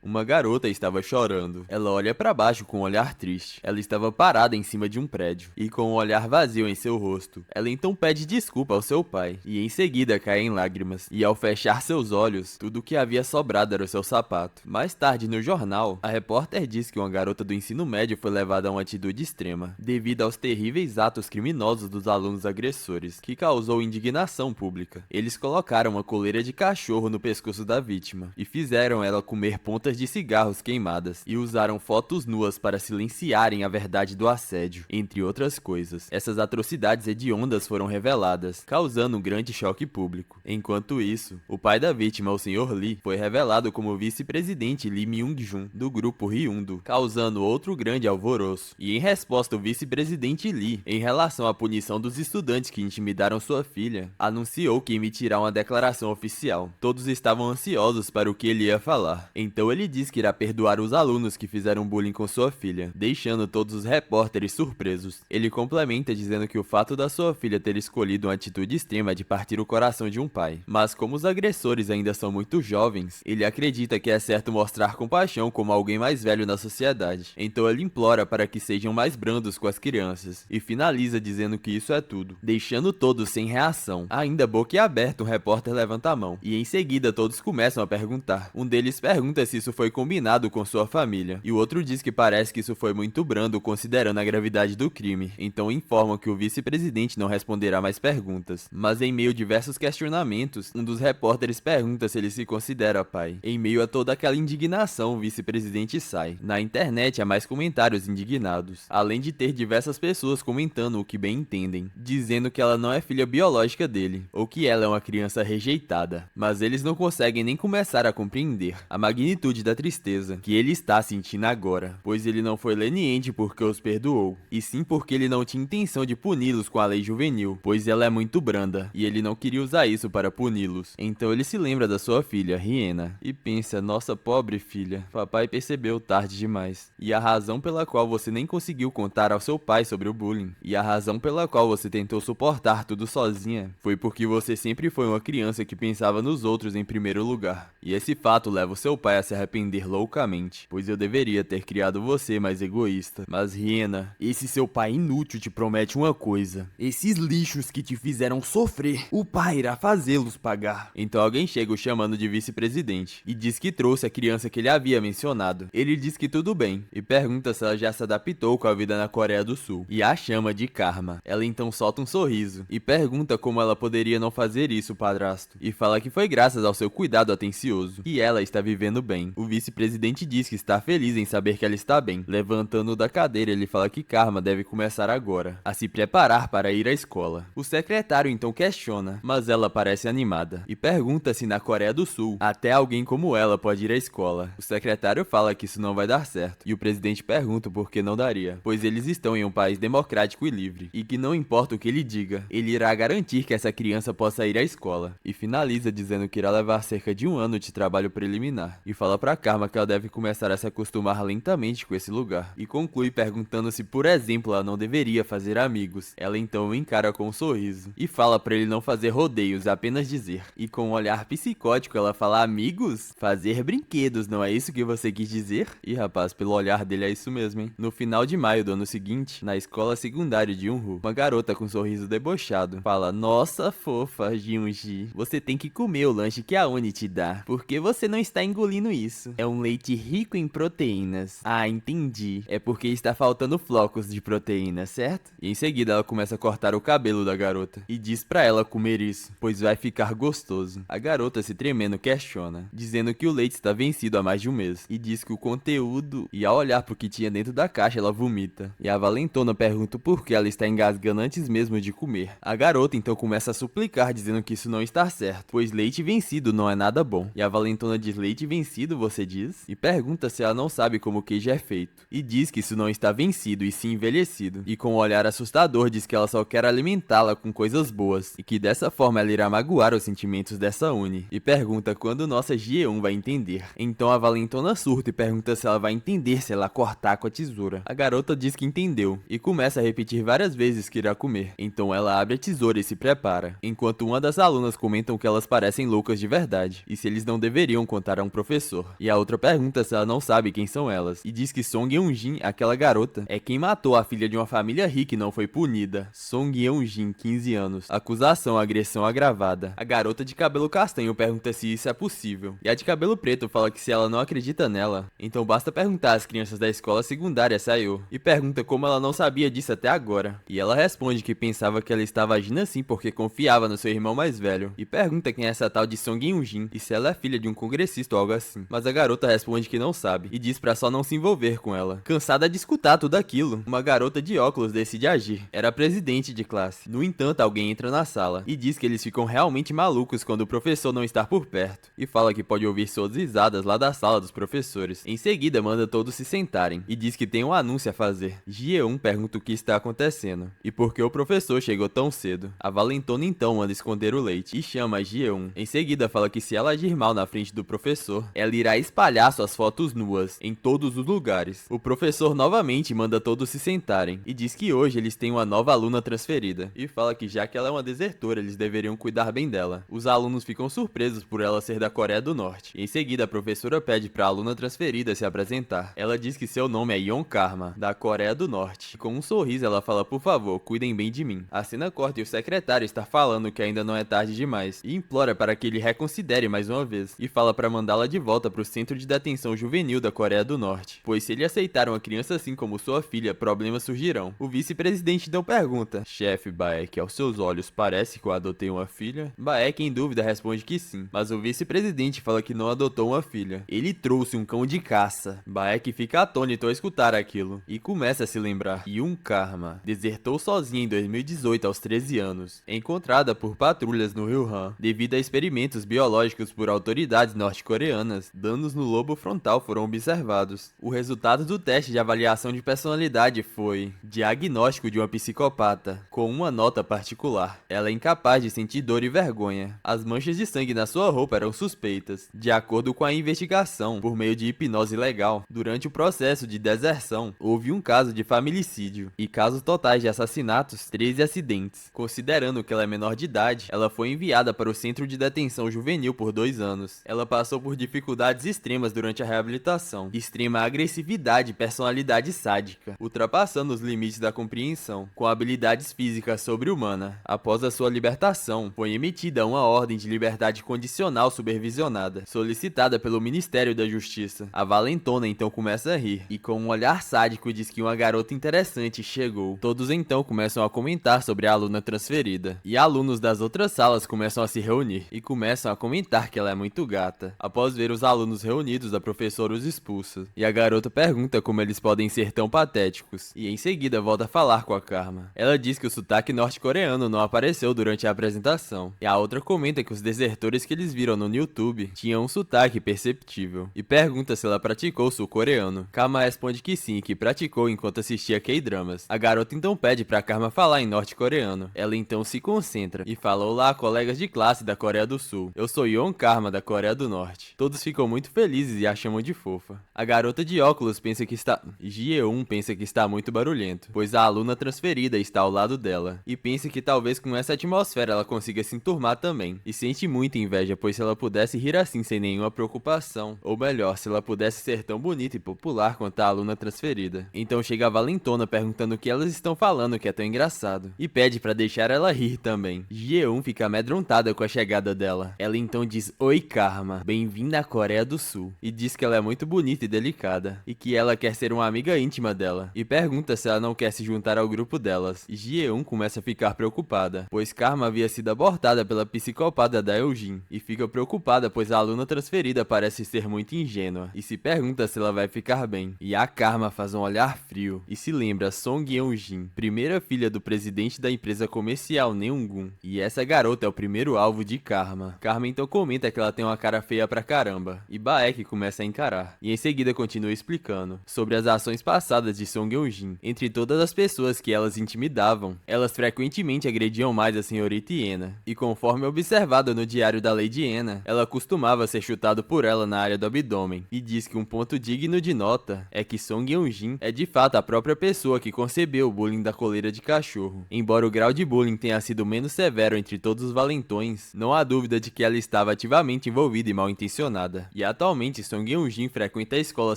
Uma garota estava chorando. Ela olha para baixo com um olhar triste. Ela estava parada em cima de um prédio e com um olhar vazio em seu rosto. Ela então pede desculpa ao seu pai e em seguida cai em lágrimas. E ao fechar seus olhos, tudo o que havia sobrado era o seu sapato. Mais tarde no jornal, a repórter diz que uma garota do ensino médio foi levada a uma atitude extrema devido aos terríveis atos criminosos dos alunos agressores, que causou indignação pública. Eles colocaram uma coleira de cachorro no pescoço da vítima e fizeram ela comer pontas de cigarros queimadas e usaram fotos nuas para silenciarem a verdade do assédio, entre outras coisas. Essas atrocidades hediondas foram reveladas, causando um grande choque público. Enquanto isso, o pai da vítima, o Sr. Lee, foi revelado como vice-presidente Lee Myung-jun do grupo Hyundai, causando outro grande alvoroço. E em resposta, o vice-presidente Lee, em relação à punição dos estudantes que intimidaram sua filha, anunciou que emitirá uma declaração oficial. Todos estavam ansiosos para o que ele ia falar. Então ele diz que irá perdoar os alunos que fizeram bullying com sua filha, deixando todos os repórteres surpresos. Ele complementa dizendo que o fato da sua filha ter escolhido uma atitude extrema é de partir o coração de um pai. Mas como os agressores ainda são muito jovens, ele acredita que é certo mostrar compaixão como alguém mais velho na sociedade. Então ele implora para que sejam mais brandos com as crianças e finaliza dizendo que isso é tudo, deixando todos sem reação. Ainda boquiaberto, um repórter levanta a mão e em seguida todos começam a perguntar. Um deles pergunta se isso foi combinado com sua família e o outro diz que parece que isso foi muito brando considerando a gravidade do crime. Então informam que o vice-presidente não responderá mais perguntas. Mas em meio a diversos questionamentos, um dos repórteres pergunta se ele se considera pai. Em meio a toda aquela indignação, o vice-presidente sai. Na internet há mais comentários indignados, além de ter diversas pessoas comentando o que bem entendem, dizendo que ela não é filha biológica dele, ou que ela é uma criança rejeitada. Mas eles não conseguem nem começar a compreender a magnitude da tristeza que ele está sentindo agora, pois ele não foi leniente porque os perdoou, e sim porque ele não tinha intenção de puni-los com a lei juvenil, pois ela é muito branda, e ele não queria usar isso para puni-los. Então ele se lembra da sua filha, Rihanna, e pensa, nossa pobre filha, papai percebeu tarde demais. E a razão pela qual você nem conseguiu contar ao seu pai sobre o bullying, e a razão pela qual você tentou suportar tudo sozinha, foi porque você sempre foi uma criança que pensava nos outros em primeiro lugar. E esse fato leva o seu pai a se arrepender loucamente, pois eu deveria ter criado você mais egoísta. Mas Rihanna, esse seu pai inútil te promete uma coisa: esses lixos que te fizeram sofrer, o pai irá fazê-los pagar. Então alguém chega o chamando de vice-presidente e diz que trouxe a criança que ele havia mencionado. Ele diz que tudo bem e pergunta se ela já se adaptou com a vida na Coreia do Sul e a chama de Karma. Ela então solta um sorriso e pergunta como ela poderia não fazer isso, padrasto, e fala que foi graças ao seu cuidado atencioso e ela está vivendo bem. O vice-presidente diz que está feliz em saber que ela está bem. Levantando da cadeira, ele fala que Karma deve começar agora a se preparar para ir à escola. O secretário então questiona, mas ela parece animada e pergunta se na Coreia do Sul até alguém como ela pode ir à escola. O secretário fala que isso não vai dar certo e o presidente pergunta por que não daria, pois eles estão em um país democrático e livre e que não importa o que ele diga, ele irá garantir que essa criança possa ir à escola. E finaliza dizendo que irá levar cerca de 1 ano de trabalho preliminar e fala pra Karma que ela deve começar a se acostumar lentamente com esse lugar e conclui perguntando se, por exemplo, ela não deveria fazer amigos. Ela então o encara com um sorriso e fala pra ele não fazer rodeios, apenas dizer. E com um olhar psicótico ela fala: amigos? Fazer brinquedos, não é isso que você quis dizer? E rapaz, pelo olhar dele é isso mesmo, hein? No final de maio do ano seguinte, na escola secundária de Unru, uma garota com um sorriso debochado fala: nossa fofa, Junji, você tem que comer o lanche que a Uni te dá, porque você não está engolindo isso. É um leite rico em proteínas. Ah, entendi. É porque está faltando flocos de proteína, certo? E em seguida ela começa a cortar o cabelo da garota e diz pra ela comer isso, pois vai ficar gostoso. A garota, se tremendo, questiona, dizendo que o leite está vencido há mais de 1 mês e diz que o conteúdo... E ao olhar pro que tinha dentro da caixa, ela vomita. E a valentona pergunta por que ela está engasgando antes mesmo de comer. A garota então começa a suplicar, dizendo que isso não está certo, pois leite vencido não é nada bom. E a valentona diz: leite vencido, você diz? E pergunta se ela não sabe como o queijo é feito. E diz que isso não está vencido e sim envelhecido. E com um olhar assustador diz que ela só quer alimentá-la com coisas boas e que dessa forma ela irá magoar os sentimentos dessa Uni. E pergunta quando nossa Ji-eun vai entender. Então a valentona surta e pergunta se ela vai entender se ela cortar com a tesoura. A garota diz que entendeu e começa a repetir várias vezes que irá comer. Então ela abre a tesoura e se prepara, enquanto uma das alunas comentam que elas parecem loucas de verdade e se eles não não deveriam contar a um professor. E a outra pergunta se ela não sabe quem são elas, e diz que Song Yeon-jin, aquela garota, é quem matou a filha de uma família rica e não foi punida. Song Yeon-jin, 15 anos. Acusação, agressão agravada. A garota de cabelo castanho pergunta se isso é possível. E a de cabelo preto fala que se ela não acredita nela, então basta perguntar às crianças da escola secundária Sayo. E pergunta como ela não sabia disso até agora. E ela responde que pensava que ela estava agindo assim porque confiava no seu irmão mais velho. E pergunta quem é essa tal de Song Yeon-jin e se ela é filha de um congressista ou algo assim. Mas a garota responde que não sabe e diz pra só não se envolver com ela. Cansada de escutar tudo aquilo, uma garota de óculos decide agir. Era a presidente de classe. No entanto, alguém entra na sala e diz que eles ficam realmente malucos quando o professor não está por perto. E fala que pode ouvir suas risadas lá da sala dos professores. Em seguida, manda todos se sentarem e diz que tem um anúncio a fazer. Ji-eun pergunta o que está acontecendo e por que o professor chegou tão cedo. A valentona então manda esconder o leite e chama a Ji-eun. Em seguida, fala que se ela agir mal na frente do professor, ela irá espalhar suas fotos nuas em todos os lugares. O professor novamente manda todos se sentarem e diz que hoje eles têm uma nova aluna transferida e fala que já que ela é uma desertora, eles deveriam cuidar bem dela. Os alunos ficam surpresos por ela ser da Coreia do Norte. Em seguida, a professora pede para a aluna transferida se apresentar. Ela diz que seu nome é Yeon Karma, da Coreia do Norte. E com um sorriso, ela fala: por favor, cuidem bem de mim. A cena corta e o secretário está falando que ainda não é tarde demais e implora para que ele reconsidere mais uma vez e fala para mandá-la de volta para o centro de detenção juvenil da Coreia do Norte, pois se ele aceitar uma criança assim como sua filha, problemas surgirão. O vice-presidente então pergunta: chefe Baek, aos seus olhos parece que eu adotei uma filha? Baek, em dúvida, responde que sim, mas o vice-presidente fala que não adotou uma filha. Ele trouxe um cão de caça. Baek fica atônito ao escutar aquilo e começa a se lembrar. Yeon Karma desertou sozinha em 2018 aos 13 anos, encontrada por patrulhas no Rio Han devido a experimentos biológicos por autoridades norte-coreanas. Danos no lobo frontal foram observados. O resultado do teste de avaliação de personalidade foi diagnóstico de uma psicopata, com uma nota particular. Ela é incapaz de sentir dor e vergonha. As manchas de sangue na sua roupa eram suspeitas. De acordo com a investigação, por meio de hipnose legal, durante o processo de deserção, houve um caso de familicídio e casos totais de assassinatos, 13 acidentes. Considerando que ela é menor de idade, ela foi enviada para o centro de detenção juvenil por 2 anos. Ela passou por dificuldades extremas durante a reabilitação, extrema agressividade e personalidade sádica, ultrapassando os limites da compreensão, com habilidades físicas sobre-humana. Após a sua libertação, foi emitida uma ordem de liberdade condicional supervisionada, solicitada pelo Ministério da Justiça. A valentona então começa a rir, e com um olhar sádico diz que uma garota interessante chegou. Todos então começam a comentar sobre a aluna transferida, e alunos das outras salas começam a se reunir, e começam a comentar que ela é muito gata. Após ver os alunos reunidos, a professora os expulsa, e a garota pergunta como eles podem ser tão patéticos, e em seguida volta a falar com a Karma. Ela diz que o sotaque norte-coreano não apareceu durante a apresentação, e a outra comenta que os desertores que eles viram no YouTube tinham um sotaque perceptível, e pergunta se ela praticou sul-coreano. Karma responde que sim, que praticou enquanto assistia K-dramas. A garota então pede pra Karma falar em norte-coreano. Ela então se concentra e fala: olá, colegas de classe da Coreia do Sul. Eu sou Yeon Karma, da Coreia do Norte. Todos ficam muito felizes e a chamam de fofa. A garota de óculos pensa que está... Ji-eun pensa que está muito barulhento, pois a aluna transferida está ao lado dela, e pensa que talvez com essa atmosfera ela consiga se enturmar também, e sente muita inveja, pois se ela pudesse rir assim sem nenhuma preocupação, ou melhor, se ela pudesse ser tão bonita e popular quanto a aluna transferida. Então chega a valentona perguntando o que elas estão falando, que é tão engraçado, e pede pra deixar ela rir também. Ji-eun fica amedrontada com a chegada dela. Ela então diz: oi Karma, bem-vinda à Coreia do Sul, e diz que ela é muito bonita e delicada, e que ela quer ser uma amiga íntima dela, e pergunta se ela não quer se juntar ao grupo delas. Ji-eun começa a ficar preocupada, pois Karma havia sido abortada pela psicopata da Eugene, e fica preocupada pois a aluna transferida parece ser muito ingênua, e se pergunta se ela vai ficar bem. E a Karma faz um olhar frio, e se lembra Song Yeon-jin, primeira filha do presidente da empresa comercial Neungun, e essa garota é o primeiro alvo de Karma. Karma então comenta que ela tem uma cara feia pra caramba, e Baek começa a encarar, e em seguida continua explicando sobre as ações passadas de Song Yeon-jin. Entre todas as pessoas que elas intimidavam, elas frequentemente agrediam mais a senhorita Iena, e conforme observado no diário da Lady Iena, ela costumava ser chutado por ela na área do abdômen, e diz que um ponto digno de nota é que Song Yeon-jin é de fato a própria pessoa que concebeu o bullying da coleira de cachorro. Embora o grau de bullying tenha sido menos severo entre todos os valentões, não há dúvida de que ela estava ativamente completamente envolvida e mal intencionada. E atualmente Song Yeon-jin frequenta a escola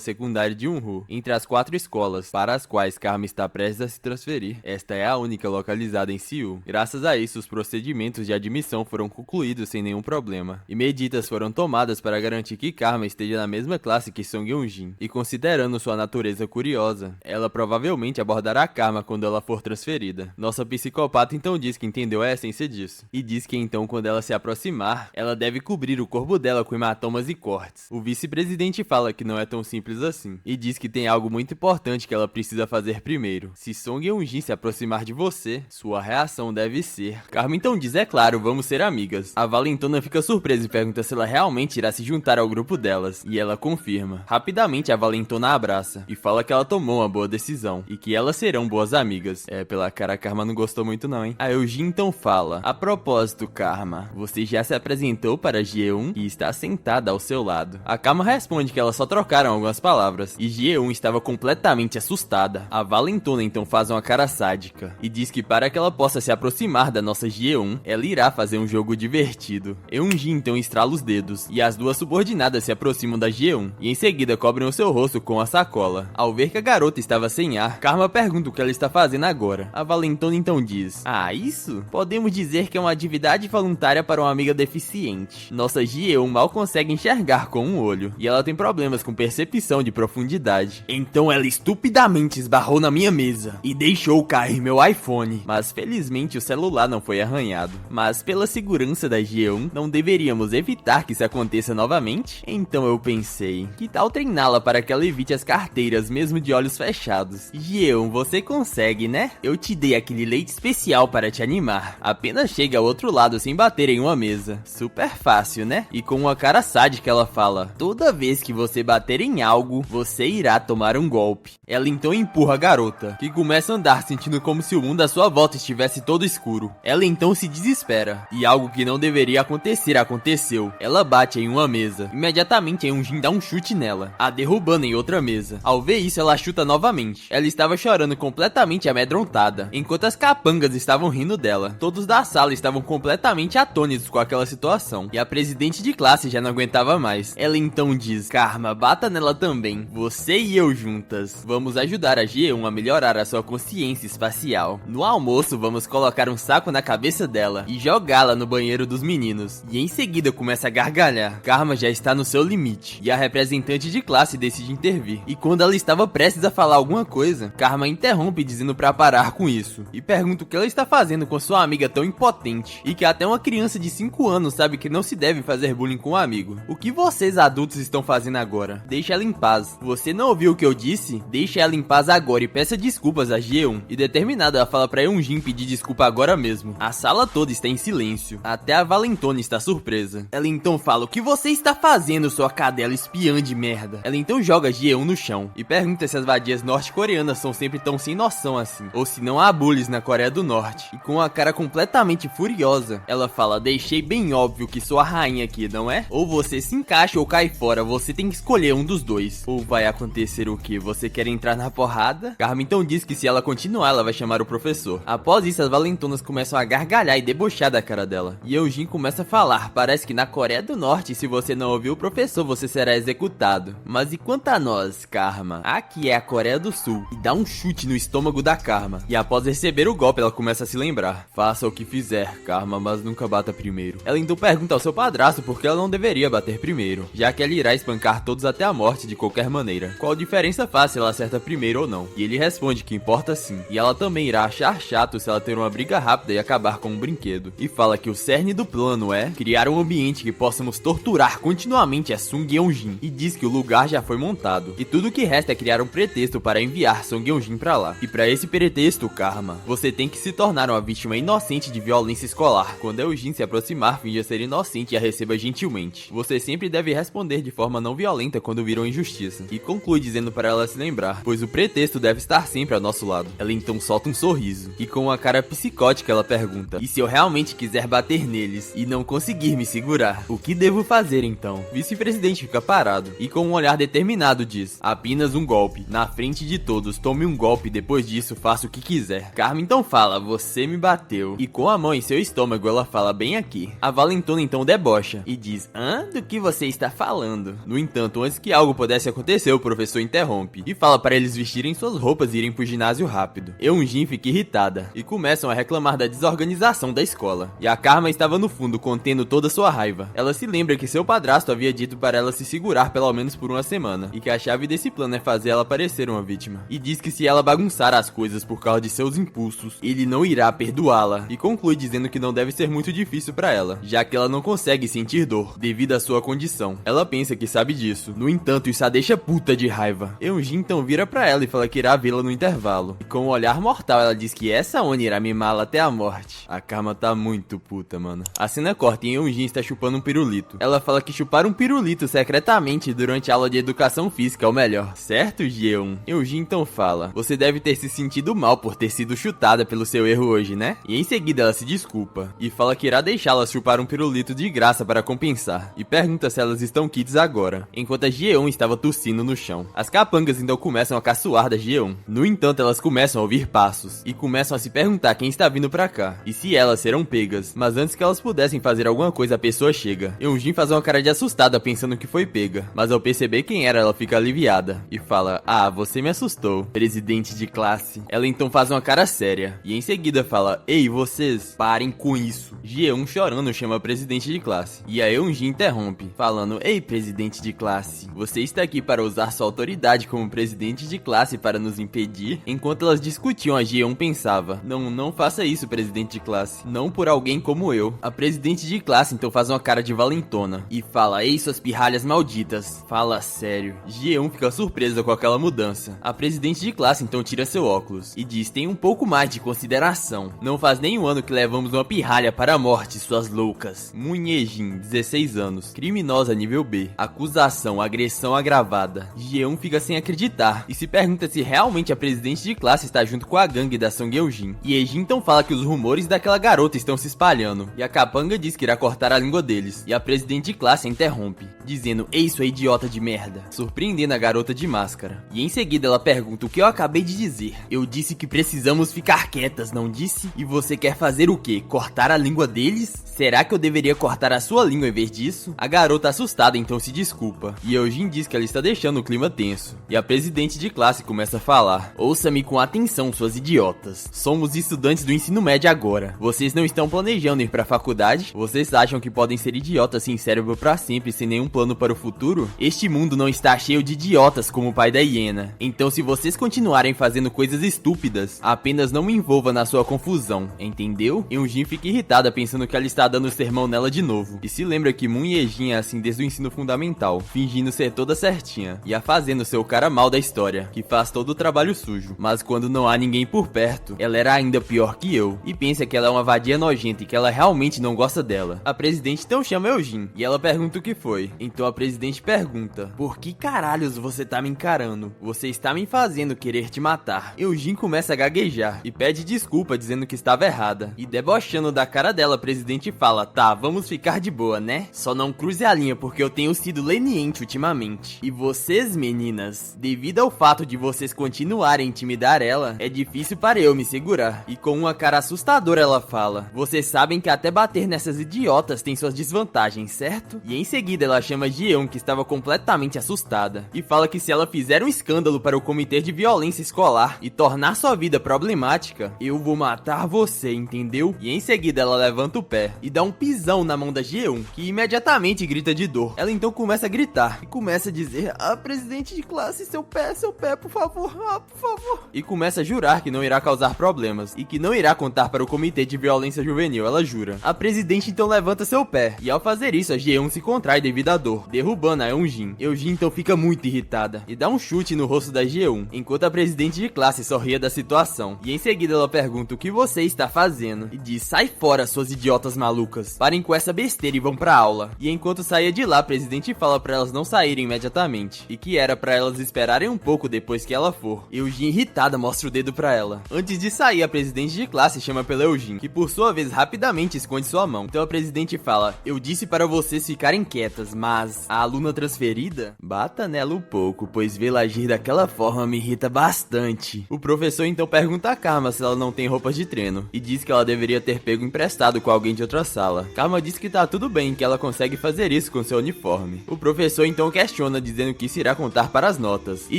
secundária de Unho, entre as 4 escolas para as quais Karma está prestes a se transferir. Esta é a única localizada em Seul. Graças a isso, os procedimentos de admissão foram concluídos sem nenhum problema, e medidas foram tomadas para garantir que Karma esteja na mesma classe que Song Yeon-jin. E considerando sua natureza curiosa, ela provavelmente abordará Karma quando ela for transferida. Nossa psicopata então diz que entendeu a essência disso, e diz que então quando ela se aproximar, ela deve cobrir o corpo dela com hematomas e cortes. O vice-presidente fala que não é tão simples assim, e diz que tem algo muito importante que ela precisa fazer primeiro. Se Song Yeon-jin se aproximar de você, sua reação deve ser... Karma então diz, é claro, vamos ser amigas. A Valentona fica surpresa e pergunta se ela realmente irá se juntar ao grupo delas, e ela confirma. Rapidamente a Valentona a abraça, e fala que ela tomou uma boa decisão, e que elas serão boas amigas. Pela cara a Karma não gostou muito não, hein? A Eugene então fala, a propósito, Karma, você já se apresentou para Ji-eun e está sentada ao seu lado. A Karma responde que elas só trocaram algumas palavras, e Ji-eun estava completamente assustada. A Valentona então faz uma cara sádica, e diz que para que ela possa se aproximar da nossa Ji-eun, ela irá fazer um jogo divertido. Eun-ji então estrala os dedos, e as duas subordinadas se aproximam da Ji-eun, e em seguida cobrem o seu rosto com a sacola. Ao ver que a garota estava sem ar, Karma pergunta o que ela está fazendo agora. A Valentona então diz, isso? Podemos dizer que é uma atividade voluntária para uma amiga deficiente. Nossa Ji-eun mal consegue enxergar com um olho, e ela tem problemas com percepção de profundidade. Então ela estupidamente esbarrou na minha mesa, e deixou cair meu iPhone. Mas felizmente o celular não foi arranhado. Mas pela segurança da Ji-eun, não deveríamos evitar que isso aconteça novamente? Então eu pensei, que tal treiná-la para que ela evite as carteiras mesmo de olhos fechados? Ji-eun, você consegue, né? Eu te dei aquele leite especial para te animar. Apenas chegue ao outro lado sem bater em uma mesa. Super fácil, né? E com uma cara sádica ela fala, toda vez que você bater em algo, você irá tomar um golpe. Ela então empurra a garota, que começa a andar sentindo como se o mundo à sua volta estivesse todo escuro. Ela então se desespera, e algo que não deveria acontecer aconteceu. Ela bate em uma mesa. Imediatamente Eun-jin dá um chute nela, a derrubando em outra mesa. Ao ver isso, ela chuta novamente. Ela estava chorando completamente amedrontada, enquanto as capangas estavam rindo dela. Todos da sala estavam completamente atônitos com aquela situação, e a presidente de classe já não aguentava mais. Ela então diz, Karma, bata nela também. Você e eu juntas. Vamos ajudar a Ji-eun a melhorar a sua consciência espacial. No almoço, vamos colocar um saco na cabeça dela e jogá-la no banheiro dos meninos. E em seguida começa a gargalhar. Karma já está no seu limite, e a representante de classe decide intervir. E quando ela estava prestes a falar alguma coisa, Karma interrompe dizendo para parar com isso, e pergunta o que ela está fazendo com sua amiga tão impotente, e que até uma criança de 5 anos sabe que não se deve fazer bullying com um amigo. O que vocês adultos estão fazendo agora? Deixa ela em paz. Você não ouviu o que eu disse? Deixa ela em paz agora e peça desculpas a Ji-eun. E determinada, ela fala pra Eun-jin pedir desculpa agora mesmo. A sala toda está em silêncio. Até a Valentona está surpresa. Ela então fala, o que você está fazendo, sua cadela espiã de merda? Ela então joga Ji-eun no chão e pergunta se as vadias norte-coreanas são sempre tão sem noção assim, ou se não há bullies na Coreia do Norte. E com a cara completamente furiosa, ela fala, deixei bem óbvio que sou a rainha aqui, não é? Ou você se encaixa ou cai fora, você tem que escolher um dos dois. Ou vai acontecer o que? Você quer entrar na porrada? Karma então diz que se ela continuar, ela vai chamar o professor. Após isso, as Valentonas começam a gargalhar e debochar da cara dela. E Eugene começa a falar, parece que na Coreia do Norte, se você não ouvir o professor, você será executado. Mas e quanto a nós, Karma? Aqui é a Coreia do Sul. E dá um chute no estômago da Karma. E após receber o golpe, ela começa a se lembrar. Faça o que fizer, Karma, mas nunca bata primeiro. Ela então pergunta ao seu padrasto por que ela não deveria bater primeiro, já que ela irá espancar todos até a morte de qualquer maneira. Qual diferença faz se ela acerta primeiro ou não? E ele responde que importa sim. E ela também irá achar chato se ela ter uma briga rápida e acabar com um brinquedo. E fala que o cerne do plano é criar um ambiente que possamos torturar continuamente a Sung Yeon-jin. E diz que o lugar já foi montado. E tudo o que resta é criar um pretexto para enviar Sung Yeon-jin pra lá. E pra esse pretexto, Karma, você tem que se tornar uma vítima inocente de violência escolar. Quando Eugene se aproximar, finja ser inocente e a receba gentilmente. Você sempre deve responder de forma não violenta quando vir uma injustiça. E conclui dizendo para ela se lembrar, pois o pretexto deve estar sempre ao nosso lado. Ela então solta um sorriso. E com uma cara psicótica ela pergunta, e se eu realmente quiser bater neles e não conseguir me segurar, o que devo fazer então? O vice-presidente fica parado e com um olhar determinado diz, apenas um golpe. Na frente de todos, tome um golpe e depois disso faça o que quiser. Karma então fala, você me bateu. E com a mão em seu estômago ela fala, bem aqui. A Valentona então debocha debocha e diz: "Hã? Do que você está falando?" No entanto, antes que algo pudesse acontecer, o professor interrompe e fala para eles vestirem suas roupas e irem pro ginásio rápido. Eunjin fica irritada e começam a reclamar da desorganização da escola. E a Karma estava no fundo, contendo toda sua raiva. Ela se lembra que seu padrasto havia dito para ela se segurar pelo menos por uma semana, e que a chave desse plano é fazer ela parecer uma vítima. E diz que se ela bagunçar as coisas por causa de seus impulsos, ele não irá perdoá-la. E conclui dizendo que não deve ser muito difícil para ela, já que ela não consegue sentir dor, devido à sua condição. Ela pensa que sabe disso. No entanto, isso a deixa puta de raiva. Eunjin então vira pra ela e fala que irá vê-la no intervalo. E com um olhar mortal, ela diz que essa Oni irá mimá-la até a morte. A Karma tá muito puta, mano. A cena corta e Eunjin está chupando um pirulito. Ela fala que chupar um pirulito secretamente durante a aula de educação física é o melhor, certo, Jeon? Eunjin então fala: "Você deve ter se sentido mal por ter sido chutada pelo seu erro hoje, né?" E em seguida ela se desculpa e fala que irá deixá-la chupar um pirulito de graça para compensar. E pergunta se elas estão kits agora, enquanto a Jeon estava tossindo no chão. As capangas então começam a caçoar da Jeon. No entanto, elas começam a ouvir passos e começam a se perguntar quem está vindo pra cá e se elas serão pegas. Mas antes que elas pudessem fazer alguma coisa, a pessoa chega. Eunjin faz uma cara de assustada pensando que foi pega, mas ao perceber quem era, ela fica aliviada e fala: "Ah, você me assustou, presidente de classe." Ela então faz uma cara séria e em seguida fala: "Ei, vocês, parem com isso." Jeon, chorando, chama a presidente de classe e a Eunjin interrompe, falando: "Ei, presidente de classe, você está aqui para usar sua autoridade como presidente de classe para nos impedir?" Enquanto elas discutiam, a Jeon pensava: Não faça isso, presidente de classe. Não por alguém como eu." A presidente de classe então faz uma cara de valentona e fala: "Ei, suas pirralhas malditas, fala sério." Jeon fica surpresa com aquela mudança. A presidente de classe então tira seu óculos e diz: "Tem um pouco mais de consideração. Não faz nem um ano que levamos uma pirralha para a morte, suas loucas." Moon Ye-jin, 16 anos, criminosa nível B. Acusação: agressão agravada. Jeon fica sem acreditar e se pergunta se realmente a presidente de classe está junto com a gangue da Song Yeojin. E Ye-jin então fala que os rumores daquela garota estão se espalhando e a capanga diz que irá cortar a língua deles. E a presidente de classe a interrompe, dizendo: "Ei, sua idiota de merda", surpreendendo a garota de máscara. E em seguida ela pergunta: "O que eu acabei de dizer? Eu disse que precisamos ficar quietas, não disse? E você quer fazer o quê? Cortar a língua deles? Será que eu deveria cortar a sua língua em vez disso?" A garota assustada então se desculpa e Yeojin diz que ela está deixando o clima tenso. E a presidente de classe começa a falar: "Ouça-me com atenção, suas idiotas. Somos estudantes do ensino médio agora. Vocês não estão planejando ir pra faculdade? Vocês acham que podem ser idiotas sem cérebro pra sempre, sem nenhum plano para o futuro? Este mundo não está cheio de idiotas como o pai da hiena. Então se vocês continuarem fazendo coisas estúpidas, apenas não me envolva na sua confusão, entendeu?" Eunjin fica irritada pensando que ela está dando sermão nela de novo. E se lembra que Moon Ye-jin é assim desde o ensino fundamental, fingindo ser toda certinha e a fazendo ser o cara mal da história, que faz todo o trabalho sujo. Mas quando não há ninguém por perto, ela era ainda pior que eu e pensa que ela é uma vadia nojenta e que ela realmente não gosta dela. A presidente então chama Eugene e ela pergunta o que foi. Então a presidente pergunta: "Por que caralhos você tá me encarando? Você está me fazendo querer te matar." Eugene começa a gaguejar e pede desculpa dizendo que estava errada. E debochando da cara dela, a presidente fala: "Tá, vamos ficar de boa, né? Só não cruze a linha porque eu tenho sido leniente ultimamente. E vocês, meninas, devido ao fato de vocês continuarem a intimidar ela, é difícil para eu me segurar." E com uma cara assustadora ela fala: "Vocês sabem que até bater nessas idiotas tem suas desvantagens, certo?" E em seguida ela chama Jeon, que estava completamente assustada, e fala que se ela fizer um escândalo para o comitê de violência escolar e tornar sua vida problemática, eu vou matar você, entendeu? E em seguida ela levanta o pé e dá um pisão na mão da Jeon, que imediatamente grita de dor. Ela então começa a gritar e começa a dizer: "Ah, presidente de classe, seu pé, por favor, por favor." E começa a jurar que não irá causar problemas e que não irá contar para o comitê de violência juvenil, ela jura. A presidente então levanta seu pé e ao fazer isso a Jeon se contrai devido à dor, derrubando a Eunjin. Eunjin então fica muito irritada e dá um chute no rosto da Jeon, enquanto a presidente de classe sorria da situação. E em seguida ela pergunta o que você está fazendo e diz: "Sai fora, suas idiotas malucas. Parem com essa besteira e vão pra aula." E enquanto saía de lá, a presidente fala pra elas não saírem imediatamente e que era pra elas esperarem um pouco depois que ela for. Eugene, irritada, mostra o dedo pra ela. Antes de sair, a presidente de classe chama pela Eugene, que por sua vez rapidamente esconde sua mão. Então a presidente fala: "Eu disse para vocês ficarem quietas, mas a aluna transferida? Bata nela um pouco, pois vê-la agir daquela forma me irrita bastante." O professor então pergunta a Karma se ela não tem roupas de treino e diz que ela deveria ter pego emprestado com alguém de outra sala. Karma diz que tá tudo bem, que ela consegue fazer isso com seu uniforme. O professor então questiona, dizendo que isso irá contar para as notas, e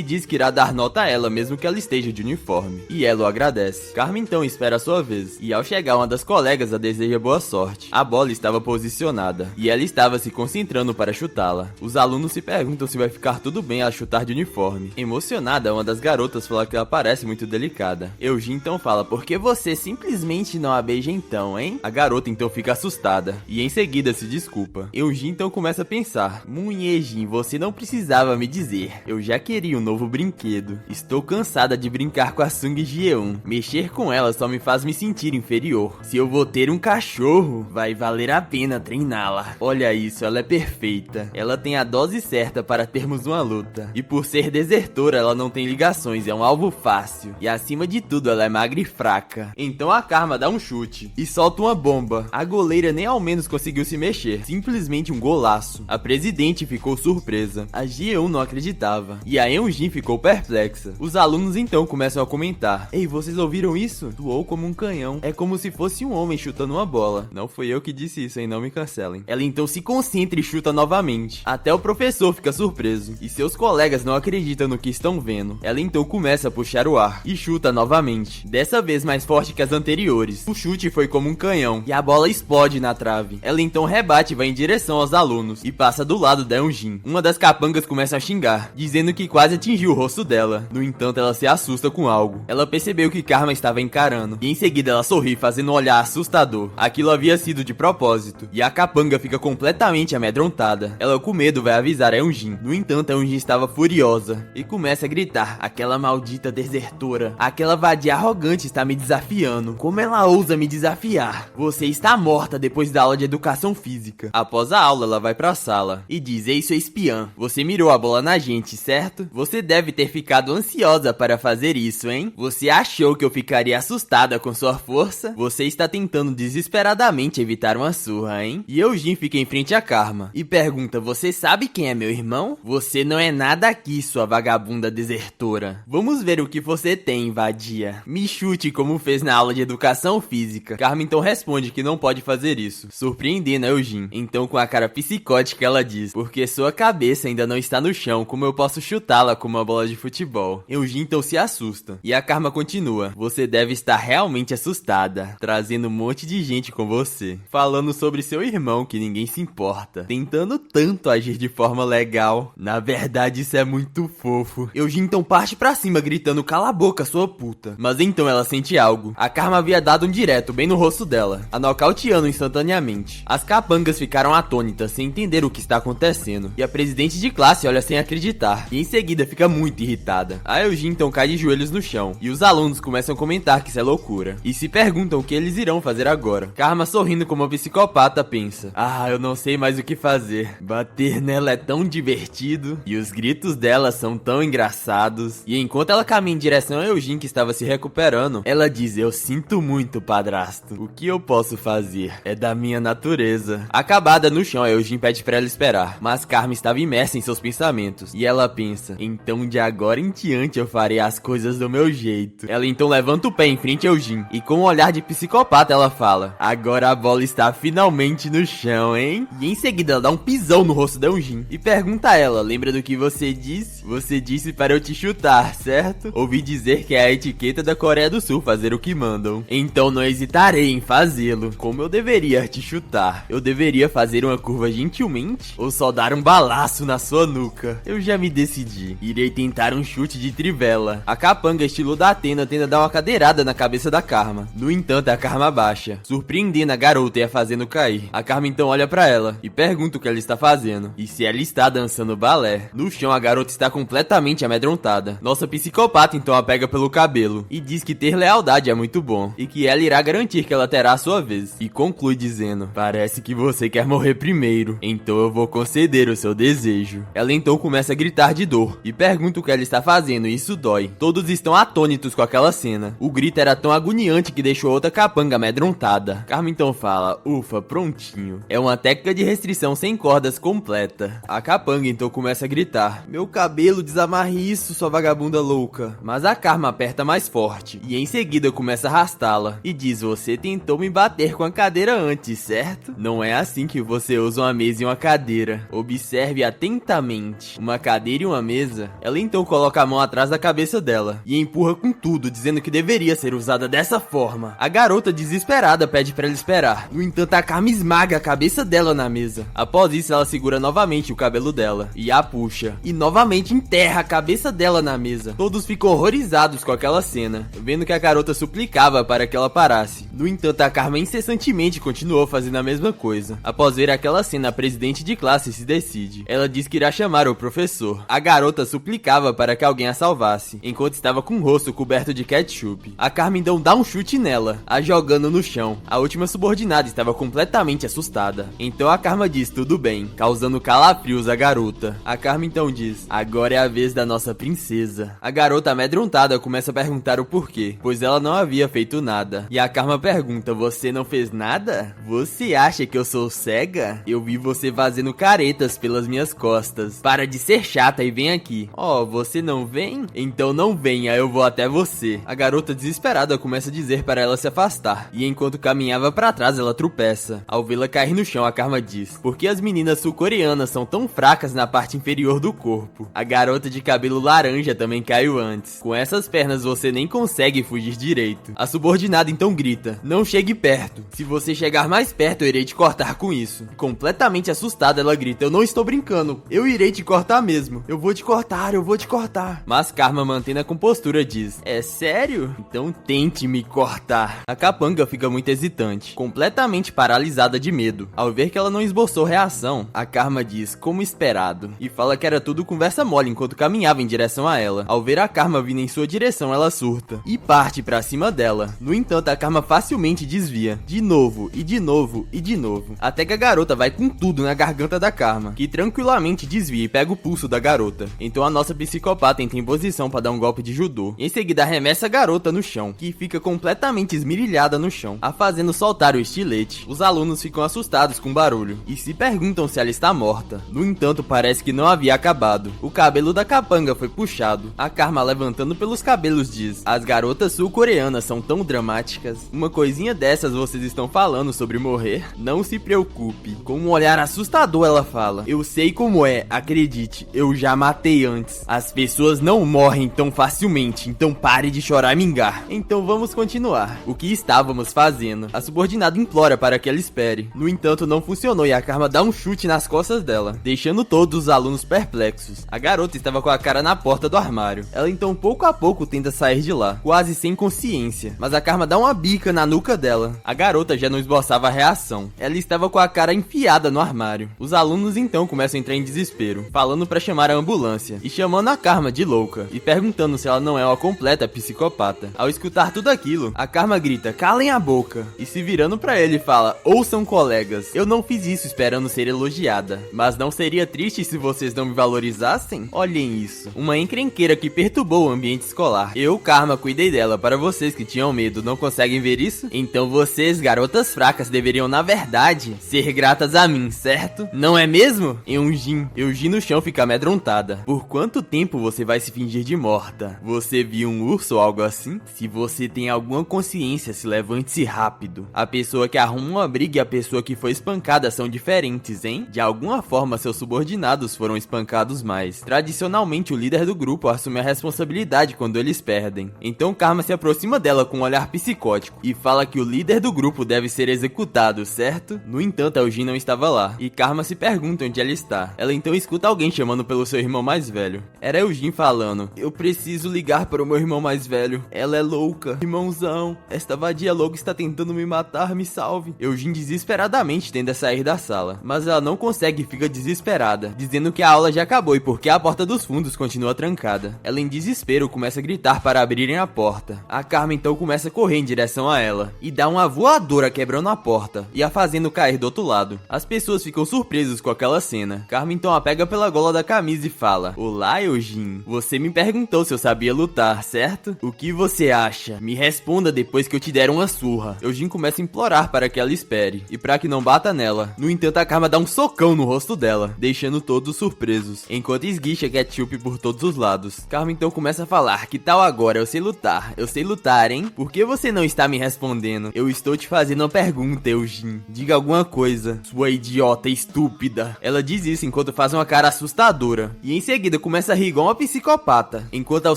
diz que irá dar nota a ela mesmo que ela esteja de uniforme. E ela o agradece. Carmen então espera a sua vez, e ao chegar uma das colegas a deseja boa sorte. A bola estava posicionada, e ela estava se concentrando para chutá-la. Os alunos se perguntam se vai ficar tudo bem ao chutar de uniforme. Emocionada, uma das garotas fala que ela parece muito delicada. Eugene então fala, por que você simplesmente não a beija então, hein? A garota então fica assustada, e em seguida se desculpa. Eugene então começa a pensar, Eugene, você não precisava me dizer. Eu já queria um novo brinquedo. Estou cansada de brincar com a Sung Ji-eun. Mexer com ela só me faz me sentir inferior. Se eu vou ter um cachorro, vai valer a pena treiná-la. Olha isso, ela é perfeita. Ela tem a dose certa para termos uma luta. E por ser desertora, ela não tem ligações, é um alvo fácil. E acima de tudo, ela é magra e fraca. Então a Karma dá um chute e solta uma bomba. A goleira nem ao menos conseguiu se mexer. Simplesmente um golaço. A presidente ficou surpresa. A Ji-eun não acreditava. E a Eunjin ficou perplexa. Os alunos então começam a comentar. Ei, vocês ouviram isso? Doou como um canhão. É como se fosse um homem chutando uma bola. Não foi eu que disse isso, hein? Não me cancelem. Ela então se concentra e chuta novamente. Até o professor fica surpreso. E seus colegas não acreditam no que estão vendo. Ela então começa a puxar o ar. E chuta novamente. Dessa vez mais forte que as anteriores. O chute foi como um canhão. E a bola explode na trave. Ela então rebate e vai em direção aos alunos. E passa do lado da Eunjin. Uma das capangas começa a xingar, dizendo que quase atingiu o rosto dela. No entanto, ela se assusta com algo. Ela percebeu que Karma estava encarando. E em seguida ela sorri, fazendo um olhar assustador. Aquilo havia sido de propósito. E a capanga fica completamente amedrontada. Ela com medo vai avisar a Eunjin. No entanto, a Eunjin estava furiosa. E começa a gritar. Aquela maldita desertora. Aquela vadia arrogante está me desafiando. Como ela ousa me desafiar? Você está morta depois da aula de educação física. Após a aula, ela vai pra sala. E diz, ei, seu espiã. Você mirou a bola na gente, certo? Você deve ter ficado ansiosa para fazer isso, hein? Você achou que eu ficaria assustada com sua força? Você está tentando desesperadamente evitar uma surra, hein? E Eugene fica em frente a Karma e pergunta, você sabe quem é meu irmão? Você não é nada aqui, sua vagabunda desertora. Vamos ver o que você tem, vadia. Me chute como fez na aula de educação física. Karma então responde que não pode fazer isso, surpreendendo a Eugene. Então com a cara psicótica ela diz, porque sua cabeça ainda não está no chão, como eu posso chutá-la como uma bola de futebol? Eugene então se assusta. E a Karma continua, você deve estar realmente assustada, trazendo um monte de gente com você, falando sobre seu irmão que ninguém se importa, tentando tanto agir de forma legal. Na verdade isso é muito fofo. Eugene então parte pra cima gritando, cala a boca sua puta. Mas então ela sente algo. A Karma havia dado um direto bem no rosto dela, a nocauteando instantaneamente. As capangas ficaram atônitas sem entender o que está acontecendo. E a presidente de classe olha sem acreditar. E em seguida fica muito irritada. A Eugene então cai de joelhos no chão. E os alunos começam a comentar que isso é loucura. E se perguntam o que eles irão fazer agora. Karma, sorrindo como uma psicopata, pensa, eu não sei mais o que fazer. Bater nela é tão divertido. E os gritos dela são tão engraçados. E enquanto ela caminha em direção a Eugene, que estava se recuperando, ela diz, eu sinto muito, padrasto. O que eu posso fazer? É da minha natureza. Acabada no chão, a Eugene pede pra ela esperar. Mas Karma estava imersa em seus pensamentos. E ela pensa, então de agora em diante eu farei as coisas do meu jeito. Ela então levanta o pé em frente a Eugene. E com um olhar de psicopata ela fala, agora a bola está finalmente no chão, hein? E em seguida ela dá um pisão no rosto da Eugene. E pergunta a ela, lembra do que você disse? Você disse para eu te chutar, certo? Ouvi dizer que é a etiqueta da Coreia do Sul fazer o que mandam. Então não hesitarei em fazê-lo. Como eu deveria te chutar? Eu deveria fazer uma curva gentilmente? Ou só dar um balaço na sua nuca? Eu já me decidi. Irei tentar um chute de trivela. A capanga estilo da Atena tenta dar uma cadeirada na cabeça da Karma. No entanto, a Karma baixa, surpreendendo a garota e a fazendo cair. A Karma então olha pra ela e pergunta o que ela está fazendo. E se ela está dançando balé. No chão, a garota está completamente amedrontada. Nossa psicopata então a pega pelo cabelo e diz que ter lealdade é muito bom. E que ela irá garantir que ela terá a sua vez. E conclui dizendo, parece que você quer morrer primeiro. Então eu vou conceder o seu desejo. Ela então começa a gritar de dor e pergunta o que ela está fazendo e isso dói. Todos estão atônitos com aquela cena. O grito era tão agoniante que deixou outra capanga amedrontada. Karma então fala, ufa, prontinho. É uma técnica de restrição sem cordas completa. A capanga então começa a gritar, meu cabelo, desamarre isso, sua vagabunda louca. Mas a Karma aperta mais forte e em seguida começa a arrastá-la e diz, você tentou me bater com a cadeira antes, certo? Não é assim que você usa uma mesa e uma cadeira. Observe atentamente. Uma cadeira e uma mesa. Ela então coloca a mão atrás da cabeça dela e empurra com tudo, dizendo que deveria ser usada dessa forma. A garota, desesperada, pede pra ela esperar. No entanto, a Carmen esmaga a cabeça dela na mesa. Após isso, ela segura novamente o cabelo dela e a puxa. E novamente enterra a cabeça dela na mesa. Todos ficam horrorizados com aquela cena, vendo que a garota suplicava para que ela parasse. No entanto, a Carmen incessantemente continuou fazendo a mesma coisa. Após ver aquela cena, a presidente de classe se decide. Ela diz que irá chamar o professor. A garota suplicava para que alguém a salvasse, enquanto estava com o rosto coberto de ketchup. A Carmen então dá um chute nela, a jogando no chão. A última subordinada estava completamente assustada. Então a Carmen diz tudo bem, causando calafrios à garota. A Carmen então diz: agora é a vez da nossa princesa. A garota, amedrontada, começa a perguntar o porquê, pois ela não havia feito nada. E a Carmen pergunta: você não fez nada? Você acha que eu sou cega? Eu vi você fazendo caretas pelas minhas costas. Para de ser chata e vem aqui. Você não vem? Então não venha, eu vou até você. A garota, desesperada, começa a dizer para ela se afastar. E enquanto caminhava para trás, ela tropeça. Ao vê-la cair no chão, a Carmen diz: por que as meninas sul-coreanas são tão fracas na parte inferior do corpo? A garota de cabelo laranja também caiu antes. Com essas pernas você nem consegue fugir direito. A subordinada então grita: não chegue perto. Se você chegar mais perto, eu irei te cortar com isso. Completamente assustada, ela grita: eu não estou brincando. Eu irei te cortar mesmo. Eu vou te cortar, eu vou te cortar. Mas Carmen, mantendo a compostura, diz: é sério? Então tente me cortar. A capanga fica muito hesitante, completamente paralisada de medo. Ao ver que ela não esboçou reação, a Carmen diz, como esperado, e fala que era tudo conversa mole enquanto caminhava em direção a ela. Ao ver a Carmen vindo em sua direção, ela surta e parte pra cima dela. No entanto, a Carmen facilmente desvia, de novo, e de novo, e de novo, até que a garota vai com tudo na garganta da Carmen, que tranquilamente desvia e pega o pulso da garota. Então a nossa psicopata entra em posição para dar um golpe de judô. Em seguida arremessa a garota no chão, que fica completamente esmirilhada no chão, a fazendo soltar o estilete. Os alunos ficam assustados com o barulho e se perguntam se ela está morta. No entanto, parece que não havia acabado. O cabelo da capanga foi puxado. A Carmen, levantando pelos cabelos, diz: as garotas sul-coreanas são tão dramáticas. Uma coisinha dessas vocês estão falando sobre morrer? Não se preocupe. Com um olhar assustador ela fala: eu sei como é, acredite, eu já matei antes. As pessoas não morrem tão facilmente, então pare de chorar e mingar. Então vamos continuar. O que estávamos fazendo? A subordinada implora para que ela espere. No entanto, não funcionou e a Carmen dá um chute nas costas dela, deixando todos os alunos perplexos. A garota estava com a cara na porta do armário. Ela então pouco a pouco tenta sair de lá, quase sem consciência, mas a Carmen dá uma bica na nuca dela. A garota já não esboçava a reação. Ela estava com a cara enfiada no armário. Os alunos então começam a entrar em desespero, falando para chamar a ambulância e chamando a Carmen de louca e perguntando se ela não é uma completa psicopata. Ao escutar tudo aquilo, a Carmen grita: calem a boca, e se virando para ele fala: ouçam, colegas, eu não fiz isso esperando ser elogiada, mas não seria triste se vocês não me valorizassem? Olhem isso, uma encrenqueira que perturbou o ambiente escolar. Eu, Carmen, cuidei dela. Para vocês que tinham medo, não conseguem ver isso? Então vocês, garotas fracas, deveriam na verdade ser gratas a mim, certo? Não é mesmo? Eugene no chão fica amedrontada. Por quanto tempo você vai se fingir de morta? Você viu um urso ou algo assim? Se você tem alguma consciência, se levante-se rápido. A pessoa que arruma uma briga e a pessoa que foi espancada são diferentes, hein? De alguma forma, seus subordinados foram espancados mais. Tradicionalmente, o líder do grupo assume a responsabilidade quando eles perdem. Então Carmen se aproxima dela com um olhar psicótico e fala que o líder do grupo deve ser executado, certo? No entanto, Eugene não estava lá e Carmen se pergunta onde ela está. Ela então escuta alguém chamando pelo seu irmão mais velho. Era Eugene falando: eu preciso ligar para o meu irmão mais velho. Ela é louca. Irmãozão, esta vadia louca está tentando me matar, me salve. Eugene desesperadamente tenta sair da sala, mas ela não consegue e fica desesperada, dizendo que a aula já acabou e porque a porta dos fundos continua trancada. Ela em desespero começa a gritar para abrirem a porta. A Carmen então começa a correr em direção a ela e dá uma voadora quebrando a porta e a fazendo cair do outro lado. As pessoas ficam surpresas com aquela cena. Carmen então a pega pela gola da camisa e fala: olá, Eugene, você me perguntou se eu sabia lutar, certo? O que você acha? Me responda depois que eu te der uma surra. Eugene começa a implorar para que ela espere e para que não bata nela. No entanto, a Carmen dá um socão no rosto dela, deixando todos surpresos, enquanto esguicha ketchup por todos os lados. Carmen então começa a falar: que tal agora? Eu sei lutar, hein? Por que você não está me respondendo? respondendo: eu estou te fazendo uma pergunta, Eugene. Diga alguma coisa, sua idiota estúpida. Ela diz isso enquanto faz uma cara assustadora. E em seguida começa a rir igual uma psicopata. Enquanto ao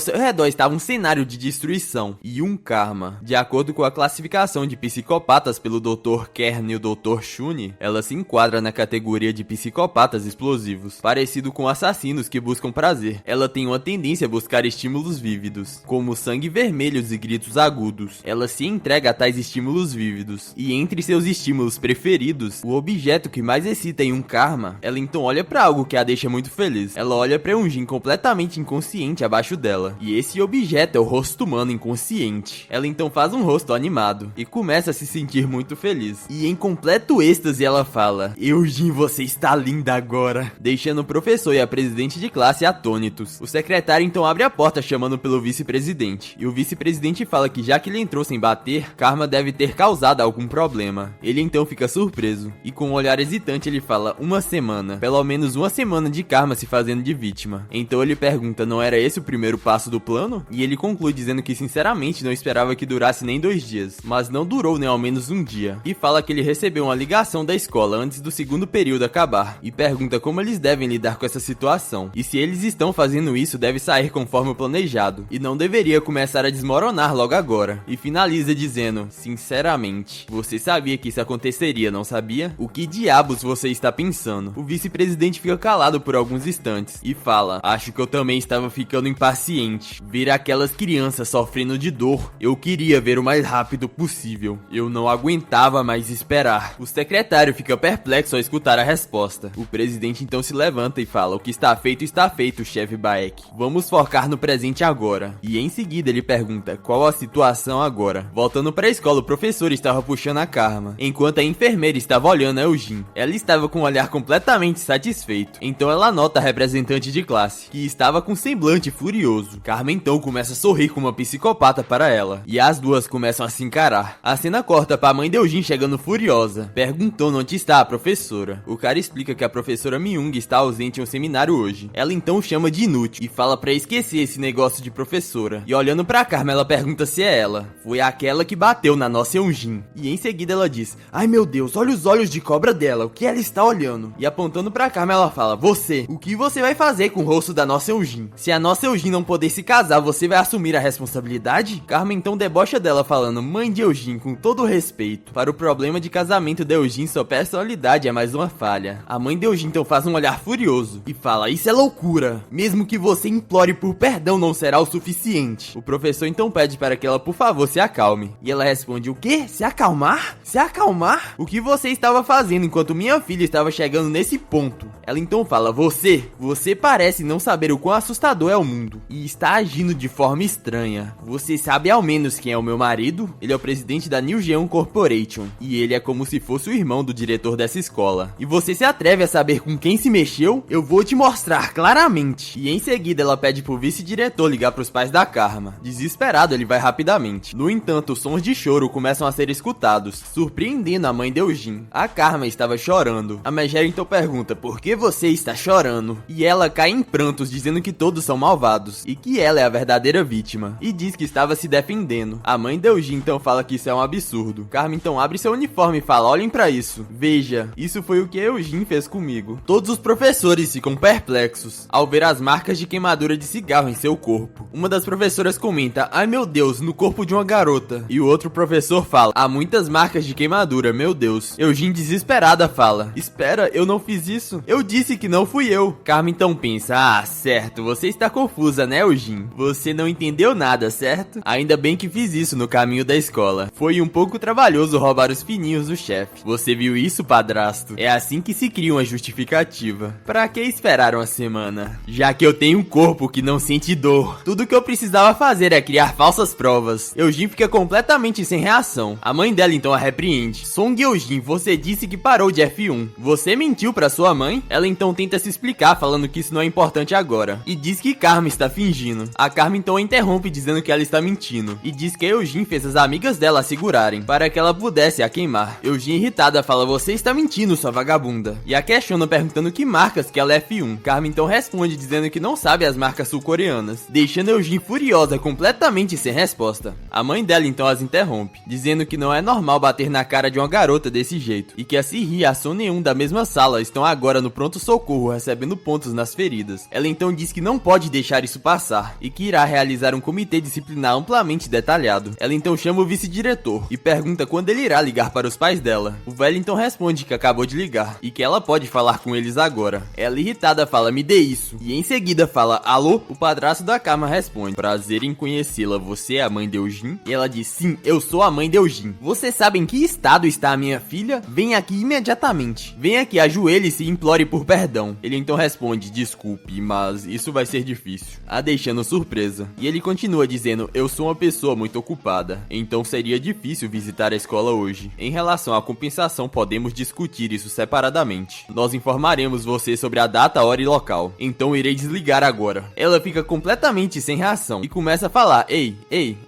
seu redor estava um cenário de destruição e um karma. De acordo com a classificação de psicopatas pelo Dr. Kern e o Dr. Shuni, ela se enquadra na categoria de psicopatas explosivos, parecido com assassinos que buscam prazer. Ela tem uma tendência a buscar estímulos vívidos, como sangue vermelhos e gritos agudos. Ela se entrega a tais estímulos vívidos, e entre seus estímulos preferidos, o objeto que mais excita em um karma, ela então olha pra algo que a deixa muito feliz. Ela olha pra um Jin completamente inconsciente abaixo dela, e esse objeto é o rosto humano inconsciente. Ela então faz um rosto animado, e começa a se sentir muito feliz. E em completo êxtase ela fala: Eugene, você está linda agora, deixando o professor e a presidente de classe atônitos. O secretário então abre a porta chamando pelo vice-presidente, e o vice-presidente fala que já que ele entrou sem bater, karma deve ter causado algum problema. Ele então fica surpreso, e com um olhar hesitante ele fala: uma semana, pelo menos uma semana de karma se fazendo de vítima. Então ele pergunta: não era esse o primeiro passo do plano? E ele conclui dizendo que sinceramente não esperava que durasse nem 2 dias, mas não durou nem ao menos um dia, e fala que ele recebeu uma ligação da escola antes do segundo período acabar, e pergunta como eles devem lidar com essa situação, e se eles estão fazendo isso deve sair conforme o planejado, e não deveria começar a desmoronar logo agora, e finaliza dizendo: sinceramente, você sabia que isso aconteceria, não sabia? O que diabos você está pensando? O vice-presidente fica calado por alguns instantes, e fala: acho que eu também estava ficando impaciente, ver aquelas crianças sofrendo de dor, eu queria ver o mais rápido possível, eu não aguentava mais esperar. O secretário fica perplexo ao escutar a resposta. O presidente então se levanta e fala: o que está feito, chefe Baek. Vamos focar no presente agora. E em seguida ele pergunta: qual a situação agora? Voltando para a escola, o professor estava puxando a karma, enquanto a enfermeira estava olhando a Eugene. Ela estava com um olhar completamente satisfeito. Então ela nota a representante de classe, que estava com um semblante furioso. Karma então começa a sorrir como uma psicopata para ela, e as duas começam a se encarar. A cena corta para a mãe de Eugene chegando furiosa, perguntando onde está a professora. O cara explica que a professora Myung está ausente em um seminário hoje. Ela então chama de inútil e fala pra esquecer esse negócio de professora. E olhando pra Karma, ela pergunta se é ela. Foi aquela que bateu na nossa Eugene. E em seguida ela diz: ai meu Deus, olha os olhos de cobra dela, o que ela está olhando? E apontando pra Karma ela fala: você, o que você vai fazer com o rosto da nossa Eugene? Se a nossa Eugene não poder se casar, você vai assumir a responsabilidade? Karma então debocha dela falando: mãe de Eugene, com todo o respeito, para o problema de casamento de Eugene, sua personalidade é mais uma falha. A mãe de Eugene então faz um olhar furioso e fala: isso é loucura, mesmo que você implore por perdão não será o suficiente. O professor então pede para que ela por favor se acalme, e ela responde: o quê? Se acalmar? Se acalmar? O que você estava fazendo enquanto minha filha estava chegando nesse ponto? Ela então fala: você parece não saber o quão assustador é o mundo, e está agindo de forma estranha. Você sabe ao menos quem é o meu marido? Ele é o presidente da New Jeon Corporation, e ele é como se fosse o irmão do diretor dessa escola. E você se atreve a saber com quem se mexeu? Eu vou te mostrar claramente. E em seguida ela pede pro vice-diretor ligar pros pais da Karma. Desesperado, ele vai rapidamente. No entanto, sons de choro começam a ser escutados, surpreendendo a mãe de Eugene. A Karma estava chorando. A Megera então pergunta: por que você está chorando? E ela cai em prantos, dizendo que todos são malvados, e que ela é a verdadeira vítima, e diz que estava se defendendo. A mãe de Eugene então fala que isso é um absurdo. Karma então abre seu uniforme e fala: olhem pra isso. Veja, isso foi o que Eugene fez comigo. Todos os professores ficam perplexos ao ver as marcas de queimadura de cigarro em seu corpo. Uma das professoras comenta: ai meu Deus, no corpo de uma garota. E o outro professor fala: há muitas marcas de queimadura, meu Deus. Eugene desesperada fala: espera, eu não fiz isso. Eu disse que não fui eu. Karma então pensa: ah, certo, você está confusa, né, Eugene? Você não entendeu nada, certo? Ainda bem que fiz isso no caminho da escola. Foi um pouco trabalhoso roubar os fininhos do chefe. Você viu isso, padrasto? É assim que se cria uma justificativa. Pra que esperar uma semana? Já que eu tenho um corpo que não sente dor. Tudo que eu precisava fazer é criar falsas provas. Eugene fica completamente sem reação. A mãe dela então a repreende: Song Eugene, você disse que parou de F1. Você mentiu pra sua mãe? Ela então tenta se explicar, falando que isso não é importante agora, e diz que Karma está fingindo. A Karma então a interrompe, dizendo que ela está mentindo, e diz que Eugene fez as amigas dela a segurarem, para que ela pudesse a queimar. Eugene irritada fala: você está mentindo, sua vagabunda, e a questiona perguntando que marcas que ela é F1. Karma então responde dizendo que não sabe as marcas sul-coreanas, deixando Eugene furiosa, completamente sem resposta. A mãe dela então as interrompe, dizendo que não é normal bater na cara de uma garota desse jeito, e que a Siri e a Son Neum da mesma sala estão agora no pronto-socorro recebendo pontos nas feridas. Ela então diz que não pode deixar isso passar, e que irá realizar um comitê disciplinar amplamente detalhado. Ela então chama o vice-diretor, e pergunta quando ele irá ligar para os pais dela. O velho então responde que acabou de ligar, e que ela pode falar com eles agora. Ela irritada fala, me dê isso, e em seguida fala, alô? O padrasto da Karma responde, prazer em conhecê-la, você é a mãe de Eugene? E ela diz, sim, eu sou a mãe de Eugene. Você sabe em que estado está a minha filha? Vem aqui imediatamente. Vem aqui, ajoelhe-se e implore por perdão. Ele então responde, desculpe, mas isso vai ser difícil. A deixando surpresa. E ele continua dizendo, eu sou uma pessoa muito ocupada, então seria difícil visitar a escola hoje. Em relação à compensação, podemos discutir isso separadamente. Nós informaremos você sobre a data, hora e local. Então irei desligar agora. Ela fica completamente sem reação e começa a falar, ei,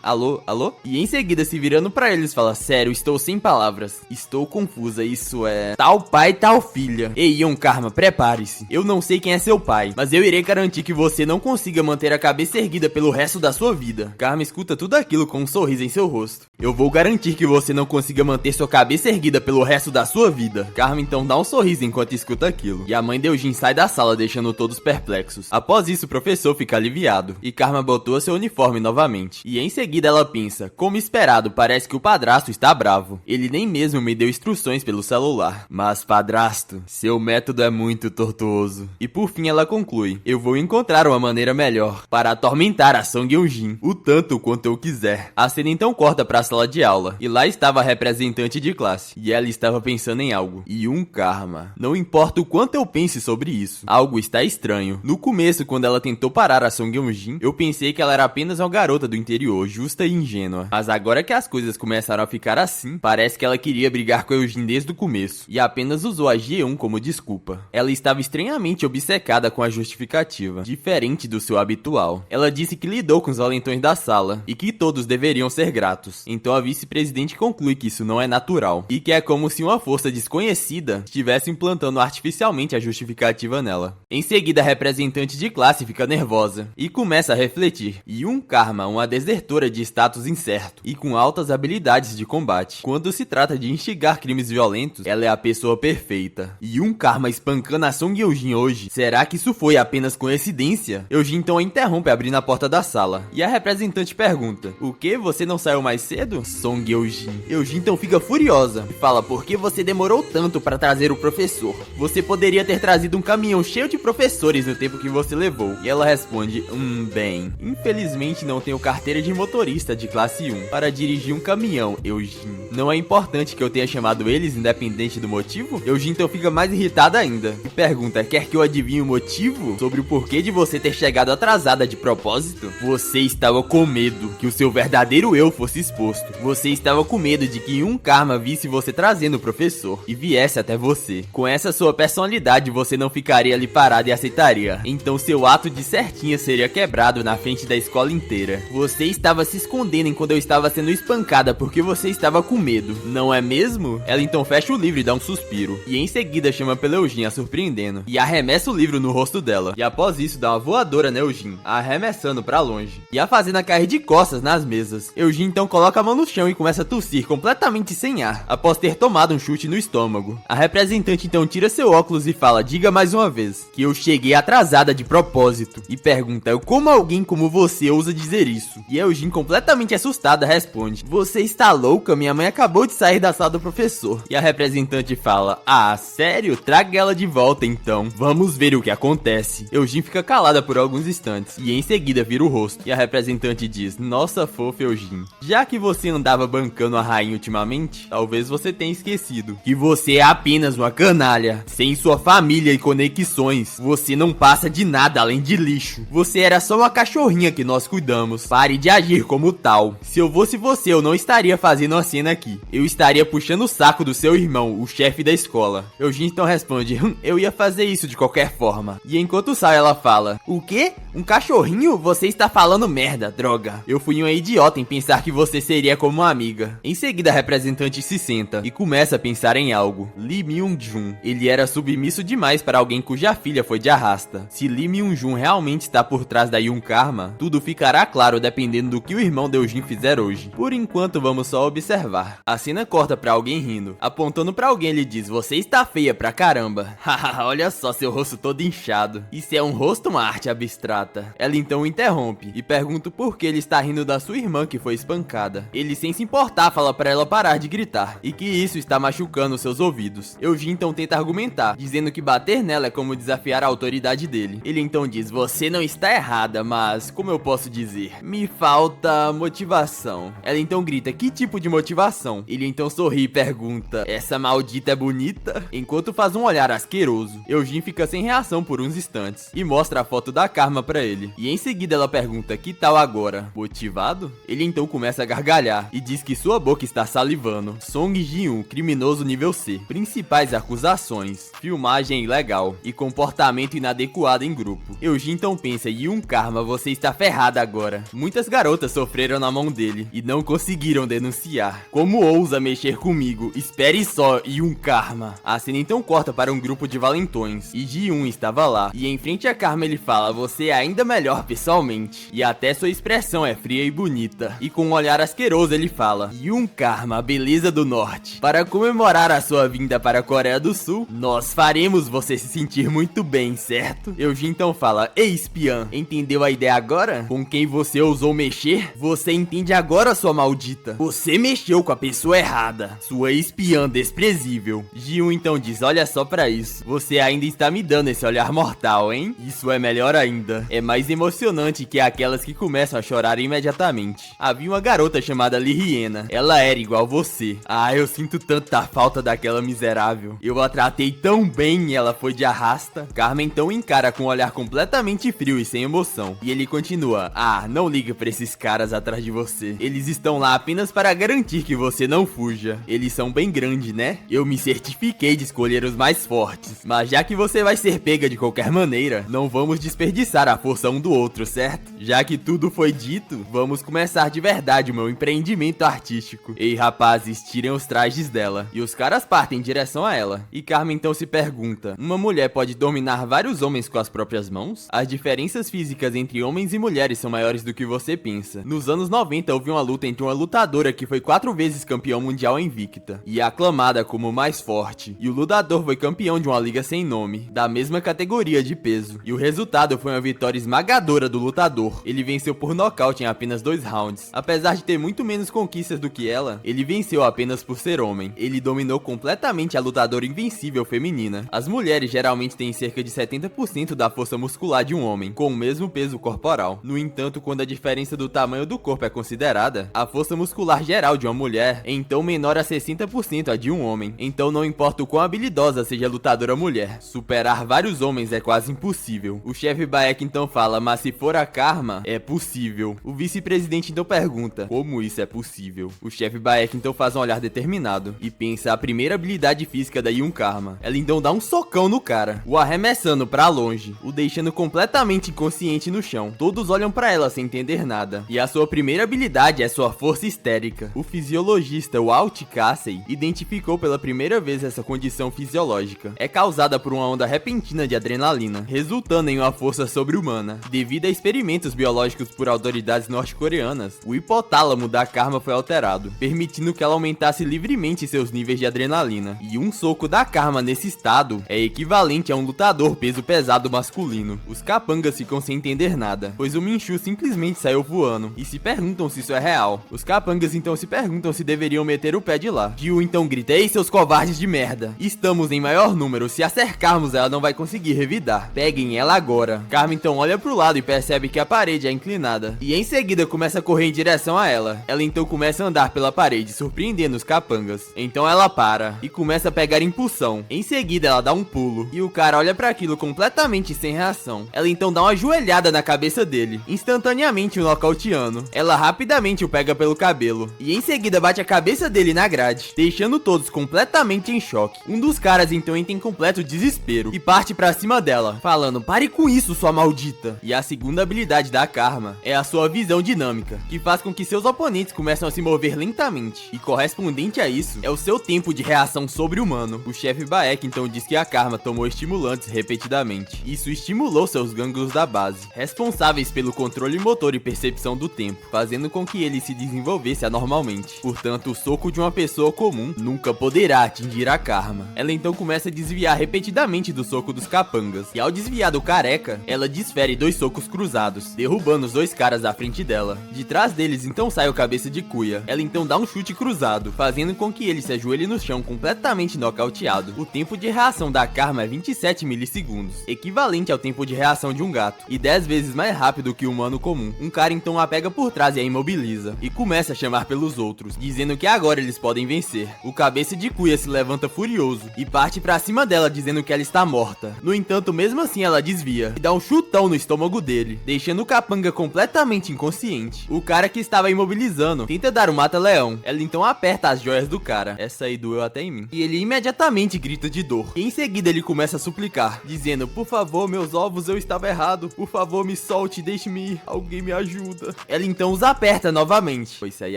alô? E em seguida se virando pra eles fala, sério, estou sem palavras. Estou confusa, isso é... tal pai, tal filha. Ei, Ion Karma, prepare-se. Eu não sei quem é seu pai, mas eu irei garantir que você não consiga manter a cabeça erguida pelo resto da sua vida. Karma escuta tudo aquilo com um sorriso em seu rosto. Eu vou garantir que você não consiga manter sua cabeça erguida pelo resto da sua vida. Karma então dá um sorriso enquanto escuta aquilo. E a mãe de Eugene sai da sala deixando todos perplexos. Após isso, o professor fica aliviado. E Karma botou seu uniforme novamente. E em seguida ela pensa, como esperado, parece que o padrasto está bravo. Ele nem mesmo me deu instruções pelo celular. Mas padrasto, seu método é muito tortuoso. E por fim ela conclui, eu vou encontrar uma maneira melhor para atormentar a Song Eugene o tanto quanto eu quiser. A cena então corta para a sala de aula. E lá estava a representante de classe. E ela estava pensando em algo. Ion Karma. Não importa o quanto eu pense sobre isso. Algo está estranho. No começo, quando ela tentou parar a Song Eugene, eu pensei que ela era apenas uma garota do interior, justa e ingênua. Mas agora que as coisas começaram a ficar assim, parece que ela queria brigar com a Eugene desde o começo. E apenas usou a G1 como desculpa. Ela estava estranhamente obcecada com a justificativa, diferente do seu habitual. Ela disse que lidou com os valentões da sala, e que todos deveriam ser gratos. Então a vice-presidente conclui que isso não é natural, e que é como se uma força desconhecida estivesse implantando artificialmente a justificativa nela. Em seguida, a representante de classe fica nervosa, e começa a refletir. Ion Karma, uma desertora de status incerto, e com altas habilidades de combate. Quando se trata de instigar crimes violentos, ela é a pessoa perfeita. Ion Karma espancando a Song Eugene hoje, será que isso foi apenas coincidência? Eugene então a interrompe abrindo a porta da sala, e a representante pergunta, o que? Você não saiu mais cedo? Song Eugene. Eugene então fica furiosa, e fala, por que você demorou tanto para trazer o professor? Você poderia ter trazido um caminhão cheio de professores no tempo que você levou. E ela responde, bem, infelizmente não tenho carteira de motorista de classe 1 para dirigir um caminhão, Eugene. Não é importante que eu tenha chamado eles independente do motivo? Eugene então fica mais irritada ainda e pergunta, quer que eu adivinhe o motivo? Sobre o porquê de você ter chegado atrasada de propósito? Você estava com medo que o seu verdadeiro eu fosse exposto. Você estava com medo de que Ion Karma visse você trazendo o professor e viesse até você. Com essa sua personalidade, você não ficaria ali parado e aceitaria. Então seu ato de certinha seria quebrado na frente da escola inteira. Você estava se escondendo enquanto eu estava sendo espancada porque você estava com medo, não é mesmo? Ela então fecha o livro e dá um suspiro. E em seguida chama pela Eugene, a surpreendendo. E arremessa o livro no rosto dela. E após isso dá uma voadora na Eugene, a arremessando pra longe. E a fazendo cair de costas nas mesas. Eugene então coloca a mão no chão e começa a tossir completamente sem ar, após ter tomado um chute no estômago. A representante então tira seu óculos e fala, diga mais uma vez, que eu cheguei atrasada de propósito. E pergunta, como alguém como você ousa dizer isso? E Eugene, completamente assustada, responde, você está louca? Minha mãe acabou de sair da sala do professor. E a representante fala, ah, sério? Traga ela de volta então. Vamos ver o que acontece. Eugene fica calada por alguns instantes, e em seguida vira o rosto. E a representante diz, nossa fofa Eugene, já que você andava bancando a rainha ultimamente, talvez você tenha esquecido que você é apenas uma canalha, sem sua família e conexões. Você não passa de nada além de lixo. Você era só uma cachorrinha que nós cuidamos. Pare de agir como tal. Se eu fosse você, eu não estaria fazendo uma cena aqui. Eu estaria puxando o saco do seu irmão, o chefe da escola. Eugene então responde, eu ia fazer isso de qualquer forma. E enquanto sai, ela fala, o quê? Um cachorrinho? Você está falando merda, droga. Eu fui uma idiota em pensar que você seria teria como amiga. Em seguida, a representante se senta e começa a pensar em algo. Lee Myung-jun. Ele era submisso demais para alguém cuja filha foi de arrasta. Se Lee Myung-jun realmente está por trás da Yoon Karma, tudo ficará claro dependendo do que o irmão de Eugene fizer hoje. Por enquanto, vamos só observar. A cena corta pra alguém rindo. Apontando pra alguém, ele diz: você está feia pra caramba. Haha, olha só seu rosto todo inchado. Isso é um rosto ou uma arte abstrata? Ela então o interrompe e pergunta por que ele está rindo da sua irmã que foi espancada. Ele, sem se importar, fala pra ela parar de gritar e que isso está machucando seus ouvidos. Eugene então tenta argumentar, dizendo que bater nela é como desafiar a autoridade dele. Ele então diz: você não está errada, mas como eu posso dizer? Me falta motivação. Ela então grita: que tipo de motivação? Ele então sorri e pergunta: essa maldita é bonita? Enquanto faz um olhar asqueroso, Eugene fica sem reação por uns instantes e mostra a foto da Karma pra ele. E em seguida ela pergunta: que tal agora? Motivado? Ele então começa a gargalhar e diz que sua boca está salivando. Song Ji-un, criminoso nível C. Principais acusações: filmagem ilegal e comportamento inadequado em grupo. Eugene então pensa: Yoon Karma, você está ferrada agora. Muitas garotas sofreram na mão dele e não conseguiram denunciar. Como ousa mexer comigo? Espere só, Yoon Karma. A cena então corta para um grupo de valentões e Ji-un estava lá. E em frente a Karma ele fala: você é ainda melhor pessoalmente. E até sua expressão é fria e bonita. E com um olhar asqueroso ele fala: Yoon Karma, a beleza do norte. Para comemorar a sua vinda para a Coreia do Sul, nós faremos você se sentir muito bem, certo? Eugene então fala: ei, espiã, entendeu a ideia agora? Com quem você ousou mexer? Você entende agora, sua maldita? Você mexeu com a pessoa errada, sua espiã desprezível. Ji-un então diz: olha só pra isso, você ainda está me dando esse olhar mortal, hein? Isso é melhor ainda, é mais emocionante que aquelas que começam a chorar imediatamente. Havia uma garota chamada Lee Hiena, ela era igual você. Ah, eu sinto tanta falta daquela miserável. Eu a tratei tão bem e ela foi de arrasta. Carmen então encara com um olhar completamente frio e sem emoção. E ele continua: ah, não liga pra esses caras atrás de você. Eles estão lá apenas para garantir que você não fuja. Eles são bem grandes, né? Eu me certifiquei de escolher os mais fortes. Mas já que você vai ser pega de qualquer maneira, não vamos desperdiçar a força um do outro, certo? Já que tudo foi dito, vamos começar de verdade o meu empreendimento artístico. Ei, rapazes, tirem os trajes dela. E os caras partem em direção a ela. E Carmen então se pergunta: uma mulher pode dominar vários homens com as próprias mãos? As diferenças físicas entre homens e mulheres são maiores do que você pensa. Nos anos 90 houve uma luta entre uma lutadora que foi 4 vezes campeão mundial invicta e aclamada como mais forte, e o lutador foi campeão de uma liga sem nome, da mesma categoria de peso. E o resultado foi uma vitória esmagadora do lutador. Ele venceu por nocaute em apenas 2 rounds. Apesar de ter muito menos conquistas do que ela, ele venceu apenas por ser homem. Ele dominou completamente a lutadora invencível feminina. As mulheres geralmente têm cerca de 70% da força muscular de um homem, com o mesmo peso corporal. No entanto, quando a diferença do tamanho do corpo é considerada, a força muscular geral de uma mulher é então menor a 60% a de um homem. Então não importa o quão habilidosa seja a lutadora mulher, superar vários homens é quase impossível. O chefe Baek então fala: mas se for a Karma, é possível. O vice-presidente então pergunta: como isso é possível? O chefe Baek então faz um olhar determinado e pensa a primeira habilidade física da Yoon Karma. Ela então dá um socão no cara, o arremessando pra longe, o deixando completamente inconsciente no chão. Todos olham pra ela sem entender nada. E a sua primeira habilidade é sua força histérica. O fisiologista Walt Casey identificou pela primeira vez essa condição fisiológica. É causada por uma onda repentina de adrenalina, resultando em uma força sobre-humana. Devido a experimentos biológicos por autoridades norte-coreanas, o hipotálamo da Karma foi alterado, permitindo que ela aumentasse livremente seus níveis de adrenalina. E um soco da Karma nesse estado é equivalente a um lutador peso pesado masculino. Os capangas ficam sem entender nada, pois o Minshu simplesmente saiu voando, e se perguntam se isso é real. Os capangas então se perguntam se deveriam meter o pé de lá. Jiu então grita: ei, seus covardes de merda, estamos em maior número, se a cercarmos ela não vai conseguir revidar. Peguem ela agora. Carmen então olha pro lado e percebe que a parede é inclinada, e em seguida começa a correr em direção a ela. Ela então começa a andar pela parede, surpreendendo os capangas. Então ela para e começa a pegar impulsão. Em seguida ela dá um pulo, e o cara olha pra aquilo completamente sem reação. Ela então dá uma joelhada na cabeça dele, instantaneamente o nocauteando. Ela rapidamente o pega pelo cabelo, e em seguida bate a cabeça dele na grade, deixando todos completamente em choque. Um dos caras então entra em completo desespero e parte pra cima dela, falando: pare com isso, sua maldita. E a segunda habilidade da Karma é a sua visão dinâmica, que faz com que seus oponentes oponentes começam a se mover lentamente, e correspondente a isso é o seu tempo de reação sobre-humano. O chefe Baek então diz que a Karma tomou estimulantes repetidamente. Isso estimulou seus gânglios da base, responsáveis pelo controle motor e percepção do tempo, fazendo com que ele se desenvolvesse anormalmente. Portanto, o soco de uma pessoa comum nunca poderá atingir a Karma. Ela então começa a desviar repetidamente do soco dos capangas, e ao desviar do careca, ela desfere 2 socos cruzados, derrubando os 2 caras à frente dela. De trás deles então sai o cabeça de cuia. Ela então dá um chute cruzado, fazendo com que ele se ajoelhe no chão completamente nocauteado. O tempo de reação da Karma é 27 milissegundos, equivalente ao tempo de reação de um gato, e 10 vezes mais rápido que o humano comum. Um cara então a pega por trás e a imobiliza, e começa a chamar pelos outros, dizendo que agora eles podem vencer. O cabeça de cuia se levanta furioso e parte pra cima dela dizendo que ela está morta. No entanto, mesmo assim ela desvia e dá um chutão no estômago dele, deixando o capanga completamente inconsciente. O cara que estava imobilizando tenta dar um mata-leão. Ela então aperta as joias do cara. Essa aí doeu até em mim. E ele imediatamente grita de dor. E em seguida ele começa a suplicar, dizendo: por favor, meus ovos, eu estava errado. Por favor, me solte, deixe-me ir. Alguém me ajuda. Ela então os aperta novamente. Pois isso aí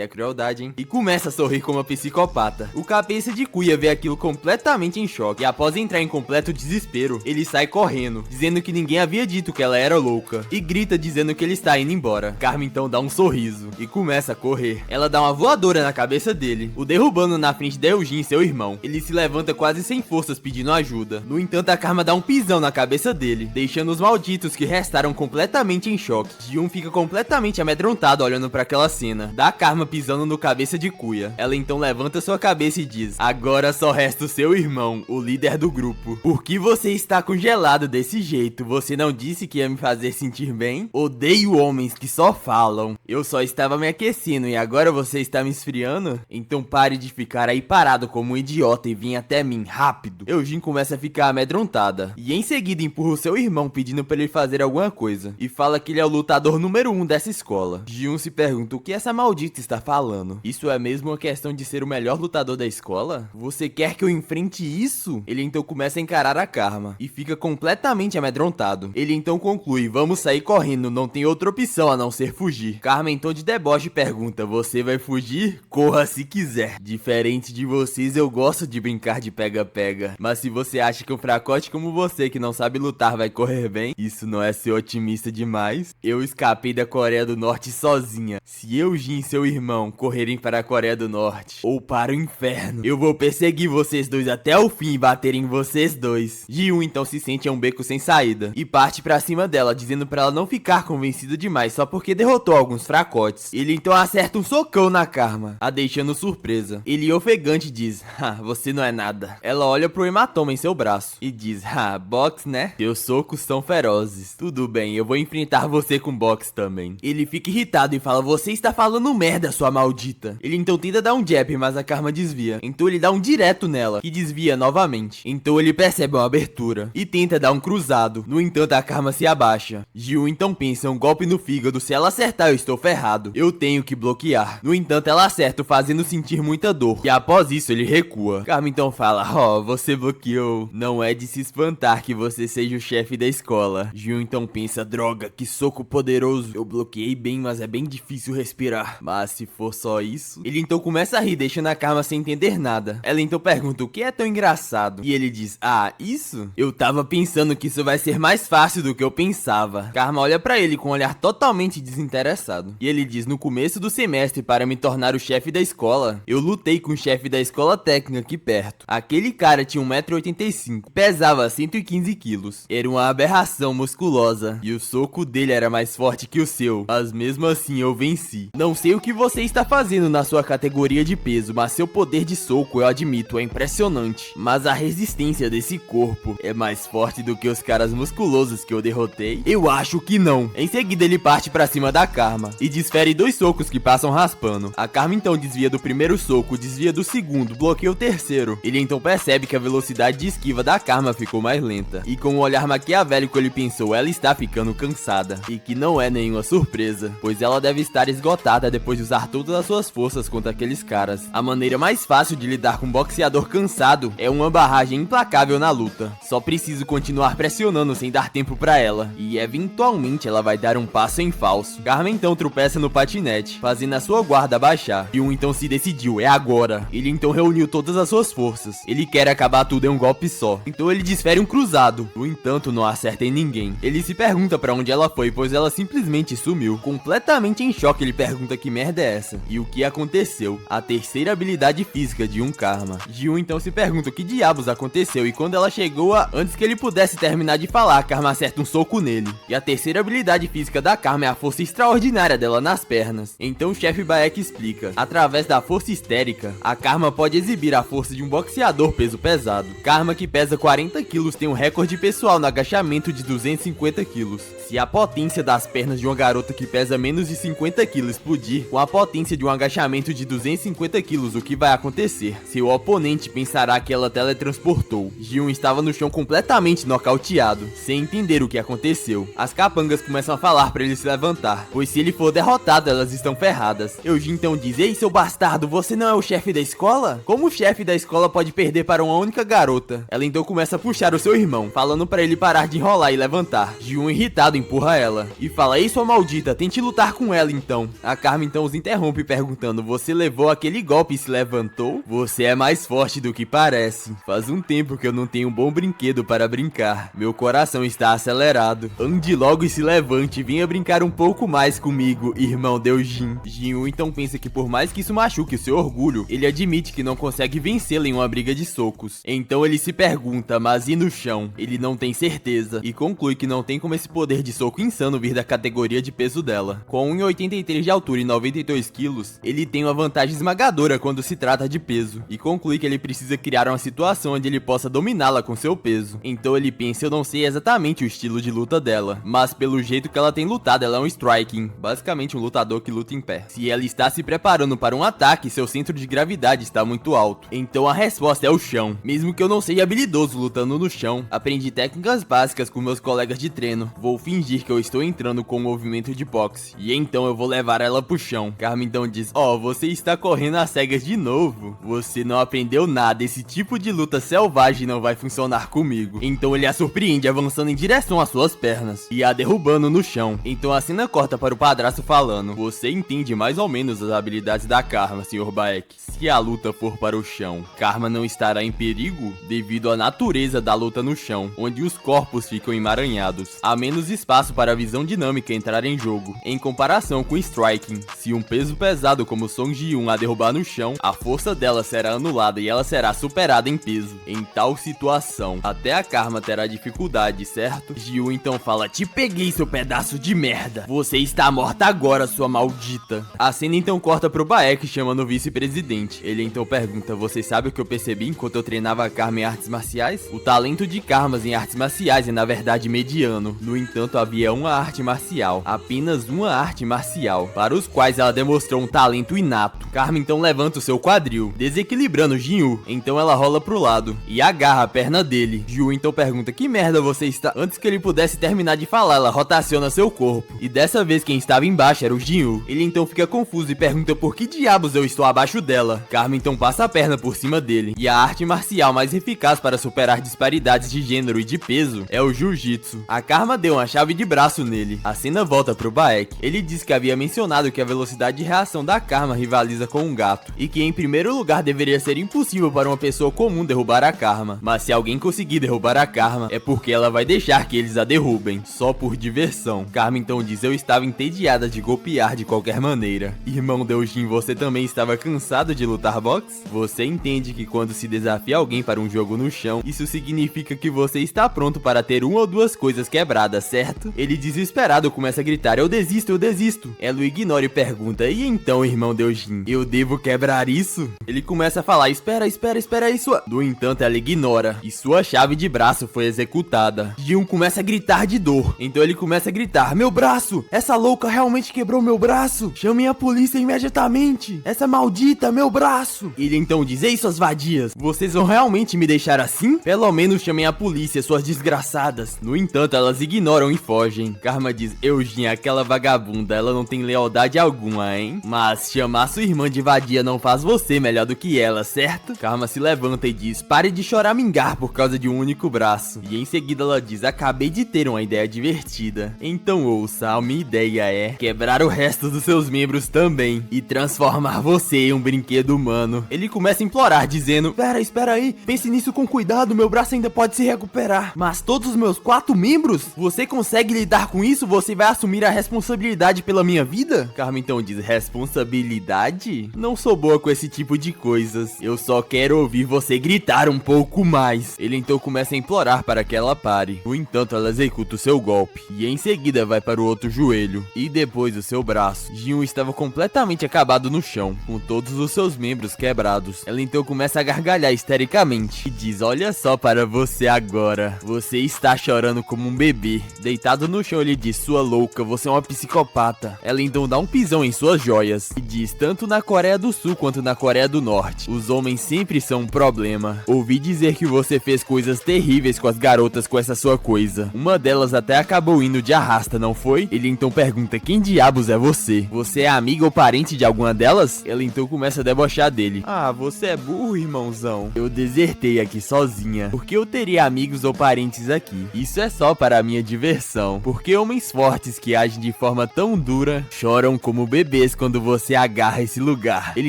é crueldade, hein? E começa a sorrir como uma psicopata. O cabeça de cuia vê aquilo completamente em choque. E após entrar em completo desespero, ele sai correndo, dizendo que ninguém havia dito que ela era louca. E grita dizendo que ele está indo embora. Karma então dá um sorriso e começa a correr. Ela dá uma voadora na cabeça dele, o derrubando na frente de Eugene, seu irmão. Ele se levanta quase sem forças pedindo ajuda. No entanto, a Karma dá um pisão na cabeça dele, deixando os malditos que restaram completamente em choque. Jun fica completamente amedrontado olhando para aquela cena da Karma pisando no cabeça de cuia. Ela então levanta sua cabeça e diz: agora só resta o seu irmão, o líder do grupo. Por que você está congelado desse jeito? Você não disse que ia me fazer sentir bem? Odeio homens que só falam. Eu só estava me aquecendo e agora você está me esfriando? Então pare de ficar aí parado como um idiota e vem até mim, rápido. Eugene começa a ficar amedrontada e em seguida empurra o seu irmão pedindo para ele fazer alguma coisa e fala que ele é o lutador número 1 dessa escola. Jun se pergunta o que essa maldita está falando. Isso é mesmo uma questão de ser o melhor lutador da escola? Você quer que eu enfrente isso? Ele então começa a encarar a Karma e fica completamente amedrontado. Ele então conclui: vamos sair correndo, não tem outra opção a não ser fugir. Karma então de deboche pergunta: você vai fugir? Corra se quiser. Diferente de vocês, eu gosto de brincar de pega-pega. Mas se você acha que um fracote como você que não sabe lutar vai correr bem, isso não é ser otimista demais? Eu escapei da Coreia do Norte sozinha. Se Eugene e seu irmão correrem para a Coreia do Norte ou para o inferno, eu vou perseguir vocês dois até o fim e bater em vocês dois. Ji-Yoon então se sente a um beco sem saída e parte pra cima dela, dizendo pra ela não ficar convencida demais só porque derrotou alguns fracotes. Ele então acerta um socão na Karma, a deixando surpresa. Ele ofegante diz: você não é nada. Ela olha pro hematoma em seu braço e diz: boxe, né? Seus socos são ferozes. Tudo bem, eu vou enfrentar você com boxe também. Ele fica irritado e fala: você está falando merda, sua maldita. Ele então tenta dar um jab, mas a Karma desvia. Então ele dá um direto nela, que desvia novamente. Então ele percebe uma abertura e tenta dar um cruzado. No entanto, a Karma se abaixa. Ji-Yoon então pensa: um golpe no fígado, se ela acertar eu estou ferrado. Eu tenho que bloquear. No entanto, ela acerta, fazendo sentir muita dor. E após isso, ele recua. Karma então fala: você bloqueou. Não é de se espantar que você seja o chefe da escola. Ji-Yoon então pensa: droga, que soco poderoso. Eu bloqueei bem, mas é bem difícil respirar. Mas se for só isso... Ele então começa a rir, deixando a Karma sem entender nada. Ela então pergunta o que é tão engraçado. E ele diz: isso? Eu tava pensando que isso vai ser mais fácil do que eu pensava. Karma olha pra ele com um olhar totalmente desinteressado. E ele diz: no começo do semestre, para me tornar o chefe da escola, eu lutei com o chefe da escola técnica aqui perto. Aquele cara tinha 1,85 m, pesava 115 quilos. Era uma aberração musculosa. E o soco dele era mais forte que o seu. Mas mesmo assim eu venci. Não sei o que você está fazendo na sua categoria de peso, mas seu poder de soco, eu admito, é impressionante. Mas a resistência desse corpo é mais forte do que os caras musculosos que eu derrotei? Eu acho que não. Em seguida ele parte pra cima da Karma e desfere 2 socos que passam raspando. A Karma então desvia do primeiro soco, desvia do segundo, bloqueia o terceiro. Ele então percebe que a velocidade de esquiva da Karma ficou mais lenta. E com um olhar maquiavélico ele pensou: ela está ficando cansada. E que não é nenhuma surpresa, pois ela deve estar esgotada depois de usar todas as suas forças contra aqueles caras. A maneira mais fácil de lidar com um boxeador cansado é uma barragem implacável na luta. Só preciso continuar pressionando sem dar tempo pra ela. E eventualmente ela vai dar um passo em falso. Karma então tropeça no patinete, fazendo a sua guarda abaixar. Ji-hoon então se decidiu, é agora. Ele então reuniu todas as suas forças. Ele quer acabar tudo em um golpe só. Então ele desfere um cruzado. No entanto, não acerta em ninguém. Ele se pergunta pra onde ela foi, pois ela simplesmente sumiu. Completamente em choque, ele pergunta que merda é essa. E o que aconteceu? A terceira habilidade física de um Karma. Ji-hoon então se pergunta o que diabos aconteceu. E quando ela chegou antes que ele pudesse terminar de falar, Karma acerta um soco nele. E a terceira habilidade física da Karma é a força extraordinária dela nas pernas. Então o chefe Baek explica. Através da força histérica, a Karma pode exibir a força de um boxeador peso pesado. Karma, que pesa 40 quilos, tem um recorde pessoal no agachamento de 250 quilos. Se a potência das pernas de uma garota que pesa menos de 50 quilos explodir com a potência de um agachamento de 250 quilos, o que vai acontecer? Seu oponente pensará que ela teletransportou. Ji-hoon estava no chão completamente nocauteado, sem entender o que aconteceu. As capangas começam a falar para ele se levantar, pois se ele for derrotado, elas estão ferradas. Eugene então diz: ei, seu bastardo, você não é o chefe da escola? Como o chefe da escola pode perder para uma única garota? Ela então começa a puxar o seu irmão, falando para ele parar de enrolar e levantar. Ji-hoon, irritado, empurra ela e fala: ei, sua maldita, tente lutar com ela então. A Karma então os interrompe perguntando: você levou aquele golpe e se levantou? Você é mais forte do que parece. Faz um tempo que eu não tenho um bom brinquedo para brincar. Meu coração está acelerado. Ande logo e se levante, venha brincar um pouco mais comigo, irmão de Eugene. Ji-hoon então pensa que por mais que isso machuque o seu orgulho, ele admite que não consegue vencê-la em uma briga de socos. Então ele se pergunta, mas e no chão? Ele não tem certeza e conclui que não tem como esse poder de soco insano vir da categoria de peso dela. Com 1,83 de altura e 92 quilos, ele tem uma vantagem esmagadora quando se trata de peso, e conclui que ele precisa criar uma situação onde ele possa dominá-la com seu peso. Então ele pensa: eu não sei exatamente o estilo de luta dela, mas pelo jeito que ela tem lutado, ela é um striking, basicamente um lutador que luta em pé. Se ela está se preparando para um ataque, seu centro de gravidade está muito alto. Então a resposta é o chão. Mesmo que eu não seja habilidoso lutando no chão, aprendi técnicas básicas com meus colegas de treino. Vou fingir que eu estou entrando com um movimento de boxe, e então eu vou levar ela pro chão. Karma então diz: ó, você está correndo às cegas de novo. Você não aprendeu nada, esse tipo de luta selvagem não vai funcionar comigo. Então ele a surpreende avançando em direção às suas pernas e a derrubando no chão. Então a cena corta para o padrasto falando: você entende mais ou menos as habilidades da Karma, Sr. Baek. Se a luta for para o chão, Karma não estará em perigo devido à natureza da luta no chão, onde os corpos ficam emaranhados. Há menos espaço para a visão dinâmica entrar em jogo, em comparação com striking. Se um peso pesado como Song Ji-hoon a derrubar no chão, a força dela será anulada e ela será superada em peso. Em tal situação, até a Karma terá dificuldade, certo? Ji-hoon então fala: te peguei, seu pedaço de merda. Você está morta agora, sua maldita. A cena então corta pro Baek chamando o vice-presidente. Ele então pergunta: você sabe o que eu percebi enquanto eu treinava a Karma em artes marciais? O talento de Karmas em artes marciais é na verdade mediano. No entanto, havia uma arte marcial, apenas uma arte marcial, para os quais ela demonstrou um talento inato. Karma então levanta o seu quadril, desequilibrando Ji-hoon. Então ela rola pro lado e agarra a perna dele. Ji-hoon então pergunta: que merda você está? Antes que ele pudesse terminar de falar, ela rotaciona seu corpo, e dessa vez quem estava embaixo era o Ji-hoon. Ele então fica confuso e pergunta por que diabos eu estou abaixo dela. Karma então passa a perna por cima dele, e a arte marcial mais eficaz para superar disparidades de gênero e de peso é o Jiu-Jitsu. A Karma deu uma chave de braço nele. A cena volta pro Baek. Ele diz que havia mencionado que a velocidade de reação da Karma rivaliza com um gato, e que em primeiro lugar deveria ser impossível para uma pessoa comum derrubar a Karma, mas se alguém conseguir derrubar a Karma, é porque ela vai deixar que eles a derrubem, só por diversão. Karma então diz: eu estava entediada de golpear de qualquer maneira. Irmão de Eugene, você também estava cansado de lutar boxe? Você entende que quando se desafia alguém para um jogo no chão, isso significa que você está pronto para ter uma ou duas coisas quebradas, certo? Ele desesperado começa a gritar: eu desisto, eu desisto. Ela o ignora e pergunta: e então, irmão de Eugene, eu devo quebrar isso? Ele começa a falar: espera isso. No entanto, ela ignora, e sua chave de braço foi executada. Ji-hoon começa a gritar de dor. Então ele começa a gritar: meu braço! Essa louca realmente quebrou meu braço! Chamem a polícia imediatamente! Essa maldita, meu braço! Ele então diz: ei, suas vadias, vocês vão realmente me deixar assim? Pelo menos chamem a polícia, suas desgraçadas. No entanto, elas ignoram e fogem. Karma diz: Eugene, aquela vagabunda, ela não tem lealdade alguma alguma, hein? Mas chamar sua irmã de vadia não faz você melhor do que ela, certo? Karma se levanta e diz: pare de choramingar por causa de um único braço. E em seguida ela diz: acabei de ter uma ideia divertida. Então ouça, a minha ideia é quebrar o resto dos seus membros também e transformar você em um brinquedo humano. Ele começa a implorar, dizendo: espera aí, pense nisso com cuidado, meu braço ainda pode se recuperar. Mas todos os meus 4 membros? Você consegue lidar com isso? Você vai assumir a responsabilidade pela minha vida? Karma então diz: responsabilidade? Não sou boa com esse tipo de coisas. Eu só quero ouvir você gritar um pouco mais. Ele então começa a implorar para que ela pare. No entanto, ela executa o seu golpe e em seguida vai para o outro joelho e depois o seu braço. Ji-Hoon estava completamente acabado no chão, com todos os seus membros quebrados. Ela então começa a gargalhar histericamente e diz: olha só para você agora. Você está chorando como um bebê. Deitado no chão, ele diz: sua louca, você é uma psicopata. Ela então dá um pisão em suas joias e diz: tanto na Coreia do Sul quanto na Coreia do Norte, os homens sempre são um problema. Ouvi dizer que você fez coisas terríveis com as garotas com essa sua coisa. Uma delas até acabou indo de arrasta, não foi? Ele então pergunta: quem diabos é você? Você é amiga ou parente de alguma delas? Ela então começa a debochar dele: ah, você é burro, irmãozão. Eu desertei aqui sozinha. Por que eu teria amigos ou parentes aqui? Isso é só para a minha diversão. Porque homens fortes que agem de forma tão dura choram como bebês quando você agarra esse lugar. Ele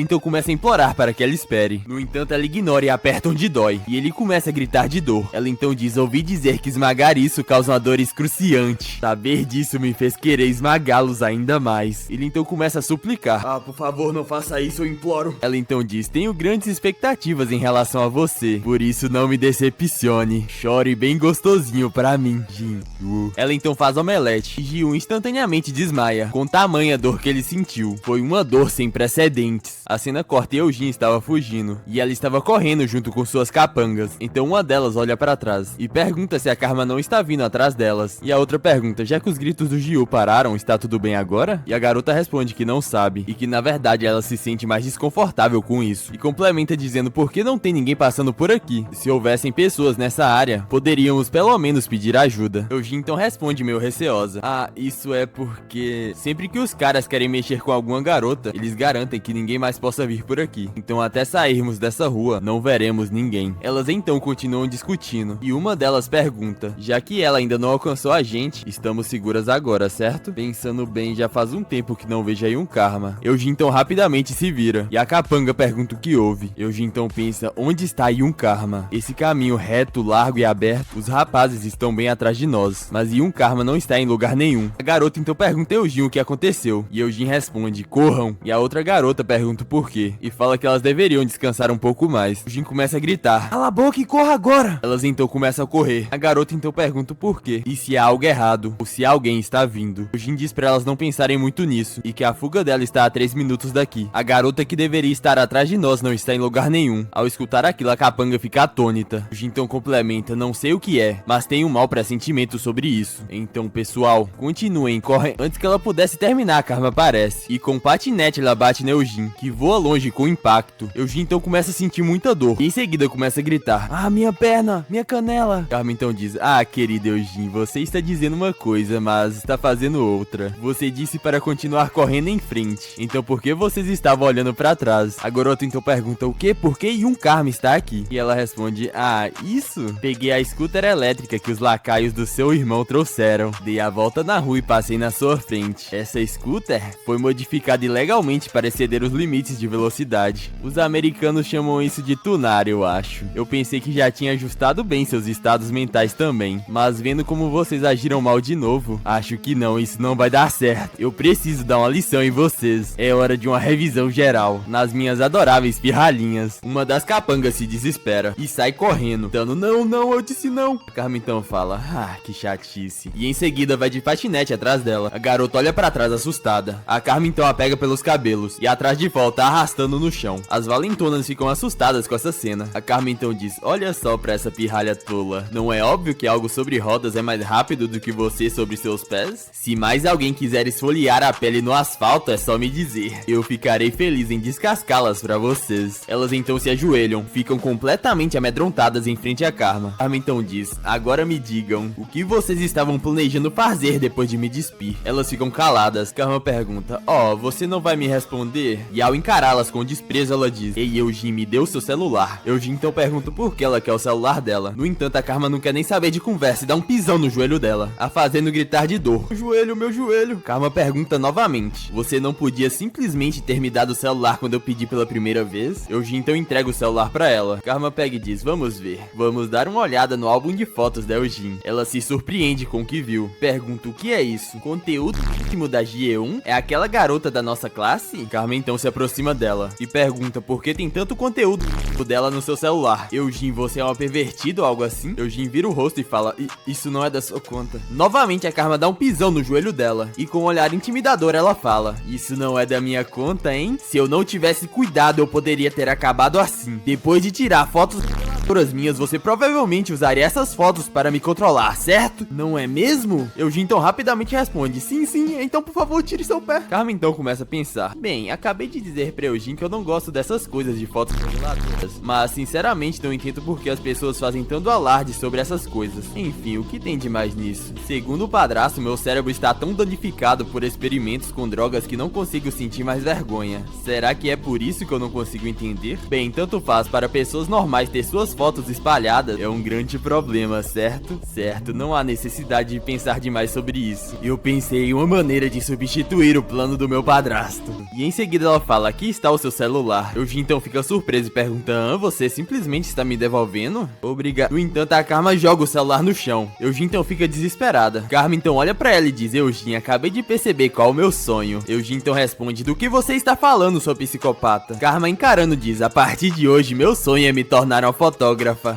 então começa a implorar para que ela espere. No entanto, ela ignora e aperta onde dói. E ele começa a gritar de dor. Ela então diz: ouvi dizer que esmagar isso causa uma dor excruciante. Saber disso me fez querer esmagá-los ainda mais. Ele então começa a suplicar: ah, por favor, não faça isso, eu imploro. Ela então diz: tenho grandes expectativas em relação a você, por isso não me decepcione. Chore bem gostosinho pra mim, Jin-woo. Ela então faz omelete e Ji-Hoon instantaneamente desmaia, com tamanha dor que ele sentiu. Foi uma dor sem precedentes. A cena corta e Eugene estava fugindo, e ela estava correndo junto com suas capangas. Então uma delas olha pra trás e pergunta se a Karma não está vindo atrás delas. E a outra pergunta: já que os gritos do Ji-Hoon pararam, está tudo bem agora? E a garota responde que não sabe, e que na verdade ela se sente mais desconfortável com isso. E complementa dizendo: por que não tem ninguém passando por aqui? Se houvessem pessoas nessa área, poderíamos pelo menos pedir ajuda. Eugene então responde meio receosa: ah, isso é porque sempre que os caras querem mexer com alguma garota, eles garantem que ninguém mais possa vir por aqui. Então até sairmos dessa rua, não veremos ninguém. Elas então continuam discutindo, e uma delas pergunta: já que ela ainda não alcançou a gente, estamos seguras agora, certo? Pensando bem, já faz um tempo que não vejo aí um Karma. Eugene então rapidamente se vira, e a capanga pergunta o que houve. Eugene então pensa: onde está aí um Karma? Esse caminho reto, largo e aberto, os rapazes estão bem atrás de nós, mas Yun Karma não está em lugar nenhum. A garota então pergunta a Eugene o que aconteceu, e Eugene responde: corram. E a outra garota pergunta o porquê, e fala que elas deveriam descansar um pouco mais. Eugene começa a gritar: cala a boca e corra agora! Elas então começam a correr. A garota então pergunta o porquê, e se há algo errado, ou se alguém está vindo. Eugene diz pra elas não pensarem muito nisso, e que a fuga dela está a 3 minutos daqui. A garota que deveria estar atrás de nós não está em lugar nenhum. Ao escutar aquilo, a capanga fica atônita. Eugene então complementa: não sei o que é, mas tenho um mau pressentimento sobre isso. Então, pessoal, continuem, correm. Antes que ela pudesse terminar, a Karma aparece, e com um patinete ela bate no Eugene, que voa longe com impacto. Eugene então começa a sentir muita dor, e em seguida começa a gritar: ah, minha perna, minha canela. Karma então diz: ah, querido Eugene, você está dizendo uma coisa, mas está fazendo outra. Você disse para continuar correndo em frente, então por que vocês estavam olhando pra trás? A garota então pergunta: o quê? Por que Yun Karma está aqui? E ela responde: ah, isso? Peguei a scooter elétrica que os lacaios do seu irmão trouxeram. Dei a volta na rua e passei na sua frente. Essa scooter foi modificada ilegalmente para exceder os limites de velocidade. Os americanos chamam isso de tunar, eu acho. Eu pensei que já tinha ajustado bem seus estados mentais também, mas vendo como vocês agiram mal de novo, acho que não, isso não vai dar certo. Eu preciso dar uma lição em vocês. É hora de uma revisão geral nas minhas adoráveis pirralhinhas. Uma das capangas se desespera e sai correndo, dando: não, eu disse não. A Karma então fala: ah, que chatice. E em seguida vai de patinete atrás dela. A garota olha pra trás assustada. A Karma então a pega pelos cabelos e atrás de volta arrastando no chão. As valentonas ficam assustadas com essa cena. A Karma então diz: olha só pra essa pirralha tola. Não é óbvio que algo sobre rodas é mais rápido do que você sobre seus pés? Se mais alguém quiser esfoliar a pele no asfalto, é só me dizer. Eu ficarei feliz em descascá-las pra vocês. Elas então se ajoelham, ficam completamente amedrontadas em frente à Karma. Karma então diz: agora me digam, o que vocês estavam planejando fazer depois de me despir? Elas ficam caladas. Karma pergunta: pergunta: ó, você não vai me responder? E ao encará-las com desprezo, ela diz: ei, Eugene, me dê o seu celular. Eugene então pergunta por que ela quer o celular dela. No entanto, a Karma não quer nem saber de conversa e dá um pisão no joelho dela, a fazendo gritar de dor: meu joelho, meu joelho. Karma pergunta novamente: você não podia simplesmente ter me dado o celular quando eu pedi pela primeira vez? Eugene então entrega o celular pra ela. Karma pega e diz: vamos ver. Vamos dar uma olhada no álbum de fotos da Eugene. Ela se surpreende com o que viu. Pergunta: o que é isso? Conteúdo íntimo da GE1? É aquela garota da nossa classe? Karma então se aproxima dela e pergunta por que tem tanto conteúdo dela no seu celular. Eugene, você é uma pervertida ou algo assim? Eugene vira o rosto e fala: isso não é da sua conta. Novamente a Karma dá um pisão no joelho dela e com um olhar intimidador ela fala: isso não é da minha conta, hein? Se eu não tivesse cuidado eu poderia ter acabado assim. Depois de tirar fotos minhas, você provavelmente usaria essas fotos para me controlar, certo? Não é mesmo? Eugene então rapidamente responde: sim, então por favor tire seu pé. Karma então começa a pensar: bem, acabei de dizer pra Eugene que eu não gosto dessas coisas de fotos reveladoras, mas sinceramente não entendo por que as pessoas fazem tanto alarde sobre essas coisas. Enfim, o que tem de mais nisso? Segundo o padrasto, meu cérebro está tão danificado por experimentos com drogas que não consigo sentir mais vergonha. Será que é por isso que eu não consigo entender? Bem, tanto faz, para pessoas normais ter suas fotos espalhadas é um grande problema, certo? Certo, não há necessidade de pensar demais sobre isso. Eu pensei em uma maneira de substituir o plano do meu padrasto. E em seguida ela fala: aqui está o seu celular. Eugene então fica surpreso e pergunta: você simplesmente está me devolvendo? Obrigado. No entanto, a Karma joga o celular no chão. Eugene então fica desesperada. Karma então olha pra ela e diz: Eugene, acabei de perceber qual é o meu sonho. Eugene então responde: do que você está falando, sua psicopata? Karma encarando diz: a partir de hoje, meu sonho é me tornar uma fotógrafa.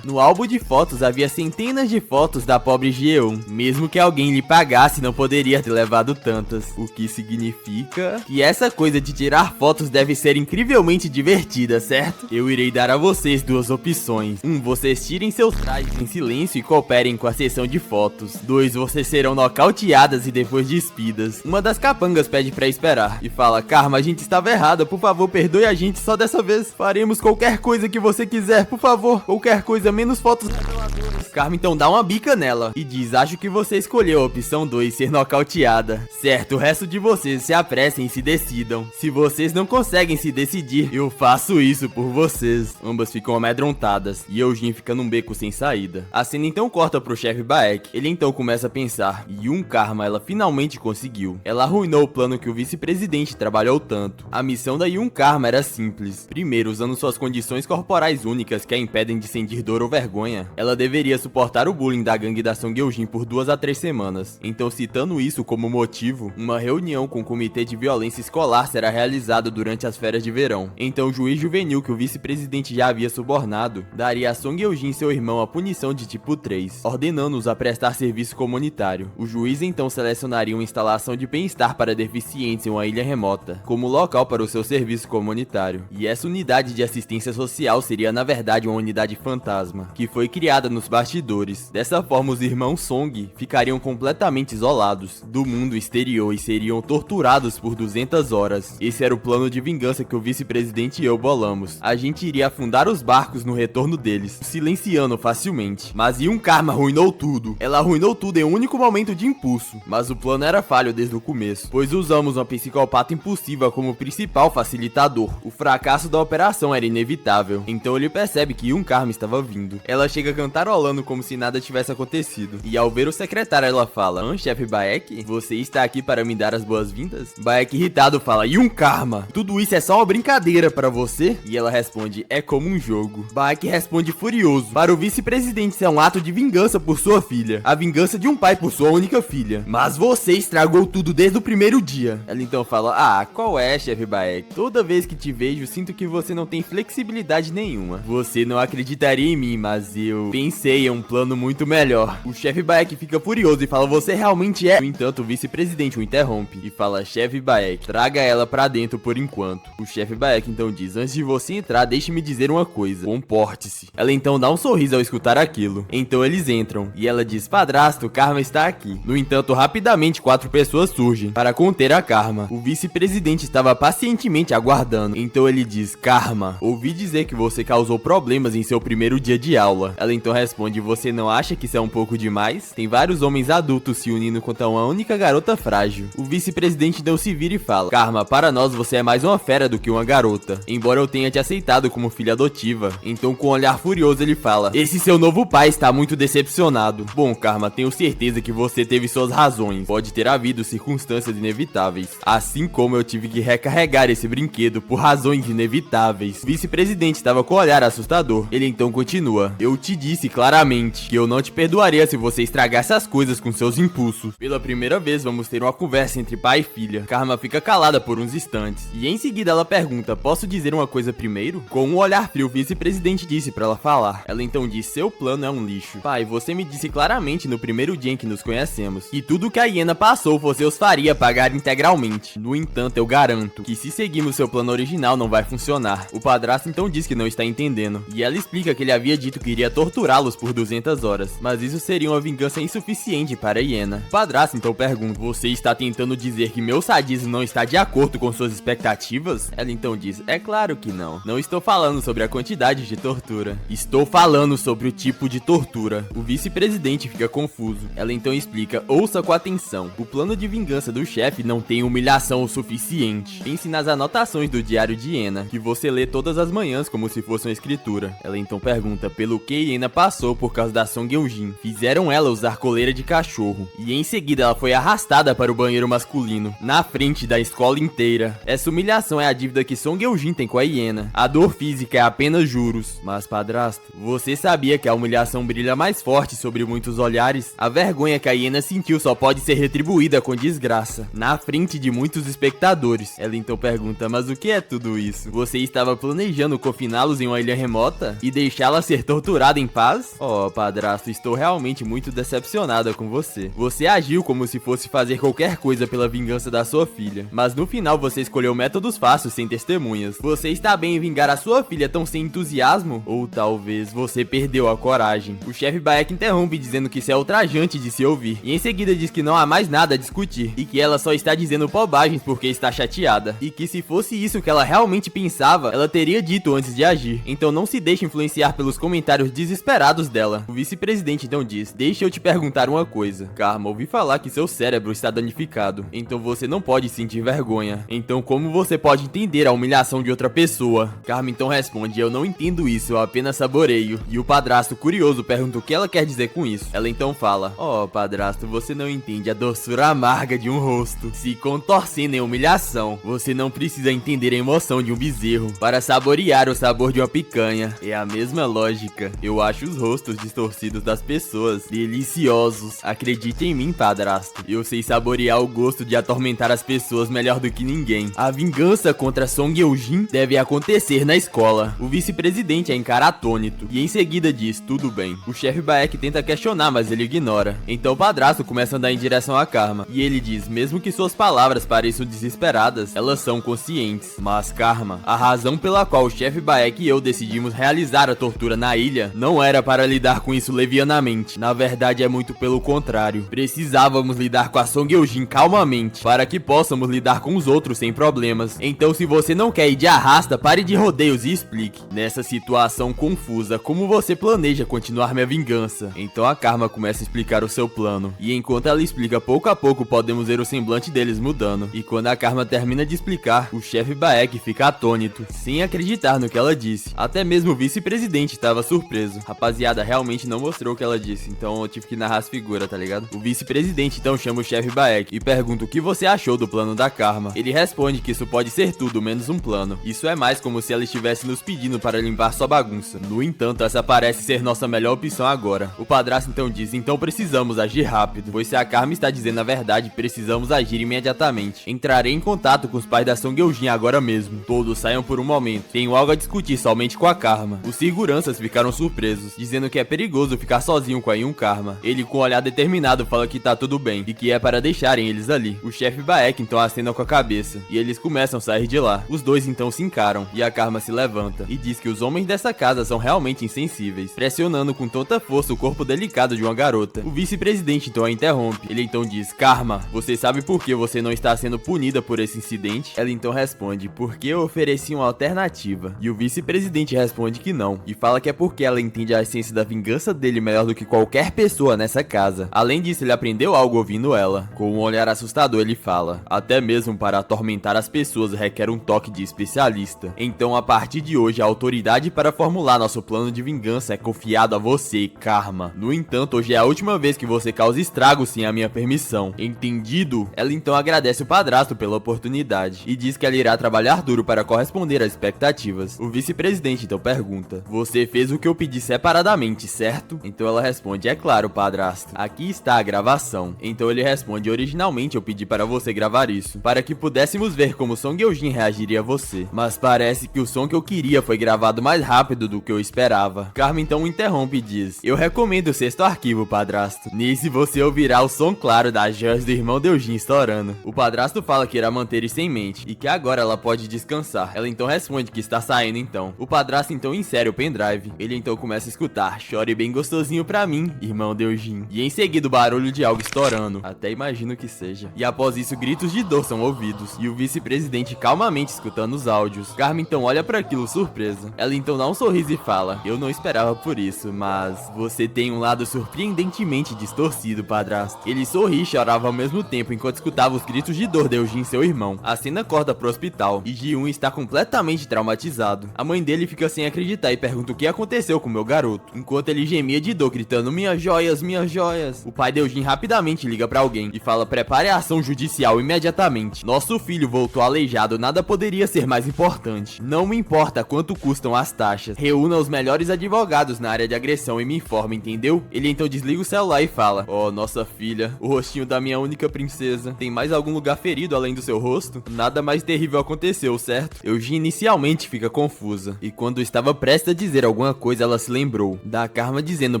No álbum de fotos havia centenas de fotos da pobre GE1. Mesmo que alguém lhe pagasse, não poderia ter levado tantas. O que significa que essa coisa de tirar fotos deve ser incrivelmente divertida, certo? Eu irei dar a vocês duas opções. 1. Vocês tirem seus trajes em silêncio e cooperem com a sessão de fotos. 2. Vocês serão nocauteadas e depois despidas. Uma das capangas pede pra esperar e fala: Karma, a gente estava errada, por favor, perdoe a gente só dessa vez. Faremos qualquer coisa que você quiser, por favor. Qualquer coisa, menos fotos reveladoras. Karma então dá uma bica nela e diz: acho que você escolheu a opção 2, ser nocauteada. Certo, o resto de vocês se apressem e se decidam. Se vocês não conseguem se decidir, eu faço isso por vocês. Ambas ficam amedrontadas e Eugene fica num beco sem saída. A cena então corta pro chefe Baek. Ele então começa a pensar: Karma, ela finalmente conseguiu. Ela arruinou o plano que o vice-presidente trabalhou tanto. A missão da Karma era simples. Primeiro, usando suas condições corporais únicas que a impedem de sentir dor ou vergonha, ela deveria suportar o bullying da gangue da Song Eugene por 2 a 3 semanas. Então, citando isso como motivo, uma reunião com o comitê de violência escolar será realizada durante as férias de verão. Então, o juiz juvenil que o vice-presidente já havia subornado daria a Song Eugene e seu irmão a punição de tipo 3, ordenando-os a prestar serviço comunitário. O juiz então selecionaria uma instalação de bem-estar para deficientes em uma ilha remota, como local para o seu serviço comunitário. E essa unidade de assistência social seria na verdade uma unidade fantasma, que foi criada nos bastidores. Dessa forma, os irmãos Song ficariam completamente isolados do mundo exterior e seriam torturados por 200 horas. Esse era o plano de vingança que o vice-presidente e eu bolamos. A gente iria afundar os barcos no retorno deles, silenciando facilmente. Mas Karma arruinou tudo. Ela arruinou tudo em um único momento de impulso. Mas o plano era falho desde o começo, pois usamos uma psicopata impulsiva como principal facilitador. O fracasso da operação era inevitável, então ele percebe que Karma estava vindo. Ela chega cantarolando como se nada tivesse acontecido. E ao ver o secretário, ela fala: chefe Baek, você está aqui para me dar as boas-vindas? Baek irritado fala: Karma, tudo isso é só uma brincadeira para você? E ela responde: é como um jogo. Baek responde furioso: para o vice-presidente isso é um ato de vingança por sua filha. A vingança de um pai por sua única filha. Mas você estragou tudo desde o primeiro dia. Ela então fala: qual é, chefe Baek? Toda vez que te vejo, sinto que você não tem flexibilidade nenhuma. Você não acreditaria em mim, mas eu pensei em um plano muito melhor. O chefe Baek fica furioso e fala: você realmente é? No entanto, o vice-presidente o interrompe e fala: chefe Baek, traga ela pra dentro por enquanto. O chefe Baek então diz: antes de você entrar, deixe-me dizer uma coisa. Comporte-se. Ela então dá um sorriso ao escutar aquilo. Então eles entram e ela diz: padrasto, Karma está aqui. No entanto, rapidamente 4 pessoas surgem para conter a Karma. O vice-presidente estava pacientemente aguardando. Então ele diz: Karma, ouvi dizer que você causou problemas em seu seu primeiro dia de aula. Ela então responde: você não acha que isso é um pouco demais? Tem vários homens adultos se unindo contra uma única garota frágil. O vice-presidente então se vira e fala: Karma, para nós você é mais uma fera do que uma garota, embora eu tenha te aceitado como filha adotiva. Então com um olhar furioso ele fala: esse seu novo pai está muito decepcionado. Bom, Karma, tenho certeza que você teve suas razões. Pode ter havido circunstâncias inevitáveis, assim como eu tive que recarregar esse brinquedo por razões inevitáveis. O vice-presidente estava com um olhar assustador. Ele então continua: eu te disse claramente que eu não te perdoaria se você estragasse as coisas com seus impulsos. Pela primeira vez vamos ter uma conversa entre pai e filha. Karma fica calada por uns instantes e em seguida ela pergunta: posso dizer uma coisa primeiro? Com um olhar frio, o vice-presidente disse pra ela falar. Ela então diz: seu plano é um lixo. Pai, você me disse claramente no primeiro dia em que nos conhecemos que tudo que a hiena passou você os faria pagar integralmente. No entanto, eu garanto que se seguirmos seu plano original não vai funcionar. O padrasto então diz que não está entendendo e ela explica que ele havia dito que iria torturá-los por 200 horas, mas isso seria uma vingança insuficiente para a hiena. O padrasto então pergunta: você está tentando dizer que meu sadismo não está de acordo com suas expectativas? Ela então diz: é claro que não. Não estou falando sobre a quantidade de tortura. Estou falando sobre o tipo de tortura. O vice-presidente fica confuso. Ela então explica: ouça com atenção. O plano de vingança do chefe não tem humilhação o suficiente. Pense nas anotações do diário de Hiena, que você lê todas as manhãs como se fosse uma escritura. Ela então pergunta pelo que Hiena passou por causa da Song Eun-jin. Fizeram ela usar coleira de cachorro e em seguida ela foi arrastada para o banheiro masculino, na frente da escola inteira. Essa humilhação é a dívida que Song Eun-jin tem com a hiena. A dor física é apenas juros. Mas padrasto, você sabia que a humilhação brilha mais forte sobre muitos olhares? A vergonha que a hiena sentiu só pode ser retribuída com desgraça, na frente de muitos espectadores. Ela então pergunta: mas o que é tudo isso? Você estava planejando confiná-los em uma ilha remota e deixá-la ser torturada em paz? Oh, padrasto, estou realmente muito decepcionada com você. Você agiu como se fosse fazer qualquer coisa pela vingança da sua filha, mas no final você escolheu métodos fáceis sem testemunhas. Você está bem em vingar a sua filha tão sem entusiasmo? Ou talvez você perdeu a coragem? O chefe Baek interrompe dizendo que isso é ultrajante de se ouvir e em seguida diz que não há mais nada a discutir e que ela só está dizendo bobagens porque está chateada e que se fosse isso que ela realmente pensava, ela teria dito antes de agir. Então não se deixe influenciar pelos comentários desesperados dela. O vice-presidente então diz: deixa eu te perguntar uma coisa. Karma, ouvi falar que seu cérebro está danificado, então você não pode sentir vergonha. Então como você pode entender a humilhação de outra pessoa? Karma então responde: eu não entendo isso, eu apenas saboreio. E o padrasto, curioso, pergunta o que ela quer dizer com isso. Ela então fala: oh, padrasto, você não entende a doçura amarga de um rosto se contorcendo em humilhação. Você não precisa entender a emoção de um bezerro para saborear o sabor de uma picanha. É a mesma lógica. Eu acho os rostos distorcidos das pessoas deliciosos. Acredite em mim, padrasto. Eu sei saborear o gosto de atormentar as pessoas melhor do que ninguém. A vingança contra Song Eun-jin deve acontecer na escola. O vice-presidente a encara atônito e em seguida diz: tudo bem. O chefe Baek tenta questionar, mas ele ignora. Então o padrasto começa a andar em direção a Karma e ele diz: mesmo que suas palavras pareçam desesperadas, elas são conscientes. Mas Karma, a razão pela qual o chefe Baek e eu decidimos realizar a tortura na ilha não era para lidar com isso levianamente. Na verdade é muito pelo contrário. Precisávamos lidar com a Song Eun-jin calmamente, para que possamos lidar com os outros sem problemas. Então se você não quer ir de arrasta, pare de rodeios e explique. Nessa situação confusa, como você planeja continuar minha vingança? Então a Karma começa a explicar o seu plano. E enquanto ela explica, pouco a pouco podemos ver o semblante deles mudando. E quando a Karma termina de explicar, o chefe Baek fica atônito, sem acreditar no que ela disse. Até mesmo o vice-presidente estava surpreso. Rapaziada, realmente não mostrou o que ela disse, então eu tive que narrar as figuras, tá ligado? O vice-presidente então chama o chefe Baek e pergunta o que você achou do plano da Karma. Ele responde que isso pode ser tudo menos um plano. Isso é mais como se ela estivesse nos pedindo para limpar sua bagunça. No entanto, essa parece ser nossa melhor opção agora. O padrasto então diz: então precisamos agir rápido, pois se a Karma está dizendo a verdade, precisamos agir imediatamente. Entrarei em contato com os pais da Song Eun-jin agora mesmo. Todos saiam por um momento. Tenho algo a discutir somente com a Karma. Os seguranças ficaram surpresos, dizendo que é perigoso ficar sozinho com a Yun Karma. Ele com um olhar determinado fala que tá tudo bem e que é para deixarem eles ali. O chefe Baek então acena com a cabeça e eles começam a sair de lá. Os dois então se encaram e a Karma se levanta e diz que os homens dessa casa são realmente insensíveis, pressionando com tanta força o corpo delicado de uma garota. O vice-presidente então a interrompe. Ele então diz: Karma, você sabe por que você não está sendo punida por esse incidente? Ela então responde: porque eu ofereci uma alternativa. E o vice-presidente responde que não, e fala que é porque ela entende a essência da vingança dele melhor do que qualquer pessoa nessa casa. Além disso, ele aprendeu algo ouvindo ela. Com um olhar assustador, ele fala: até mesmo para atormentar as pessoas requer um toque de especialista. Então, a partir de hoje, a autoridade para formular nosso plano de vingança é confiado a você, Karma. No entanto, hoje é a última vez que você causa estragos sem a minha permissão. Entendido? Ela então agradece o padrasto pela oportunidade e diz que ela irá trabalhar duro para corresponder às expectativas. O vice-presidente então pergunta: você fez o que eu pedi separadamente, certo? Então ela responde: é claro, padrasto. Aqui está a gravação. Então ele responde: originalmente eu pedi para você gravar isso, para que pudéssemos ver como Song Eugene reagiria a você. Mas parece que o som que eu queria foi gravado mais rápido do que eu esperava. Karma então interrompe e diz: eu recomendo o 6º arquivo, padrasto. Nesse você ouvirá o som claro das joias do irmão de Eugene estourando. O padrasto fala que irá manter isso em mente e que agora ela pode descansar. Ela então responde que está saindo então. O padrasto então insere o pendrive. Ele então começa a escutar: chore bem gostosinho pra mim, irmão de Eugene. E em seguida o barulho de algo estourando. Até imagino que seja. E após isso gritos de dor são ouvidos. E o vice-presidente calmamente escutando os áudios. Karma então olha para aquilo surpresa. Ela então dá um sorriso e fala: eu não esperava por isso, mas você tem um lado surpreendentemente distorcido, padrasto. Ele sorri e chorava ao mesmo tempo enquanto escutava os gritos de dor de Eugene, seu irmão. A cena corta pro hospital e Ji-un está completamente traumatizado. A mãe dele fica sem acreditar e pergunta o que aconteceu com meu garoto, enquanto ele gemia de dor gritando: minhas joias, minhas joias. O pai de Eugene rapidamente liga pra alguém e fala: prepare a ação judicial imediatamente. Nosso filho voltou aleijado, nada poderia ser mais importante. Não me importa quanto custam as taxas. Reúna os melhores advogados na área de agressão e me informe, entendeu? Ele então desliga o celular e fala: oh, nossa filha, o rostinho da minha única princesa. Tem mais algum lugar ferido além do seu rosto? Nada mais terrível aconteceu, certo? Eugene inicialmente fica confusa, e quando estava prestes a dizer alguma coisa, ela se lembrou da Karma dizendo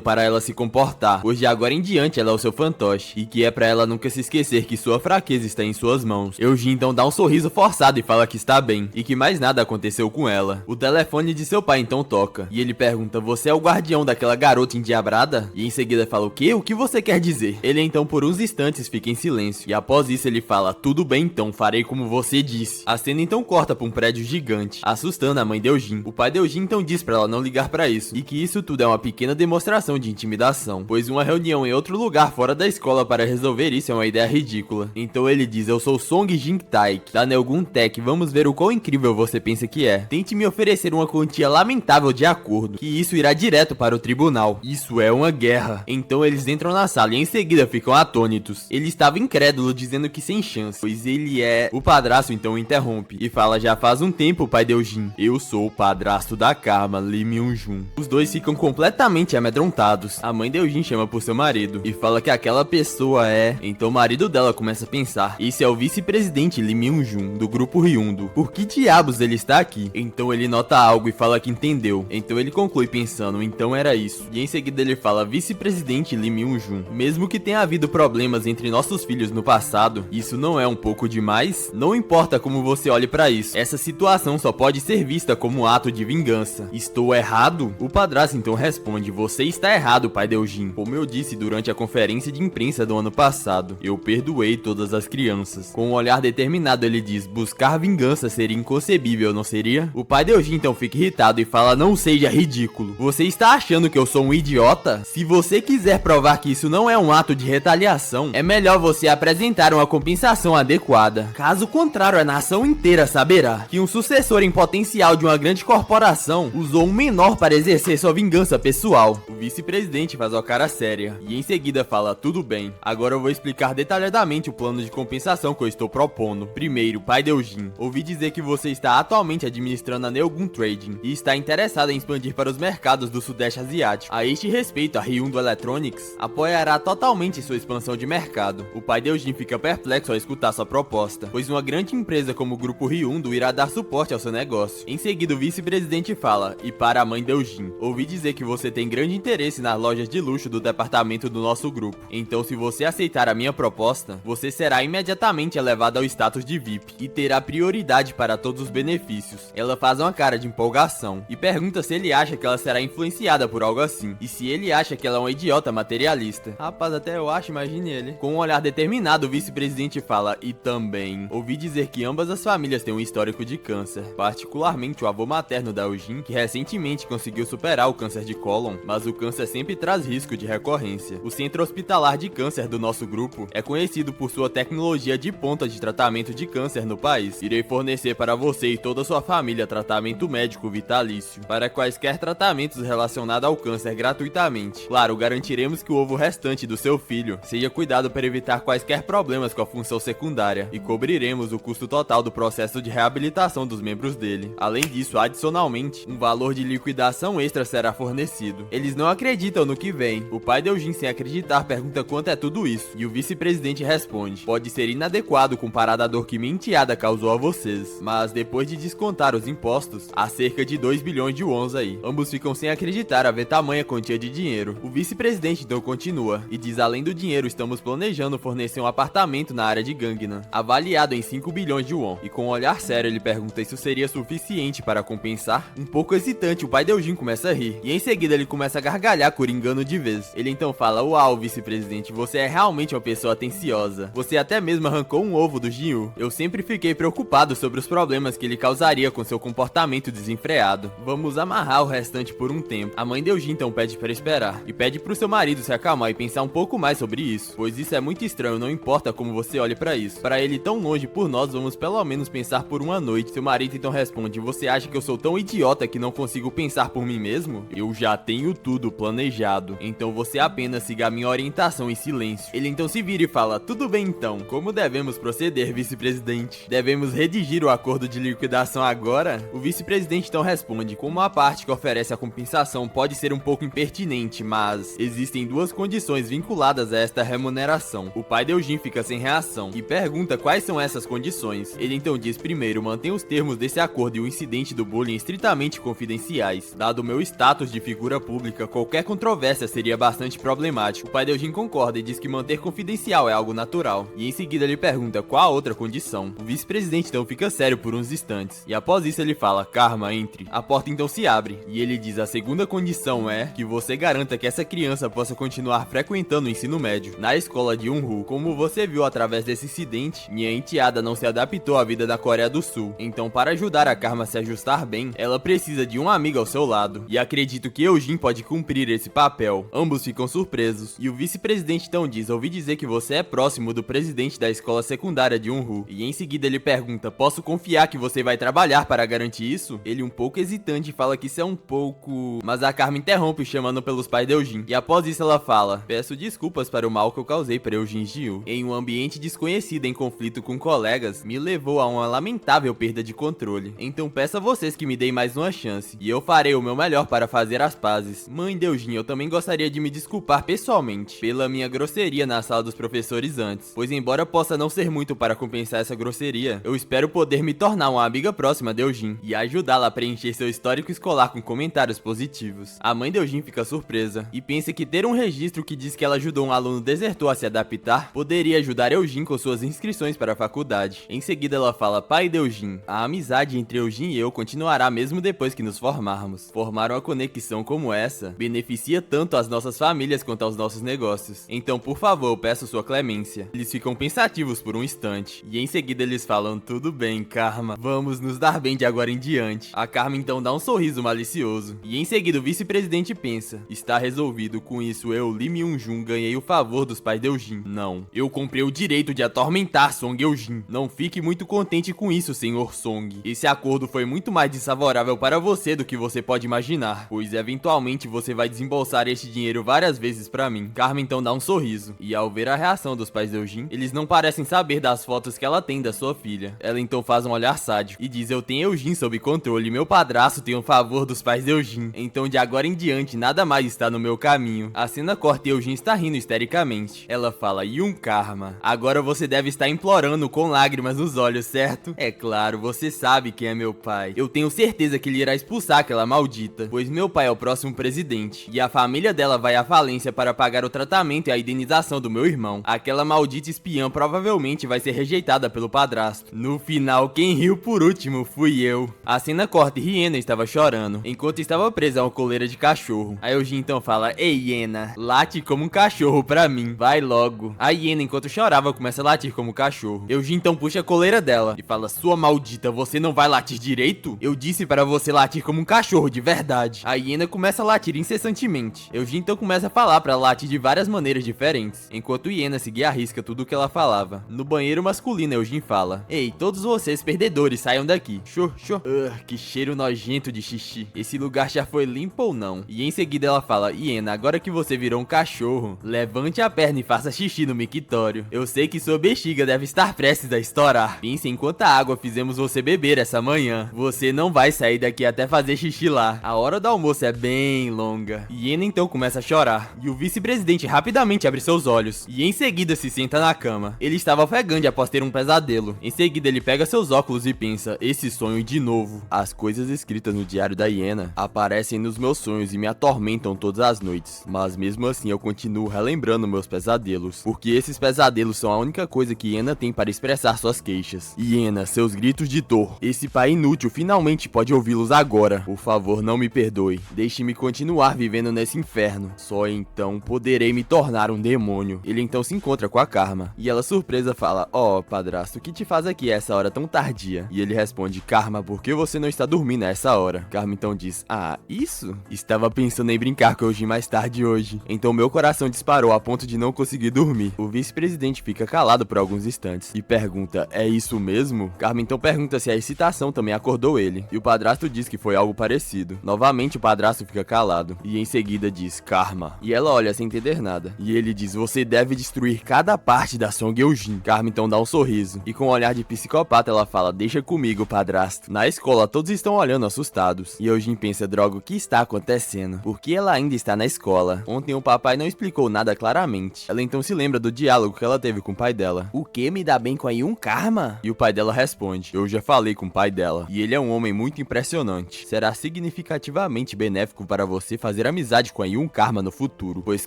para ela se comportar, pois de agora em diante ela é o seu fantoche, e que é pra ela nunca se esquecer que sua fraqueza está em suas mãos. Eugene então dá um sorriso forçado e fala que está bem, e que mais nada aconteceu com ela. O telefone de seu pai então toca, e ele pergunta: você é o guardião daquela garota endiabrada? E em seguida fala: o quê? O que você quer dizer? Ele então por uns instantes fica em silêncio, e após isso ele fala: tudo bem então, farei como você disse. A cena então corta pra um prédio gigante, assustando a mãe de Eugene. O pai de Eugene então diz pra ela não ligar pra isso, e que isso tudo é uma pequena demonstração de intimidação, pois uma reunião em outro lugar fora da escola para resolver isso é uma ideia ridícula. Então ele diz: eu sou Song Jin-taek, da Neogun Tech, vamos ver o quão incrível você pensa que é. Tente me oferecer uma quantia lamentável de acordo, que isso irá direto para o tribunal. Isso é uma guerra. Então eles entram na sala e em seguida ficam atônitos. Ele estava incrédulo, dizendo que sem chance, pois ele é... O padrasto então interrompe e fala: já faz um tempo, pai de Eugene. Eu sou o padrasto da Karma, Lee Myung-jun. Os dois ficam completamente amedrontados. A mãe de Eugene chama por seu marido e fala que aquela pessoa é... Então o marido dela começa a pensar: esse é o vice-presidente Lee Myung-jun, do grupo Ryundo. Por que diabos ele está aqui? Então ele nota algo e fala que entendeu. Então ele conclui pensando: então era isso. E em seguida ele fala: vice-presidente Lee Myung-jun, mesmo que tenha havido problemas entre nossos filhos no passado, isso não é um pouco demais? Não importa como você olhe pra isso, essa situação só pode ser vista como um ato de vingança. Estou errado? O padrasto então responde: você está errado, pai de Eugene. Como eu disse durante a conferência de imprensa do ano passado, eu perdoei todas as crianças. Com um olhar determinado ele diz: buscar vingança seria inconcebível, não seria? O pai de Eugene então fica irritado e fala: não seja ridículo. Você está achando que eu sou um idiota? Se você quiser provar que isso não é um ato de retaliação, é melhor você apresentar uma compensação adequada. Caso contrário, a nação inteira saberá que um sucessor em potencial de uma grande corporação usou um menor para exercer sua vingança pessoal. O vice-presidente faz uma cara séria e em seguida fala: tudo bem, agora eu vou explicar detalhadamente o plano de compensação que eu estou propondo. Primeiro, pai de Eugene, ouvi dizer que você está atualmente administrando a Neogun Trading e está interessado em expandir para os mercados do Sudeste Asiático. A este respeito, a Ryundo Electronics apoiará totalmente sua expansão de mercado. O pai de Eugene fica perplexo ao escutar sua proposta, pois uma grande empresa como o grupo Ryundo irá dar suporte ao seu negócio. Em seguida, o vice-presidente fala: e para a mãe de Eugene, ouvi dizer que você tem grande interesse nas lojas de luxo do departamento do nosso grupo. Então, se você aceitar a minha proposta, você será imediatamente elevado ao status de VIP e terá prioridade para todos os benefícios. Ela faz uma cara de empolgação e pergunta se ele acha que ela será influenciada por algo assim, e se ele acha que ela é uma idiota materialista. Rapaz, até eu acho, imagine ele. Com um olhar determinado, o vice-presidente fala: e também, ouvi dizer que ambas as famílias têm um histórico de câncer, particularmente o avô materno da Eugene, que recentemente recentemente conseguiu superar o câncer de cólon, mas o câncer sempre traz risco de recorrência. O Centro Hospitalar de Câncer do nosso grupo é conhecido por sua tecnologia de ponta de tratamento de câncer no país. Irei fornecer para você e toda a sua família tratamento médico vitalício para quaisquer tratamentos relacionados ao câncer gratuitamente. Claro, garantiremos que o ovo restante do seu filho seja cuidado para evitar quaisquer problemas com a função secundária e cobriremos o custo total do processo de reabilitação dos membros dele. Além disso, adicionalmente, um valor de liquidação extra será fornecido. Eles não acreditam no que vem. O pai de Eugene, sem acreditar, pergunta quanto é tudo isso, e o vice-presidente responde: pode ser inadequado comparado à dor que minha enteada causou a vocês, mas depois de descontar os impostos, há cerca de 2 bilhões de wons aí. Ambos ficam sem acreditar a ver tamanha quantia de dinheiro. O vice-presidente então continua e diz: além do dinheiro, estamos planejando fornecer um apartamento na área de Gangnam, avaliado em 5 bilhões de won. E com um olhar sério ele pergunta: isso seria suficiente para compensar? Um pouco hesitante, o pai de Eugene começa a rir, e em seguida ele começa a gargalhar coringando de vez. Ele então fala: uau, vice-presidente, você é realmente uma pessoa atenciosa. Você até mesmo arrancou um ovo do Jinwoo. Eu sempre fiquei preocupado sobre os problemas que ele causaria com seu comportamento desenfreado. Vamos amarrar o restante por um tempo. A mãe de Eugene então pede para esperar, e pede pro seu marido se acalmar e pensar um pouco mais sobre isso, pois isso é muito estranho, não importa como você olhe para isso. Para ele tão longe por nós, vamos pelo menos pensar por uma noite. Seu marido então responde: você acha que eu sou tão idiota que não consigo pensar por mim mesmo? Eu já tenho tudo planejado, então você apenas siga a minha orientação em silêncio. Ele então se vira e fala: tudo bem então, como devemos proceder, vice-presidente? Devemos redigir o acordo de liquidação agora? O vice-presidente então responde: como a parte que oferece a compensação pode ser um pouco impertinente, mas existem duas condições vinculadas a esta remuneração. O pai de Eugene fica sem reação e pergunta quais são essas condições. Ele então diz: primeiro, mantém os termos desse acordo e o incidente do bullying estritamente confidenciais. Dado o meu status de figura pública, qualquer controvérsia seria bastante problemático. O pai de Eugene concorda e diz que manter confidencial é algo natural. E em seguida ele pergunta qual a outra condição. O vice-presidente então fica sério por uns instantes, e após isso ele fala: Karma, entre. A porta então se abre, e ele diz: a segunda condição é que você garanta que essa criança possa continuar frequentando o ensino médio na escola de Unhu. Como você viu através desse incidente, minha enteada não se adaptou à vida da Coreia do Sul, então para ajudar a Karma a se ajustar bem, ela precisa de um amigo ao seu lado, e acredito que Eugene pode cumprir esse papel. Ambos ficam surpresos, e o vice-presidente então diz: ouvi dizer que você é próximo do presidente da escola secundária de Unhu, e em seguida ele pergunta: posso confiar que você vai trabalhar para garantir isso? Ele, um pouco hesitante, fala que isso é um pouco... mas a Karma interrompe chamando pelos pais de Eugene, e após isso ela fala: peço desculpas para o mal que eu causei para Eugene Jinwoo. Em um ambiente desconhecido em conflito com colegas, me levou a uma lamentável perda de controle. Então peço a vocês que me deem mais uma chance, e eu farei o meu melhor para fazer as pazes. Mãe de Eugene, eu também gostaria de me desculpar pessoalmente pela minha grosseria na sala dos professores antes, pois embora possa não ser muito para compensar essa grosseria, eu espero poder me tornar uma amiga próxima de Eugene e ajudá-la a preencher seu histórico escolar com comentários positivos. A mãe de Eugene fica surpresa e pensa que ter um registro que diz que ela ajudou um aluno desertor a se adaptar poderia ajudar Eugene com suas inscrições para a faculdade. Em seguida ela fala: pai de Eugene, a amizade entre Eugene e eu continuará mesmo depois que nos formarmos. Formar uma conexão como essa beneficia tanto as nossas famílias quanto aos nossos negócios. Então, por favor, eu peço sua clemência. Eles ficam pensativos por um instante, e em seguida eles falam: tudo bem, Karma, vamos nos dar bem de agora em diante. A Karma então dá um sorriso malicioso, e em seguida o vice-presidente pensa: está resolvido, com isso eu, Lee Myung-jun, ganhei o favor dos pais de Eugene. Não, eu comprei o direito de atormentar Song Eugene. Não fique muito contente com isso, senhor Song. Esse acordo foi muito mais desfavorável para você do que você pode imaginar, pois eventualmente você vai desembolsar este dinheiro várias vezes para mim. Karma então dá um sorriso, e ao ver a reação dos pais de Eugene, eles não parecem saber das fotos que ela tem da sua filha. Ela então faz um olhar sádico e diz: eu tenho Eugene sob controle, meu padrasto tem o favor dos pais de Eugene, então de agora em diante nada mais está no meu caminho. A cena corta e Eugene está rindo histericamente. Ela fala: Yun Karma, agora você deve estar implorando com lágrimas nos olhos, certo? É claro, você sabe quem é meu pai. Eu tenho certeza que ele irá expulsar aquela maldita, pois meu pai é o próximo presidente, e a família dela vai à falência para pagar o tratamento e a indenização do meu irmão. Aquela maldita espiã provavelmente vai ser rejeitada pelo padrasto. No final, quem riu por último fui eu. A cena corta e Rihanna estava chorando, enquanto estava presa a uma coleira de cachorro. A Eugene então fala: ei, Hiena, late como um cachorro pra mim, vai logo. A Hiena, enquanto chorava, começa a latir como um cachorro. Eugene então puxa a coleira dela e fala: sua maldita, você não vai latir direito? Eu disse para você latir latir como um cachorro de verdade. A hiena começa a latir incessantemente. Eugene então começa a falar pra ela latir de várias maneiras diferentes, enquanto Hiena seguia à risca tudo o que ela falava. No banheiro masculino, Eugene fala: "Ei, todos vocês perdedores, saiam daqui." Xô, xô. Que cheiro nojento de xixi. Esse lugar já foi limpo ou não? E em seguida ela fala: "Hiena, agora que você virou um cachorro, levante a perna e faça xixi no mictório. Eu sei que sua bexiga deve estar prestes a estourar. Pense em quanta água fizemos você beber essa manhã. Você não vai sair daqui até fazer xixi lá. A hora do almoço é bem longa." Hiena então começa a chorar, e o vice-presidente rapidamente abre seus olhos, e em seguida se senta na cama. Ele estava ofegante após ter um pesadelo. Em seguida ele pega seus óculos e pensa: esse sonho de novo. As coisas escritas no diário da hiena aparecem nos meus sonhos e me atormentam todas as noites. Mas mesmo assim eu continuo relembrando meus pesadelos, porque esses pesadelos são a única coisa que hiena tem para expressar suas queixas. Hiena, seus gritos de dor. Esse pai inútil finalmente pode ouvi-los agora. Por favor, não me perdoe. Deixe-me continuar vivendo nesse inferno. Só então poderei me tornar um demônio. Ele então se encontra com a Karma, e ela surpresa fala: "Ó, padrasto, o que te faz aqui a essa hora tão tardia?" E ele responde: "Karma, por que você não está dormindo a essa hora?" Karma então diz: "Ah, isso? Estava pensando em brincar com Eugene mais tarde hoje. Então meu coração disparou a ponto de não conseguir dormir." O vice-presidente fica calado por alguns instantes e pergunta: "É isso mesmo?" Karma então pergunta se a excitação também acordou ele, e o padrasto diz que foi algo parecido. Novamente o padrasto fica calado, e em seguida diz: "Karma." E ela olha sem entender nada, e ele diz: "Você deve destruir cada parte da Song Eugene." Karma então dá um sorriso, e com um olhar de psicopata ela fala: "Deixa comigo, padrasto." Na escola todos estão olhando assustados, e Eugene pensa: droga, o que está acontecendo? Por que ela ainda está na escola? Ontem o papai não explicou nada claramente. Ela então se lembra do diálogo que ela teve com o pai dela: "O que me dá bem com a Yun, Karma?" E o pai dela responde: "Eu já falei com o pai dela, e ele é um homem muito impressionante. Será significativamente benéfico para você fazer amizade com a Yun, Karma, no futuro, pois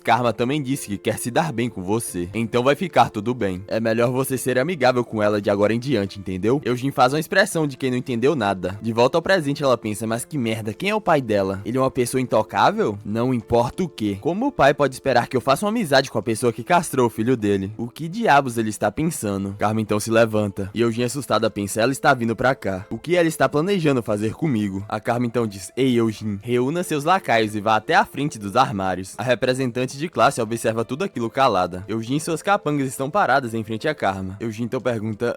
Karma também disse que quer se dar bem com você. Então vai ficar tudo bem. É melhor você ser amigável com ela de agora em diante, entendeu?" Eugene faz uma expressão de quem não entendeu nada. De volta ao presente ela pensa: mas que merda, quem é o pai dela? Ele é uma pessoa intocável? Não importa o que. Como o pai pode esperar que eu faça uma amizade com a pessoa que castrou o filho dele? O que diabos ele está pensando? Karma então se levanta, e Eugene assustada pensa: ela está vindo pra cá. O que ela está planejando fazer comigo? A Karma então diz: "Ei, Eugene, reúna seus lacaios e vá até a frente dos armários." A representante de classe observa tudo aquilo calada. Eugene e suas capangas estão paradas em frente a Karma. Eugene então pergunta: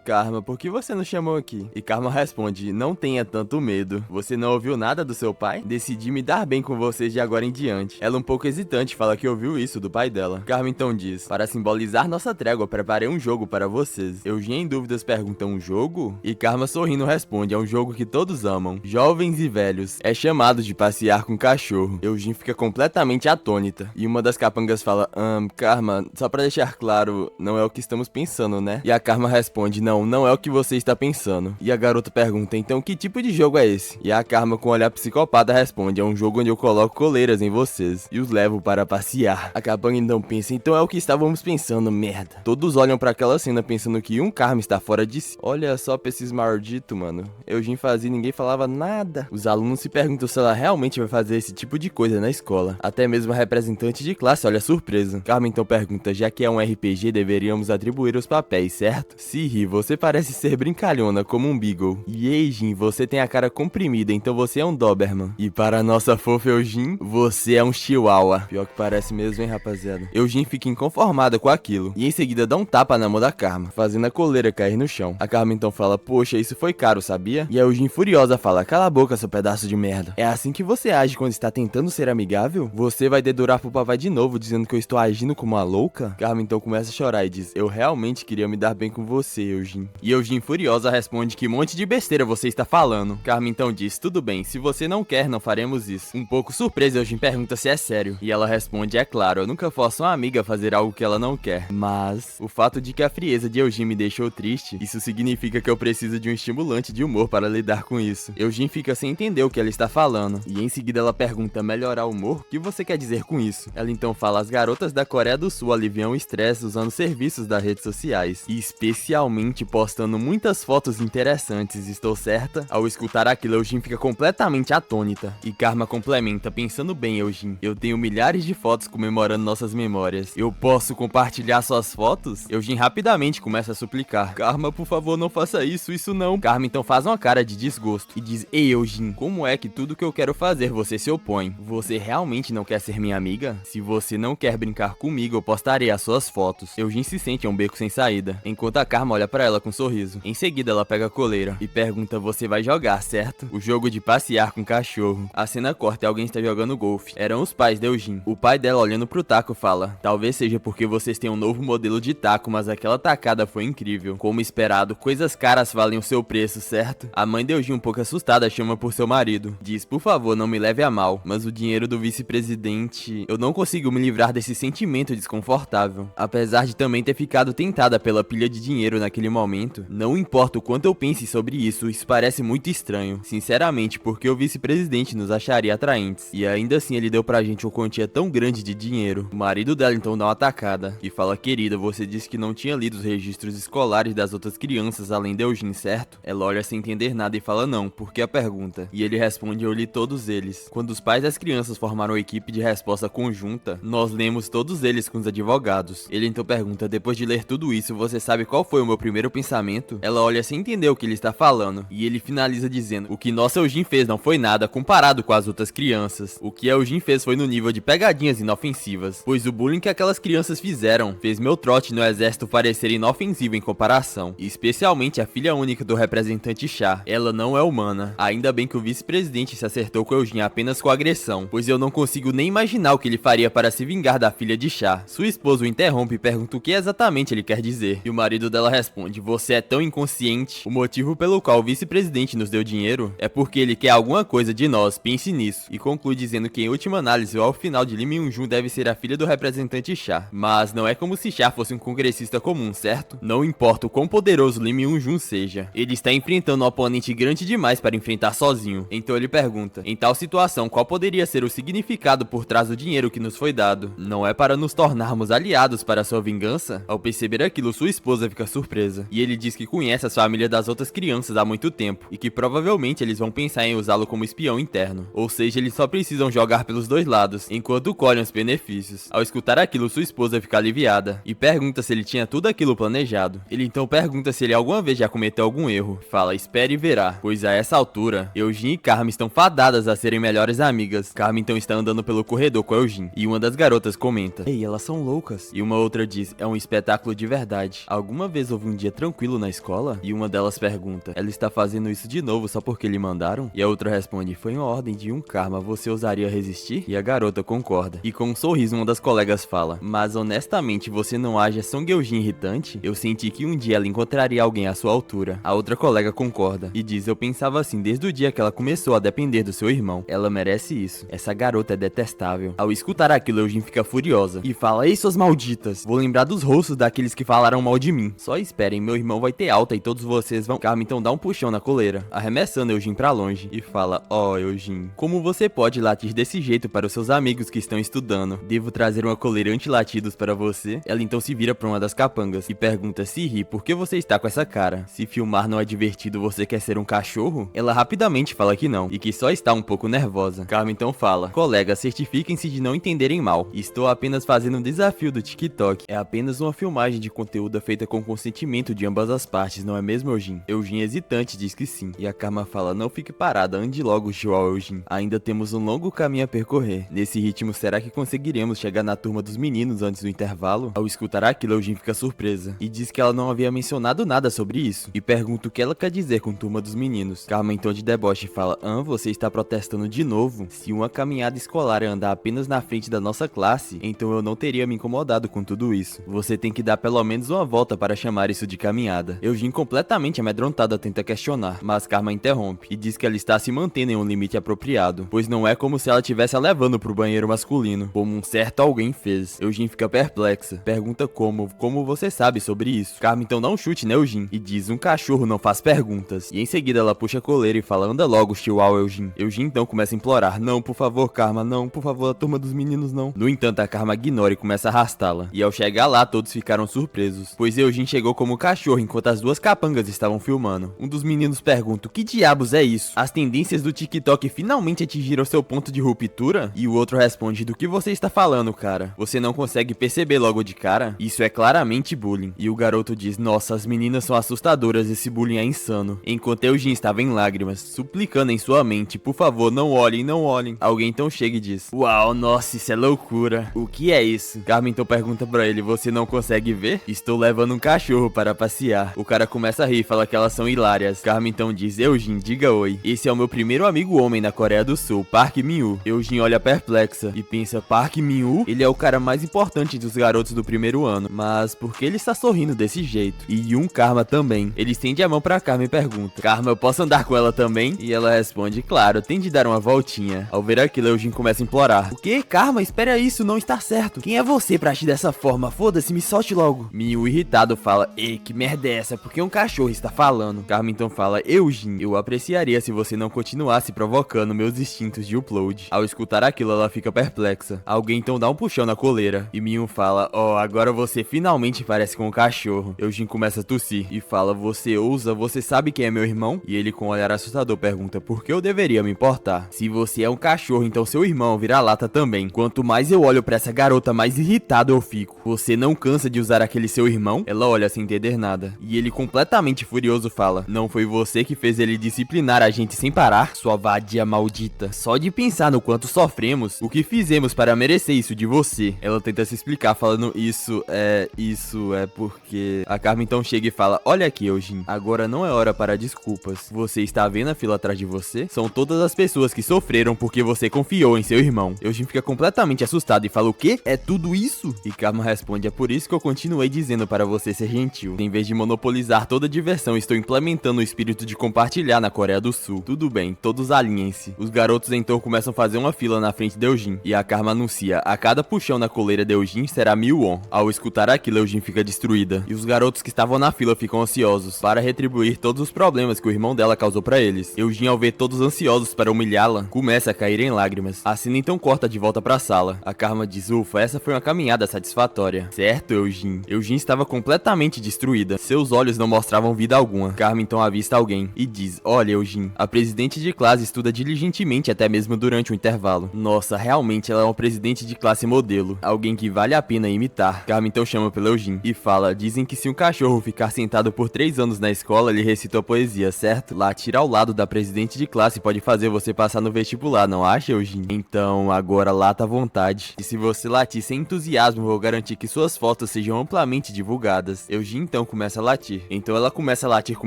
Karma, por que você nos chamou aqui?" E Karma responde: "Não tenha tanto medo. Você não ouviu nada do seu pai? Decidi me dar bem com vocês de agora em diante." Ela um pouco hesitante fala que ouviu isso do pai dela. Karma então diz: "Para simbolizar nossa trégua, preparei um jogo para vocês." Eugene em dúvidas pergunta: "Um jogo?" E Karma sorrindo responde: "É um jogo que todos amam, jovens e velhos. É chamado de passear com cachorro." Eugene fica completamente atônita, e uma das capangas fala: Karma, só pra deixar claro, não é o que estamos pensando, né?" E a Karma responde: não é o que você está pensando." E a garota pergunta: "Então que tipo de jogo é esse?" E a Karma com um olhar psicopata responde: "É um jogo onde eu coloco coleiras em vocês e os levo para passear." A capanga então pensa: "Então é o que estávamos pensando, merda." Todos olham pra aquela cena pensando que um Karma está fora de si. Olha só pra esses malditos, mano. Eugene fazia e ninguém falava nada. Os alunos se perguntam se ela realmente vai fazer esse tipo de coisa na escola. Até mesmo a representante de classe olha surpresa. Karma então pergunta: "Já que é um RPG, deveríamos atribuir os papéis, certo?" Siri, você parece ser brincalhona como um Beagle. E Eugene, você tem a cara comprimida, então você é um Doberman. E para a nossa fofa Eugene, você é um Chihuahua. Pior que parece mesmo, hein, rapaziada. Eugene fica inconformada com aquilo, e em seguida dá um tapa na mão da Karma, fazendo a coleira cair no chão. A Karma então fala: "Poxa, isso foi caro, sabia?" E a Eugene furiosa fala: "Cala a boca, seu pedaço de merda. É assim que você age quando está tentando ser amigável? Você vai dedurar pro papai de novo, dizendo que eu estou agindo como uma louca?" Karma então começa a chorar e diz: "Eu realmente queria me dar bem com você, Eugene." E Eugene furiosa responde: "Que monte de besteira você está falando?" Karma então diz: "Tudo bem, se você não quer, não faremos isso." Um pouco surpresa, Eugene pergunta se é sério, e ela responde: "É claro, eu nunca forço uma amiga a fazer algo que ela não quer. Mas o fato de que a frieza de Eugene me deixou triste, isso significa que eu preciso de um estimulante de humor para lidar com isso." Eugene fica sem entender o que ela está falando, e em seguida ela pergunta: "Melhorar o humor? O que você quer dizer com isso?" Ela então fala: "As garotas da Coreia do Sul aliviam o estresse usando serviços das redes sociais, e especialmente postando muitas fotos interessantes, estou certa?" Ao escutar aquilo, Eugene fica completamente atônita, e Karma complementa: "Pensando bem, Eugene, eu tenho milhares de fotos comemorando nossas memórias. Eu posso compartilhar suas fotos?" Eugene rapidamente começa a suplicar: "Karma, por favor, não faça isso não." Karma então faz uma cara de desgosto e diz: Ei, Eugene, como é que tudo que eu quero fazer você se opõe? Você realmente não quer ser minha amiga? Se você não quer brincar comigo, eu postarei as suas fotos. Eugene se sente em um beco sem saída, enquanto a Karma olha pra ela com um sorriso. Em seguida, ela pega a coleira e pergunta: você vai jogar, certo? O jogo de passear com cachorro. A cena corta e alguém está jogando golfe. Eram os pais de Eugene. O pai dela, olhando pro taco, fala: talvez seja porque vocês têm um novo modelo de taco, mas aquela tacada foi incrível. Como esperado, coisas caras valem o seu preço, certo? A mãe de Eugene, um pouco assustada, chama por seu marido. Diz: por favor, não me leve a mal, mas o dinheiro do vice-presidente... Eu não consigo me livrar desse sentimento desconfortável. Apesar de também ter ficado tentada pela pilha de dinheiro naquele momento, não importa o quanto eu pense sobre isso, isso parece muito estranho. Sinceramente, porque o vice-presidente nos acharia atraentes. E ainda assim ele deu pra gente uma quantia tão grande de dinheiro. O marido dela então dá uma atacada e fala: querida, você disse que não tinha lido os registros escolares das outras crianças além de Eugene, certo? Ela olha sem entender nada e fala: não, por que a pergunta? E ele responde: eu li todos eles. Quando os pais das crianças formaram a equipe de resposta conjunta, nós lemos todos eles com os advogados. Ele então pergunta: depois de ler tudo isso, você sabe qual foi o meu primeiro pensamento? Ela olha sem entender o que ele está falando, e ele finaliza dizendo: o que nossa Eugene fez não foi nada comparado com as outras crianças. O que a Eugene fez foi no nível de pegadinhas inofensivas, pois o bullying que aquelas crianças fizeram fez meu trote no exército parecer inofensivo em comparação, e especialmente a filha única do representante Shah. Ela não é humana. Ainda bem que o vice-presidente se acertou com Eugene apenas com agressão, pois eu não consigo nem imaginar o que ele faria para se vingar da filha de Shah. Sua esposa o interrompe e pergunta o que exatamente ele quer dizer, e o marido dela responde: você é tão inconsciente. O motivo pelo qual o vice-presidente nos deu dinheiro é porque ele quer alguma coisa de nós, pense nisso. E conclui dizendo que em última análise, ao final de Lee Myung-jun deve ser a filha do representante Shah. Mas não é como se Shah fosse um congressista comum, certo? Não importa o quão poderoso Lee Myung-jun seja, ele está enfrentando um oponente grande demais para enfrentar sozinho. Então ele pergunta: em tal situação, qual poderia ser o significado por trás do dinheiro que nos foi dado? Não é para nos tornarmos aliados para sua vingança? Ao perceber aquilo, sua esposa fica surpresa, e ele diz que conhece as famílias das outras crianças há muito tempo, e que provavelmente eles vão pensar em usá-lo como espião interno. Ou seja, eles só precisam jogar pelos dois lados, enquanto colhem os benefícios. Ao escutar aquilo, sua esposa fica aliviada, e pergunta se ele tinha tudo aquilo planejado. Ele então pergunta se ele alguma vez já cometeu algum erro. Fala: espere e verá, pois a essa altura, Eugene e Carmen estão fadadas a serem melhores amigas. Carmen então está andando pelo corredor com Eugene, e uma das garotas comenta: ei, elas são loucas. E uma outra diz: é um espetáculo de verdade. Alguma vez houve um dia tranquilo na escola? E uma delas pergunta: ela está fazendo isso de novo só porque lhe mandaram? E a outra responde: foi uma ordem de um karma, você ousaria resistir? E a garota concorda. E com um sorriso uma das colegas fala: mas honestamente você não acha Song Eugene irritante? Eu senti que um dia ela encontraria alguém à sua altura. A outra colega concorda e diz: eu pensava assim desde o dia que ela começou a depender do seu irmão. Ela merece isso. Essa garota é detestável. Ao escutar aquilo, Eugene fica furiosa e fala: ei, suas malditas, vou lembrar dos rostos daqueles que falaram mal de mim. Só esperem, meu irmão vai ter alta e todos vocês vão... Carmen então dá um puxão na coleira, arremessando Eugene pra longe, e fala: ó, Eugene, como você pode latir desse jeito para os seus amigos que estão estudando? Devo trazer uma coleira anti-latidos para você? Ela então se vira pra uma das capangas e pergunta: se ri, por que você está com essa cara? Se filmar não é divertido, você quer ser um cachorro? Ela rapidamente fala que não, e que só está um pouco nervosa. Carmen então fala: colegas, certifiquem-se de não entenderem mal. Estou apenas fazendo um desafio do TikTok. É apenas uma filmagem de conteúdo feita com consentimento de ambas as partes, não é mesmo, Eugene? Eugene hesitante diz que sim. E a Karma fala: não fique parada, ande logo, João Eugene. Ainda temos um longo caminho a percorrer. Nesse ritmo, será que conseguiremos chegar na turma dos meninos antes do intervalo? Ao escutar aquilo, Eugene fica surpresa e diz que ela não havia mencionado nada sobre isso, e pergunta o que ela quer dizer com turma dos meninos. Karma então de deboche fala: você está protestando de novo? Se uma caminhada escolar é andar apenas na frente da nossa classe, então eu não teria me incomodado com tudo isso. Você tem que dar pelo menos uma volta para chamar isso de caminhada. Eugene, completamente amedrontada, tenta questionar, mas Karma interrompe e diz que ela está se mantendo em um limite apropriado, pois não é como se ela estivesse a levando pro banheiro masculino, como um certo alguém fez. Eugene fica perplexa, pergunta como você sabe sobre isso? Karma então dá um chute, né, Eugene? E diz: um cachorro não faz perguntas. E em seguida ela puxa a coleira e fala: anda logo, Chihuahua Eugene. Eugene então começa a implorar: não, por favor, Karma, não, por favor, a turma dos meninos não. No entanto, a Karma ignora e começa a arrastá-la. E ao chegar lá, todos ficaram surpresos, pois Eugene chegou como cachorro enquanto as duas capangas estavam filmando. Um dos meninos pergunta: o que diabos é isso? As tendências do TikTok finalmente atingiram seu ponto de ruptura? E o outro responde: do que você está falando, cara? Você não consegue perceber logo de cara? Isso é claramente bullying. E o garoto diz: nossa, as meninas são assustadoras, esse bullying é insano. Enquanto Eugene estava em lágrimas, lágrimas, suplicando em sua mente, por favor, não olhem, não olhem. Alguém então chega e diz, uau, nossa, isso é loucura. O que é isso? Carmen então pergunta pra ele, você não consegue ver? Estou levando um cachorro para passear. O cara começa a rir e fala que elas são hilárias. Carmen então diz, Eugene, diga oi. Esse é o meu primeiro amigo homem na Coreia do Sul, Park Min-woo. Eugene olha perplexa e pensa, Park Min-woo? Ele é o cara mais importante dos garotos do primeiro ano. Mas por que ele está sorrindo desse jeito? E Yoon Karma também. Ele estende a mão pra Carmen e pergunta, Karma, eu posso andar com ela também? E ela responde, claro, tem de dar uma voltinha. Ao ver aquilo, Eugene começa a implorar. O que? Karma, espera isso, não está certo. Quem é você pra agir dessa forma? Foda-se, me solte logo. Min-woo irritado fala, ei, que merda é essa? Por que um cachorro está falando? Carmen então fala, Eugene, eu apreciaria se você não continuasse provocando meus instintos de upload. Ao escutar aquilo, ela fica perplexa. Alguém então dá um puxão na coleira. E Min-woo fala, agora você finalmente parece com um cachorro. Eugene começa a tossir e fala, você ousa, você sabe quem é meu irmão? E ele com um olhar assustador pergunta, por que eu deveria me importar? Se você é um cachorro, então seu irmão vira lata também. Quanto mais eu olho pra essa garota, mais irritado eu fico. Você não cansa de usar aquele seu irmão? Ela olha sem entender nada. E ele completamente furioso fala, não foi você que fez ele disciplinar a gente sem parar? Sua vadia maldita. Só de pensar no quanto sofremos, o que fizemos para merecer isso de você? Ela tenta se explicar falando, isso é porque... A Carmen então chega e fala, olha aqui, Eugene, agora não é hora para desculpas. Você está vendo a fila atrás de você? São todas as pessoas que sofreram porque você confiou em seu irmão. Eugene fica completamente assustado e fala, o quê? É tudo isso? E Carmen responde, é por isso que eu continuei dizendo para você ser gentil. Em vez de monopolizar toda a diversão, estou implementando o espírito de compartilhar na Coreia do Sul. Tudo bem, todos alinhem-se. Os garotos então começam a fazer uma fila na frente de Eugene. E a Carmen anuncia, a cada puxão na coleira de Eugene será 1000 won. Ao escutar aquilo, Eugene fica destruída. E os garotos que estavam na fila ficam ansiosos para retribuir todos os problemas que o irmão dela causou pra eles. Eugene, ao ver todos ansiosos para humilhá-la, começa a cair em lágrimas. A cena então corta de volta pra sala. A Karma diz, ufa, essa foi uma caminhada satisfatória. Certo, Eugene? Eugene estava completamente destruída. Seus olhos não mostravam vida alguma. Karma então avista alguém e diz, olha, Eugene, a presidente de classe estuda diligentemente até mesmo durante o intervalo. Nossa, realmente ela é uma presidente de classe modelo. Alguém que vale a pena imitar. Karma então chama pelo Eugene e fala, dizem que se um cachorro ficar sentado por 3 anos na escola, ele recita a poesia, certo? Latir ao lado da presidente de classe pode fazer você passar no vestibular, não acha, Eugene? Então, agora lata à vontade. E se você latir sem entusiasmo, vou garantir que suas fotos sejam amplamente divulgadas. Eugene então começa a latir. Então ela começa a latir com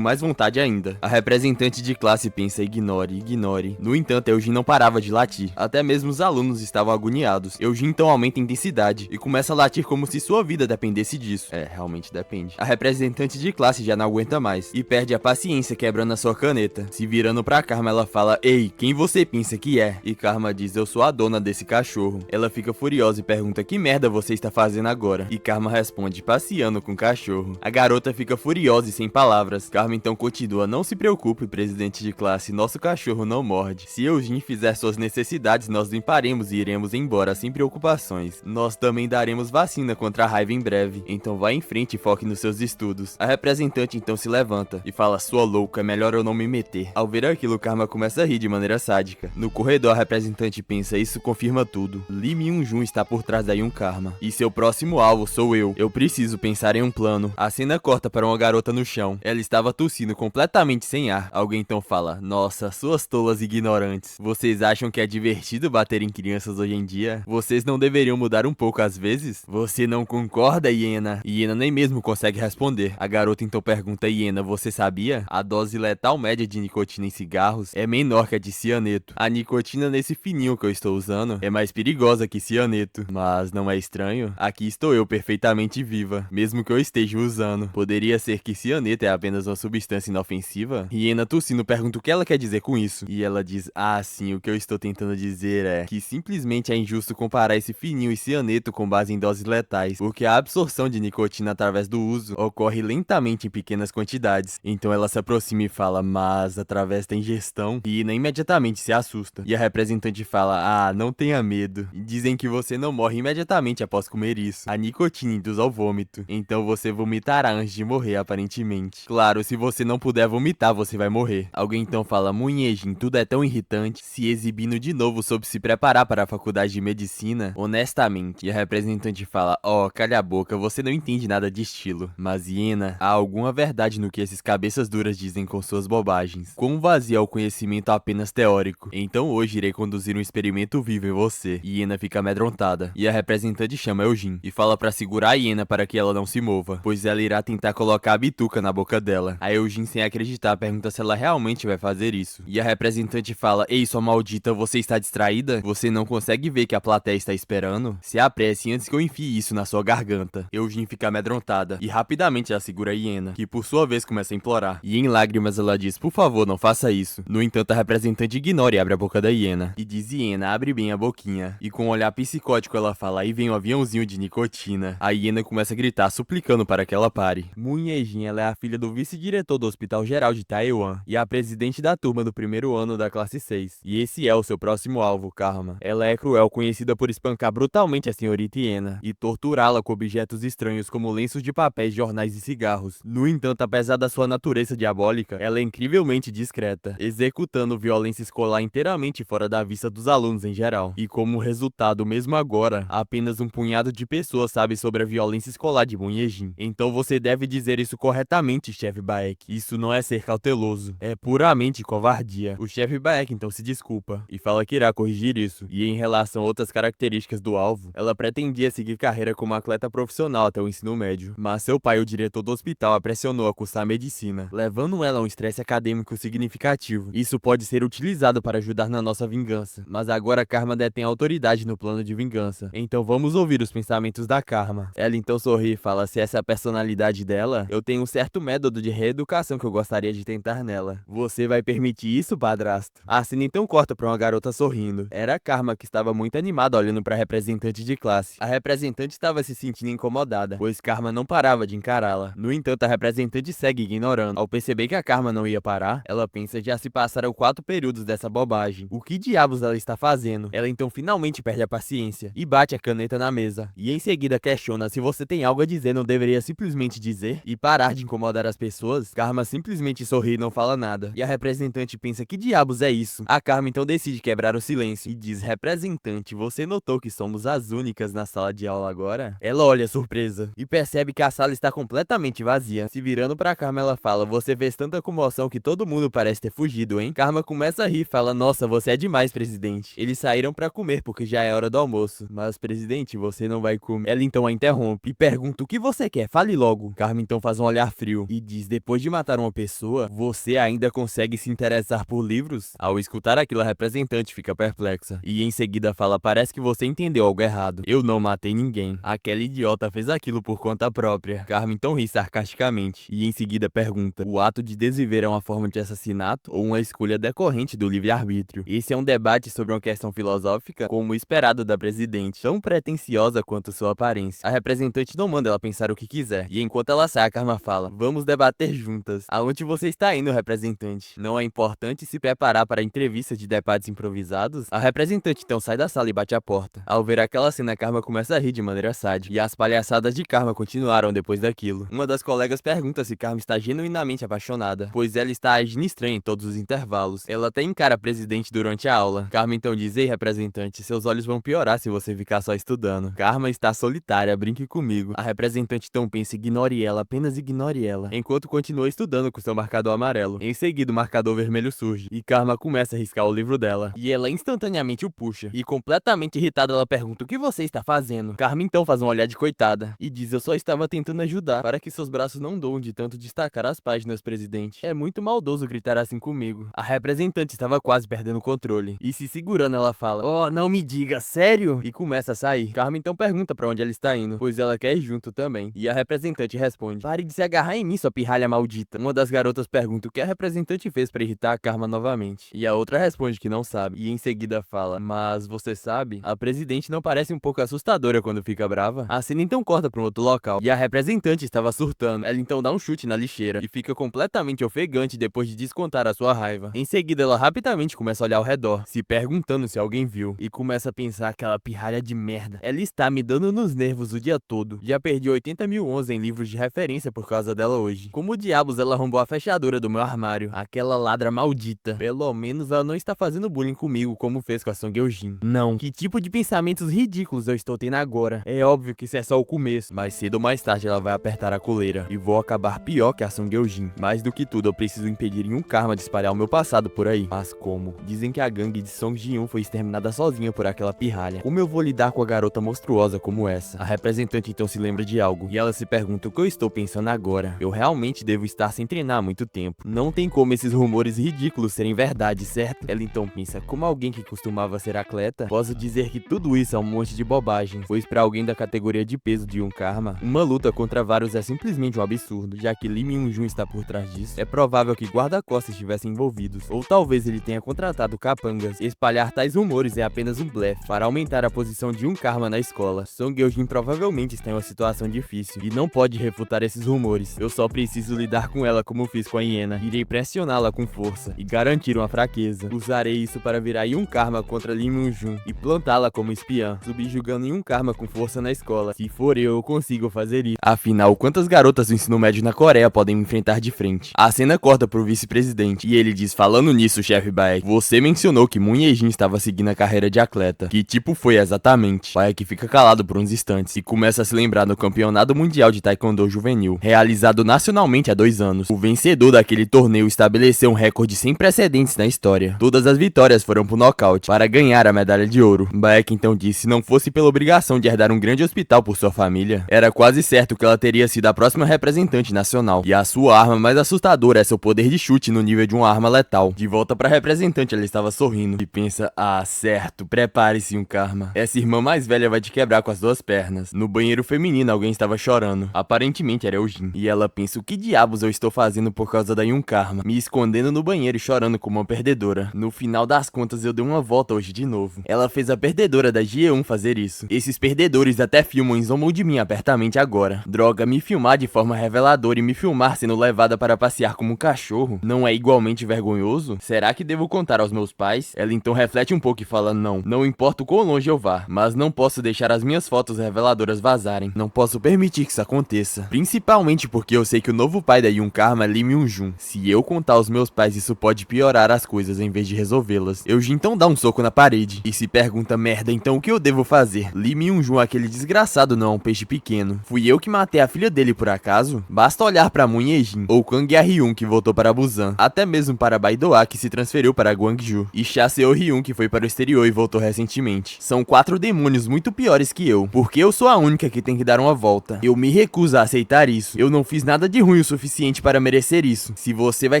mais vontade ainda. A representante de classe pensa, ignore, ignore. No entanto, Eugene não parava de latir. Até mesmo os alunos estavam agoniados. Eugene então aumenta a intensidade e começa a latir como se sua vida dependesse disso. Realmente depende. A representante de classe já não aguenta mais e perde a paciência, quebrando a sua caneta. Se virando pra Karma, ela fala, ei, quem você pensa que é? E Karma diz, eu sou a dona desse cachorro. Ela fica furiosa e pergunta, que merda você está fazendo agora? E Karma responde, passeando com o cachorro. A garota fica furiosa e sem palavras. Karma então continua, não se preocupe, presidente de classe, nosso cachorro não morde. Se Eugene fizer suas necessidades, nós limparemos e iremos embora sem preocupações. Nós também daremos vacina contra a raiva em breve. Então vá em frente e foque nos seus estudos. A representante então se levanta e fala, sua louca, é melhor eu não me meter. Ao ver aquilo, Karma começa a rir de maneira sádica. No corredor, a representante pensa, isso confirma tudo. Lee Myung-jun está por trás da Yoon Karma. E seu próximo alvo sou eu. Eu preciso pensar em um plano. A cena corta para uma garota no chão. Ela estava tossindo completamente sem ar. Alguém então fala, nossa, suas tolas ignorantes. Vocês acham que é divertido bater em crianças hoje em dia? Vocês não deveriam mudar um pouco às vezes? Você não concorda, Iena? Iena nem mesmo consegue responder. A garota então pergunta, Iena, você sabia? A dose letal média de nicotina em cigarros é menor que a de cianeto. A nicotina nesse fininho que eu estou usando é mais perigosa que cianeto. Mas não é estranho? Aqui estou eu perfeitamente viva, mesmo que eu esteja usando. Poderia ser que cianeto é apenas uma substância inofensiva? Iena tossindo pergunta o que ela quer dizer com isso. E ela diz, sim, o que eu estou tentando dizer é que simplesmente é injusto comparar esse fininho e cianeto com base em doses letais, porque a absorção de nicotina através do uso ocorre lentamente em pequenas quantidades. Então ela se aproxima e fala, mas através da ingestão? E Ina imediatamente se assusta. E a representante fala, não tenha medo. Dizem que você não morre imediatamente após comer isso. A nicotina induz ao vômito. Então você vomitará antes de morrer, aparentemente. Claro, se você não puder vomitar, você vai morrer. Alguém então fala, Munhejin, tudo é tão irritante. Se exibindo de novo sobre se preparar para a faculdade de medicina, honestamente. E a representante fala, calha a boca, você não entende nada de estilo. Mas Iena, há alguma verdade no que esses cabeças duras dizem com suas bobagens. jovens. Quão vazio é o conhecimento apenas teórico. Então hoje irei conduzir um experimento vivo em você. Hiena fica amedrontada, e a representante chama Eugene, e fala pra segurar a hiena para que ela não se mova, pois ela irá tentar colocar a bituca na boca dela. A Eugene, sem acreditar, pergunta se ela realmente vai fazer isso. E a representante fala: ei, sua maldita, você está distraída? Você não consegue ver que a plateia está esperando? Se apresse antes que eu enfie isso na sua garganta. Eugene fica amedrontada, e rapidamente ela segura a hiena, que por sua vez começa a implorar. E em lágrimas ela diz: por favor, não faça isso. No entanto, a representante ignora e abre a boca da hiena. E diz: hiena, abre bem a boquinha. E com um olhar psicótico ela fala: aí vem um aviãozinho de nicotina. A hiena começa a gritar, suplicando para que ela pare. Moon Ye-jin, ela é a filha do vice-diretor do Hospital Geral de Taiwan e a presidente da turma do primeiro ano da classe 6. E esse é o seu próximo alvo, Karma. Ela é cruel, conhecida por espancar brutalmente a senhorita hiena e torturá-la com objetos estranhos como lenços de papéis, jornais e cigarros. No entanto, apesar da sua natureza diabólica, ela é incrivelmente discreta, executando violência escolar inteiramente fora da vista dos alunos em geral. E como resultado, mesmo agora, apenas um punhado de pessoas sabe sobre a violência escolar de Moon Ye-jin. Então você deve dizer isso corretamente, chefe Baek. Isso não é ser cauteloso, é puramente covardia. O chefe Baek então se desculpa e fala que irá corrigir isso. E em relação a outras características do alvo, ela pretendia seguir carreira como atleta profissional até o ensino médio, mas seu pai, o diretor do hospital, a pressionou a cursar medicina, levando ela a um estresse acadêmico significativo. Isso pode ser utilizado para ajudar na nossa vingança, mas agora Karma detém autoridade no plano de vingança. Então vamos ouvir os pensamentos da Karma. Ela então sorri e fala: se essa é a personalidade dela, eu tenho um certo método de reeducação que eu gostaria de tentar nela. Você vai permitir isso, padrasto? A cena então corta pra uma garota sorrindo. Era a Karma, que estava muito animada olhando pra representante de classe. A representante estava se sentindo incomodada, pois Karma não parava de encará-la. No entanto, a representante segue ignorando. Ao perceber que a Karma não ia parar, ela pensa: já se passaram 4 períodos dessa bobagem. O que diabos ela está fazendo? Ela então finalmente perde a paciência e bate a caneta na mesa. E em seguida questiona se você tem algo a dizer, não deveria simplesmente dizer e parar de incomodar as pessoas. Karma simplesmente sorri e não fala nada. E a representante pensa: que diabos é isso? A Karma então decide quebrar o silêncio e diz: representante, você notou que somos as únicas na sala de aula agora? Ela olha surpresa e percebe que a sala está completamente vazia. Se virando pra Karma, ela fala: você fez tanta comoção que todo mundo parece ter fugido, hein? Karma começa a rir e fala: nossa, você é demais, presidente. Eles saíram pra comer porque já é hora do almoço. Mas, presidente, você não vai comer. Ela então a interrompe e pergunta: o que você quer? Fale logo. Karma então faz um olhar frio e diz: depois de matar uma pessoa, você ainda consegue se interessar por livros? Ao escutar aquilo, a representante fica perplexa e em seguida fala: parece que você entendeu algo errado. Eu não matei ninguém. Aquela idiota fez aquilo por conta própria. Karma então ri sarcasticamente e em seguida pergunta: o ato de desviver é uma forma de assassinato ou uma escolha decorrente do livre-arbítrio? Esse é um debate sobre uma questão filosófica, como o esperado da presidente, tão pretensiosa quanto sua aparência. A representante não manda ela pensar o que quiser, e enquanto ela sai, a Karma fala: vamos debater juntas. Aonde você está indo, representante? Não é importante se preparar para a entrevista de debates improvisados? A representante então sai da sala e bate a porta. Ao ver aquela cena, a Karma começa a rir de maneira sádica, e as palhaçadas de Karma continuaram depois daquilo. Uma das colegas pergunta se Karma está genuinamente apaixonada, pois ela está agindo estranha em todos os intervalos. Ela até encara a presidente durante a aula. Karma então diz: ei, representante, seus olhos vão piorar se você ficar só estudando. Karma está solitária, brinque comigo. A representante então pensa: ignore ela, apenas ignore ela, enquanto continua estudando com seu marcador amarelo. Em seguida, o marcador vermelho surge, e Karma começa a riscar o livro dela, e ela instantaneamente o puxa. E completamente irritada, ela pergunta: o que você está fazendo? Karma então faz um olhar de coitada, e diz: eu só estava tentando ajudar, para que seus braços não doam de tanto destacar as páginas, presidente. É muito maldoso gritar assim comigo. A representante estava quase perdendo o controle, e se segurando ela fala: oh, não me diga, sério? E começa a sair. Karma então pergunta pra onde ela está indo, pois ela quer ir junto também. E a representante responde: pare de se agarrar em mim, sua pirralha maldita. Uma das garotas pergunta o que a representante fez pra irritar a Karma novamente, e a outra responde que não sabe, e em seguida fala: mas você sabe, a presidente não parece um pouco assustadora quando fica brava? A cena então corta pra um outro local, e a representante estava surtando. Ela então dá um chute na lixeira, e fica completamente ofegante depois de descontar a sua raiva. Em seguida, ela rapidamente começa a olhar ao redor, se perguntando se alguém viu, e começa a pensar: aquela pirralha de merda, ela está me dando nos nervos o dia todo. Já perdi 80 mil wons em livros de referência por causa dela hoje. Como diabos ela arrombou a fechadura do meu armário? Aquela ladra maldita. Pelo menos ela não está fazendo bullying comigo como fez com a Song Eugene. Não. Que tipo de pensamentos ridículos eu estou tendo agora? É óbvio que isso é só o começo. Mais cedo ou mais tarde ela vai apertar a coleira, e vou acabar pior que a Song Eugene. Mais do que tudo, eu preciso impedir conseguir Yun Karma de espalhar o meu passado por aí. Mas como? Dizem que a gangue de Song Ji-Yoon foi exterminada sozinha por aquela pirralha. Como eu vou lidar com a garota monstruosa como essa? A representante então se lembra de algo, e ela se pergunta o que eu estou pensando agora. Eu realmente devo estar sem treinar há muito tempo. Não tem como esses rumores ridículos serem verdade, certo? Ela então pensa, como alguém que costumava ser atleta, posso dizer que tudo isso é um monte de bobagem, pois pra alguém da categoria de peso de Yun Karma, uma luta contra vários é simplesmente um absurdo, já que Lee Myung-jun está por trás disso. É provável que guarda-costas estivessem envolvidos, ou talvez ele tenha contratado capangas. Espalhar tais rumores é apenas um blefe para aumentar a posição de Yun Karma na escola. Song Eugene provavelmente está em uma situação difícil e não pode refutar esses rumores. Eu só preciso lidar com ela como fiz com a hiena. Irei pressioná-la com força e garantir uma fraqueza. Usarei isso para virar Yun Karma contra Lee Myung-jun e plantá-la como espiã, subjugando Yun Karma com força na escola. Se for eu consigo fazer isso. Afinal, quantas garotas do ensino médio na Coreia podem me enfrentar de frente? A cena corta pro vice-presidente e ele diz, falando nisso, chefe Baek, você mencionou que Moon Ye-jin estava seguindo a carreira de atleta. Que tipo foi exatamente? Baek fica calado por uns instantes e começa a se lembrar do Campeonato Mundial de Taekwondo Juvenil, realizado nacionalmente há 2 anos. O vencedor daquele torneio estabeleceu um recorde sem precedentes na história. Todas as vitórias foram por nocaute para ganhar a medalha de ouro. Baek então disse, se não fosse pela obrigação de herdar um grande hospital por sua família, era quase certo que ela teria sido a próxima representante nacional. E a sua arma mais assustadora é seu poder de chute no nível de uma arma letal. De volta pra representante, ela estava sorrindo e pensa, ah, certo, prepare-se, Yun Karma. Essa irmã mais velha vai te quebrar com as 2 pernas. No banheiro feminino, alguém estava chorando. Aparentemente era Eugene. E ela pensa, o que diabos eu estou fazendo por causa da Yun Karma? Me escondendo no banheiro e chorando como uma perdedora. No final das contas, eu dei uma volta hoje de novo. Ela fez a perdedora da G1 fazer isso. Esses perdedores até filmam e zombam de mim abertamente agora. Droga, me filmar de forma reveladora e me filmar sendo levada para passear como um cachorro não é igualmente vergonhoso? Será que devo contar aos meus pais? Ela então reflete um pouco e fala, não importa o quão longe eu vá, mas não posso deixar as minhas fotos reveladoras vazarem. Não posso permitir que isso aconteça. Principalmente porque eu sei que o novo pai da Yun Karma é Lee Myung-jun. Se eu contar aos meus pais, isso pode piorar as coisas em vez de resolvê-las. Eugene então dá um soco na parede e se pergunta, merda, então o que eu devo fazer? Lee Myung-jun, aquele desgraçado, não é um peixe pequeno. Fui eu que matei a filha dele por acaso? Basta olhar pra Moon Ye-jin, ou Kang Ya-hyun, que voltou para Busan, até mesmo para Baidoa, que se transferiu para Gwangju, e Cha Seo-hyun, que foi para o exterior e voltou recentemente. São 4 demônios muito piores que eu, porque eu sou a única que tem que dar uma volta. Eu me recuso a aceitar isso. Eu não fiz nada de ruim o suficiente para merecer isso. Se você vai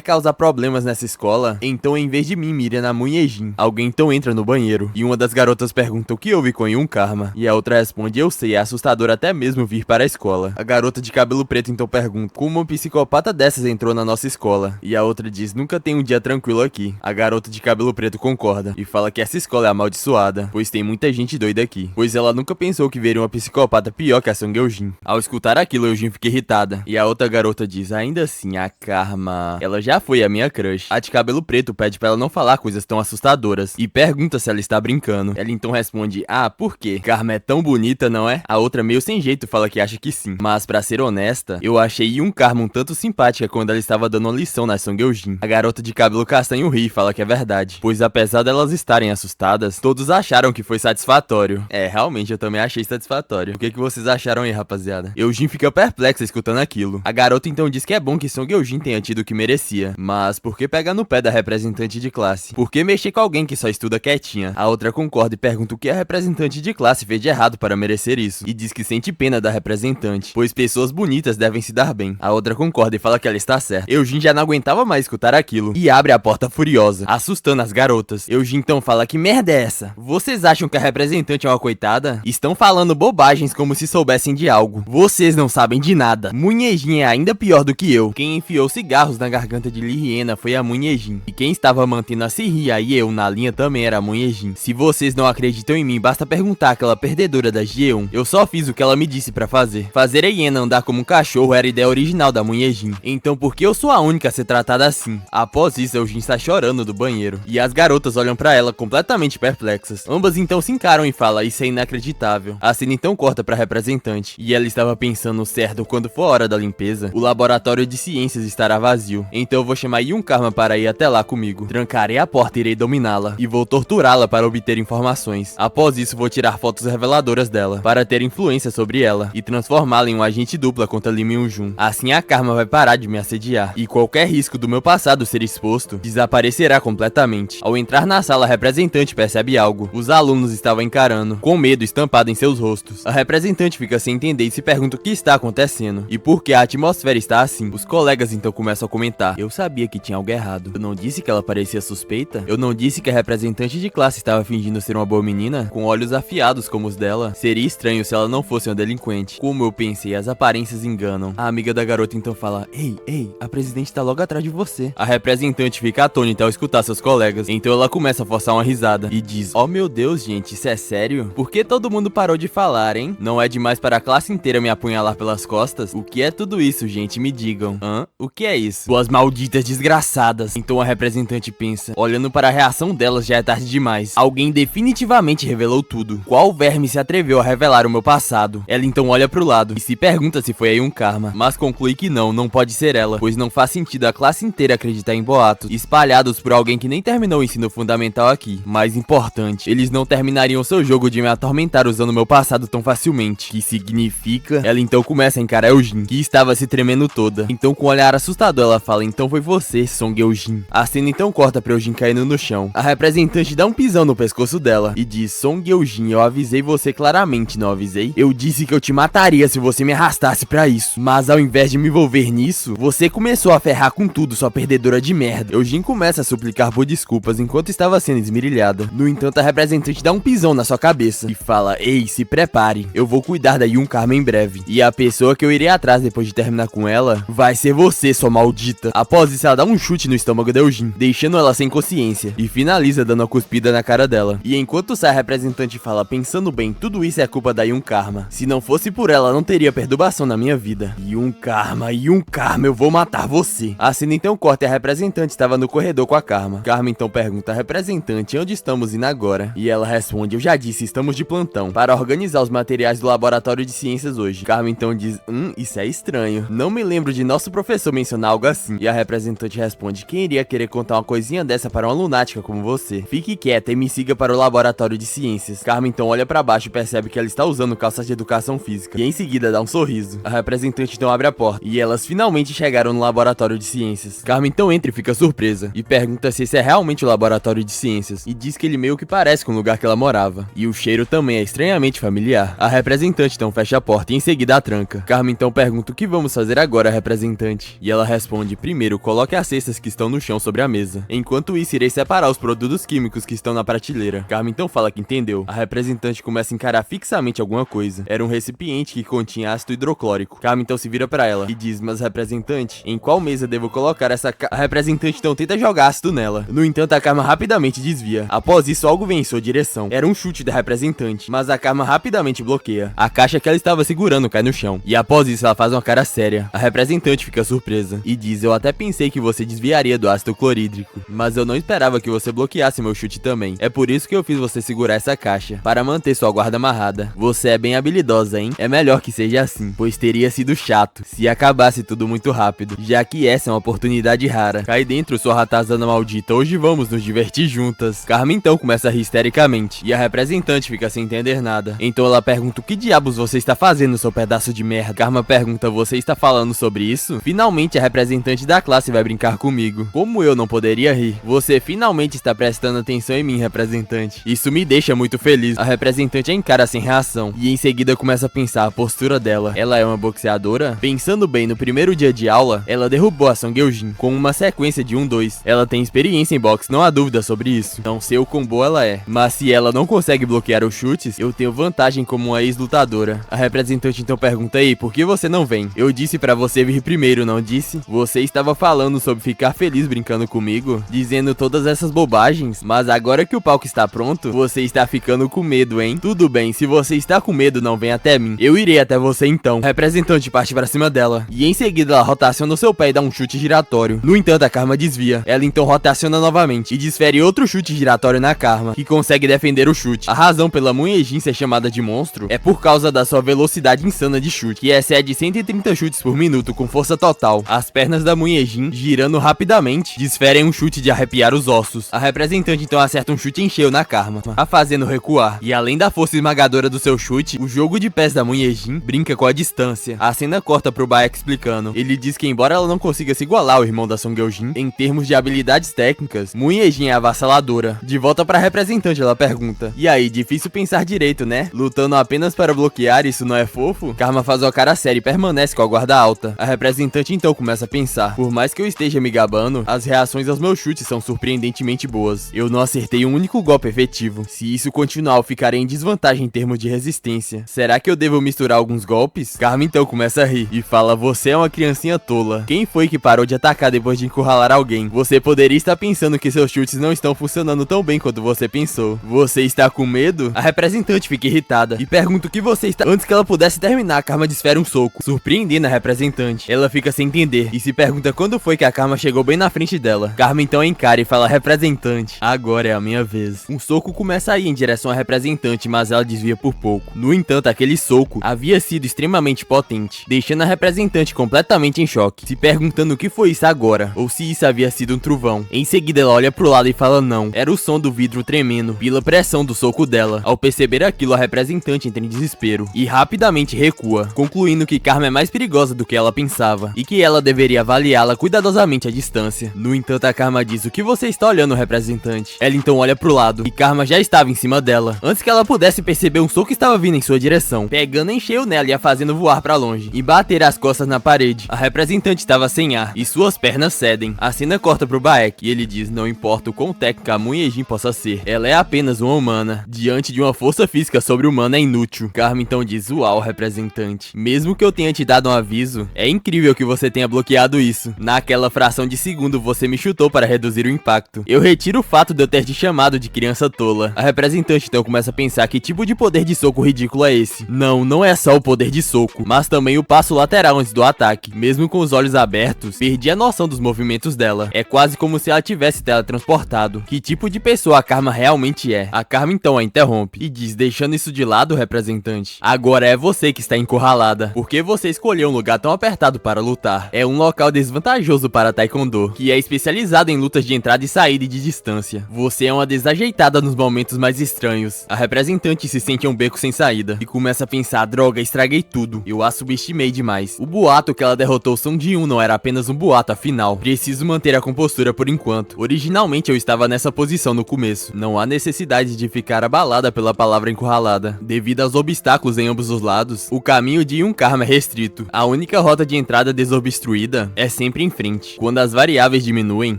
causar problemas nessa escola, então em vez de mim, mire na Moon Ye-jin. Alguém então entra no banheiro, e uma das garotas pergunta o que houve com Yun Karma, e a outra responde, eu sei, é assustador até mesmo vir para a escola. A garota de cabelo preto então pergunta, como uma psicopata dessas entrou na nossa escola? E a outra diz, nunca tem um dia tranquilo aqui. A garota de cabelo preto concorda, e fala que essa escola é amaldiçoada, pois tem muita gente doida aqui, pois ela nunca pensou que veria uma psicopata pior que a Song Eugene. Ao escutar aquilo, Eugene fica irritada, e a outra garota diz, ainda assim, a Karma, ela já foi a minha crush. A de cabelo preto pede pra ela não falar coisas tão assustadoras, e pergunta se ela está brincando. Ela então responde, ah, por quê? Karma é tão bonita, não é? A outra meio sem jeito fala que acha que sim, mas pra ser honesta, eu achei Yun Karma um tanto simpática quando ela estava dando uma lição na Song Eugene. A garota de cabelo castanho ri e fala que é verdade, pois apesar delas estarem assustadas, todos acharam que foi satisfatório. É, realmente eu também achei satisfatório. O que vocês acharam aí, rapaziada? Eugene fica perplexa escutando aquilo. A garota então diz que é bom que Song Eugene tenha tido o que merecia, mas por que pegar no pé da representante de classe? Por que mexer com alguém que só estuda quietinha? A outra concorda e pergunta o que a representante de classe fez de errado para merecer isso, e diz que sente pena da representante, pois pessoas bonitas devem se dar bem. A outra concorda e fala que ela está certa. Eugene já não aguentava mais escutar aquilo, e abre a porta furiosa, assustando as garotas. Eugene então fala, que merda é essa? Vocês acham que a representante é uma coitada? Estão falando bobagens como se soubessem de algo. Vocês não sabem de nada. Moon Ye-jin é ainda pior do que eu. Quem enfiou cigarros na garganta de Lee Hyena foi a Moon Ye-jin, e quem estava mantendo a Sihia e eu na linha também era a Moon Ye-jin. Se vocês não acreditam em mim, basta perguntar àquela perdedora da G1. Eu só fiz o que ela me disse pra fazer. Fazer a hiena andar como um cachorro era a ideia original da Moon Ye-jin. Então por que eu sou a única a ser tratada assim? Após isso, Eugene está chorando do banheiro, e as garotas olham pra ela completamente perplexas. Ambas então se encaram e falam, isso é inacreditável. A cena então corta pra representante, e ela estava pensando, certo, quando for a hora da limpeza, o laboratório de ciências estará vazio. Então eu vou chamar Yun Karma para ir até lá comigo. Trancarei a porta e irei dominá-la, e vou torturá-la para obter informações. Após isso, vou tirar fotos reveladoras dela, para ter influência sobre ela, e transformá-la em um agente dupla contra Lee Myung-jun. Assim a Karma vai parar de me assediar, e qualquer risco risco do meu passado ser exposto desaparecerá completamente. Ao entrar na sala, a representante percebe algo. Os alunos estavam encarando, com medo estampado em seus rostos. A representante fica sem entender e se pergunta o que está acontecendo e por que a atmosfera está assim. Os colegas então começam a comentar: eu sabia que tinha algo errado. Eu não disse que ela parecia suspeita? Eu não disse que a representante de classe estava fingindo ser uma boa menina? Com olhos afiados como os dela? Seria estranho se ela não fosse uma delinquente. Como eu pensei, as aparências enganam. A amiga da garota então fala: ei, a presidente tá logo atrás de você. A representante fica atônita ao escutar seus colegas, então ela começa a forçar uma risada e diz: oh meu Deus, gente, isso é sério? Por que todo mundo parou de falar, hein? Não é demais para a classe inteira me apunhalar pelas costas? O que é tudo isso, gente? Me digam. O que é isso? Suas malditas desgraçadas. Então a representante pensa: olhando para a reação delas, já é tarde demais. Alguém definitivamente revelou tudo. Qual verme se atreveu a revelar o meu passado? Ela então olha pro lado e se pergunta se foi aí um karma, mas conclui que não pode ser ela, pois não faz sentido a classe inteira acreditar em boatos espalhados por alguém que nem terminou o ensino fundamental aqui. Mais importante, eles não terminariam seu jogo de me atormentar usando meu passado tão facilmente. Que significa? Ela então começa a encarar Eugene, que estava se tremendo toda. Então com um olhar assustador ela fala: então foi você, Song Eugene. A cena então corta pra Eugene caindo no chão. A representante dá um pisão no pescoço dela e diz: Song Eugene, eu avisei você claramente, não avisei? Eu disse que eu te mataria se você me arrastasse pra isso. Mas ao invés de me envolver nisso, você começou a ferrar com tudo, sua perdedora de merda. Eugene começa a suplicar por desculpas enquanto estava sendo esmirilhada. No entanto, a representante dá um pisão na sua cabeça e fala: ei, se prepare, eu vou cuidar da Yun Karma em breve. E a pessoa que eu irei atrás depois de terminar com ela vai ser você, sua maldita. Após isso, ela dá um chute no estômago da Eugene, deixando ela sem consciência, e finaliza dando uma cuspida na cara dela. E enquanto sai, a representante fala: pensando bem, tudo isso é culpa da Yun Karma. Se não fosse por ela, não teria perturbação na minha vida. Yun Karma, eu vou matar você. A cena então corta e a representante estava no corredor com a Karma. Karma então pergunta: representante, onde estamos indo agora? E ela responde: eu já disse, estamos de plantão para organizar os materiais do laboratório de ciências hoje. Karma então diz: isso é estranho. Não me lembro de nosso professor mencionar algo assim. E a representante responde: quem iria querer contar uma coisinha dessa para uma lunática como você? Fique quieta e me siga para o laboratório de ciências. Karma então olha para baixo e percebe que ela está usando calças de educação física. E em seguida dá um sorriso. A representante então abre a porta e elas finalmente chegaram no laboratório de ciências. Karma então entra e fica surpresa e pergunta se esse é realmente o laboratório de ciências, e diz que ele meio que parece com o lugar que ela morava. E o cheiro também é estranhamente familiar. A representante então fecha a porta e em seguida a tranca. Karma então pergunta: o que vamos fazer agora, representante? E ela responde: primeiro, coloque as cestas que estão no chão sobre a mesa. Enquanto isso, irei separar os produtos químicos que estão na prateleira. Karma então fala que entendeu. A representante começa a encarar fixamente alguma coisa. Era um recipiente que continha ácido hidroclórico. Karma então se vira pra ela e diz: mas representante, em qual mesa devo colocar essa A representante então tenta jogar ácido nela. No entanto, a Karma rapidamente desvia. Após isso, algo vem em sua direção. Era um chute da representante, mas a Karma rapidamente bloqueia. A caixa que ela estava segurando cai no chão. E após isso, ela faz uma cara séria. A representante fica surpresa e diz: eu até pensei que você desviaria do ácido clorídrico, mas eu não esperava que você bloqueasse meu chute também. É por isso que eu fiz você segurar essa caixa, para manter sua guarda amarrada. Você é bem habilidosa, hein? É melhor que seja assim, pois teria sido chato se acabasse tudo muito rápido, já que essa é uma oportunidade rara. Cai dentro, sua ratazana maldita, hoje vamos nos divertir juntas. Karma então começa a rir histericamente, e a representante fica sem entender nada. Então ela pergunta: o que diabos você está fazendo, seu pedaço de merda? Karma pergunta: você está falando sobre isso? Finalmente a representante da classe vai brincar comigo. Como eu não poderia rir? Você finalmente está prestando atenção em mim, representante. Isso me deixa muito feliz. A representante a encara sem reação, e em seguida começa a pensar a postura dela. Ela é uma boxeadora? Pensando bem, no primeiro dia de aula, ela derrubou a Song Eugene com uma sequência de 1-2. Ela tem experiência em boxe, não há dúvida sobre isso. Não sei o quão boa ela é, mas se ela não consegue bloquear os chutes, eu tenho vantagem como uma ex-lutadora. A representante então pergunta: ei, por que você não vem? Eu disse pra você vir primeiro, não disse? Você estava falando sobre ficar feliz brincando comigo, dizendo todas essas bobagens, mas agora que o palco está pronto, você está ficando com medo, hein? Tudo bem, se você está com medo, não vem até mim. Eu irei até você então. A representante parte pra cima dela, e em seguida ela rotaciona o seu pé e dá um chute giratório. No entanto, a Karma desvia. Ela então rotaciona novamente e desfere outro chute giratório na Karma, que consegue defender o chute. A razão pela Munhejin ser chamada de monstro é por causa da sua velocidade insana de chute, que excede 130 chutes por minuto com força total. As pernas da Munhejin, girando rapidamente, desferem um chute de arrepiar os ossos. A representante então acerta um chute em cheio na Karma, a fazendo recuar. E além da força esmagadora do seu chute, o jogo de pés da Munhejin brinca com a distância. A cena corta pro Bayek explicando. Ele diz que embora ela não consiga segurar igualar o irmão da Song Yeojin. Em termos de habilidades técnicas, Moon Ye-jin é avassaladora. De volta pra representante, ela pergunta: e aí, difícil pensar direito, né? Lutando apenas para bloquear, isso não é fofo? Karma faz uma cara séria e permanece com a guarda alta. A representante então começa a pensar: por mais que eu esteja me gabando, as reações aos meus chutes são surpreendentemente boas. Eu não acertei um único golpe efetivo. Se isso continuar, eu ficarei em desvantagem em termos de resistência. Será que eu devo misturar alguns golpes? Karma então começa a rir e fala: você é uma criancinha tola. Quem foi que parou de atacar depois de encurralar alguém? Você poderia estar pensando que seus chutes não estão funcionando tão bem quanto você pensou. Você está com medo? A representante fica irritada e pergunta o que você está... Antes que ela pudesse terminar, Karma desfere um soco, surpreendendo a representante. Ela fica sem entender e se pergunta quando foi que a Karma chegou bem na frente dela. Karma então encara e fala: representante, agora é a minha vez. Um soco começa a ir em direção à representante, mas ela desvia por pouco. No entanto, aquele soco havia sido extremamente potente, deixando a representante completamente em choque, se perguntando o que foi isso agora, ou se isso havia sido um trovão. Em seguida, ela olha pro lado e fala: não, era o som do vidro tremendo pela pressão do soco dela. Ao perceber aquilo, a representante entra em desespero e rapidamente recua, concluindo que Karma é mais perigosa do que ela pensava e que ela deveria avaliá-la cuidadosamente à distância. No entanto, a Karma diz: o que você está olhando, representante? Ela então olha pro lado e Karma já estava em cima dela, antes que ela pudesse perceber um soco que estava vindo em sua direção, pegando em cheio nela e a fazendo voar pra longe e bater as costas na parede. A representante estava sem ar e suas pernas cedem. A cena corta pro Baek e ele diz: não importa o quão técnica a Moon Ye-jin possa ser, ela é apenas uma humana. Diante de uma força física sobre-humana é inútil. Karma então diz: uau, representante, mesmo que eu tenha te dado um aviso, é incrível que você tenha bloqueado isso. Naquela fração de segundo você me chutou para reduzir o impacto. Eu retiro o fato de eu ter te chamado de criança tola. A representante então começa a pensar: que tipo de poder de soco ridículo é esse? Não é só o poder de soco, mas também o passo lateral antes do ataque. Mesmo com os olhos abertos, perdi a noção dos movimentos dela. É quase como se ela tivesse teletransportado. Que tipo de pessoa a Karma realmente é? A Karma então a interrompe e diz, deixando isso de lado, representante: agora é você que está encurralada. Por que você escolheu um lugar tão apertado para lutar? É um local desvantajoso para Taekwondo, que é especializado em lutas de entrada e saída e de distância. Você é uma desajeitada nos momentos mais estranhos. A representante se sente um beco sem saída e começa a pensar: droga, estraguei tudo. Eu a subestimei demais. O boato que ela derrotou Song Ji-Yoon não era apenas um boato, afinal. Preciso manter a compostura por enquanto. Originalmente eu estava nessa posição no começo. Não há necessidade de ficar abalada pela palavra encurralada. Devido aos obstáculos em ambos os lados, o caminho de um Karma é restrito. A única rota de entrada desobstruída é sempre em frente. Quando as variáveis diminuem,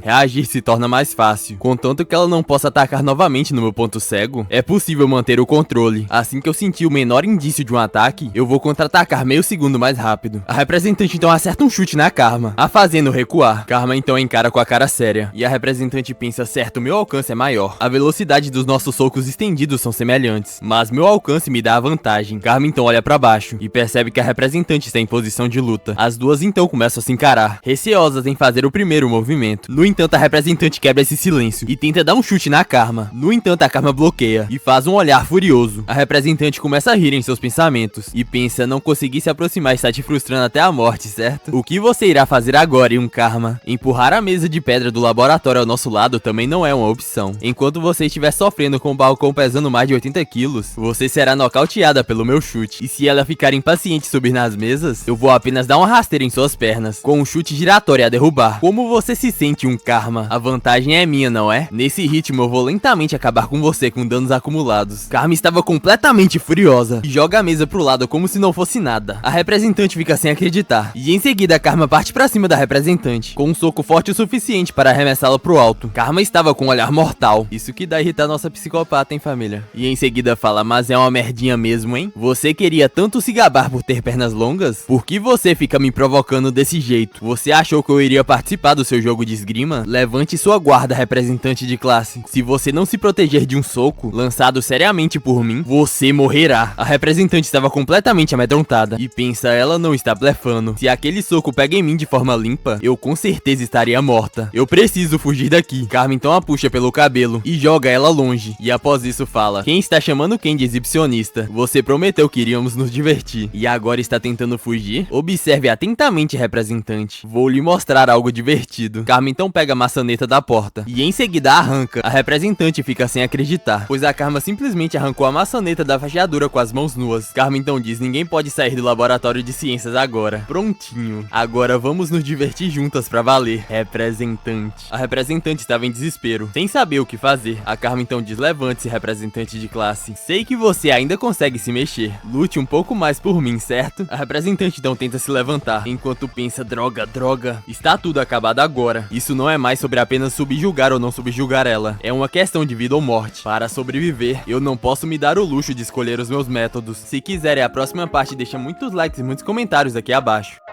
reagir se torna mais fácil. Contanto que ela não possa atacar novamente no meu ponto cego, é possível manter o controle. Assim que eu sentir o menor indício de um ataque, eu vou contra-atacar meio segundo mais rápido. A representante então acerta um chute na Karma, a fazendo recuar. Karma então encara com a cara séria, e a representante pensa: certo, meu alcance é maior. A velocidade dos nossos socos estendidos são semelhantes, mas meu alcance me dá a vantagem. Karma então olha pra baixo e percebe que a representante está em posição de luta. As duas então começam a se encarar, receosas em fazer o primeiro movimento. No entanto, a representante quebra esse silêncio e tenta dar um chute na Karma. No entanto, a Karma bloqueia e faz um olhar furioso. A representante começa a rir em seus pensamentos e pensa: não conseguir se aproximar está te frustrando até a morte, certo? O que você irá fazer agora, em um Karma? Empurrar a mesa de pedra do laboratório ao nosso lado também não é uma opção. Enquanto você estiver sofrendo com o balcão pesando mais de 80 quilos, você será nocauteada pelo meu chute. E se ela ficar impaciente e subir nas mesas, eu vou apenas dar uma rasteira em suas pernas, com um chute giratório a derrubar. Como você se sente, um Karma? A vantagem é minha, não é? Nesse ritmo eu vou lentamente acabar com você com danos acumulados. Karma estava completamente furiosa e joga a mesa pro lado como se não fosse nada. A representante fica sem acreditar e em seguida a Karma parte pra cima da representante, com um soco forte o suficiente para arremessá-la pro alto. Karma estava com um olhar mortal. Isso que dá irritar nossa psicopata, hein, família? E em seguida fala: mas é uma merdinha mesmo, hein? Você queria tanto se gabar por ter pernas longas? Por que você fica me provocando desse jeito? Você achou que eu iria participar do seu jogo de esgrima? Levante sua guarda, representante de classe. Se você não se proteger de um soco lançado seriamente por mim, você morrerá. A representante estava completamente amedrontada e pensa: ela não está blefando. Se aquele soco pega em mim de forma limpa, eu com certeza estaria morta. Eu preciso fugir daqui. Karma então a puxa pelo cabelo e joga ela longe. E após isso fala: quem está chamando quem de exibicionista? Você prometeu que iríamos nos divertir e agora está tentando fugir? Observe atentamente, representante. Vou lhe mostrar algo divertido. Karma então pega a maçaneta da porta e em seguida arranca. A representante fica sem acreditar, pois a Karma simplesmente arrancou a maçaneta da fechadura com as mãos nuas. Karma então diz: ninguém pode sair do laboratório de ciências agora. Prontinho. Agora vamos nos divertir. divertir juntas pra valer. Representante. A representante estava em desespero, sem saber o que fazer. A Carmen então diz: levante-se, representante de classe. Sei que você ainda consegue se mexer. Lute um pouco mais por mim, certo? A representante então tenta se levantar, enquanto pensa: droga, droga. Está tudo acabado agora. Isso não é mais sobre apenas subjugar ou não subjugar ela. É uma questão de vida ou morte. Para sobreviver, eu não posso me dar o luxo de escolher os meus métodos. Se quiserem a próxima parte, deixa muitos likes e muitos comentários aqui abaixo.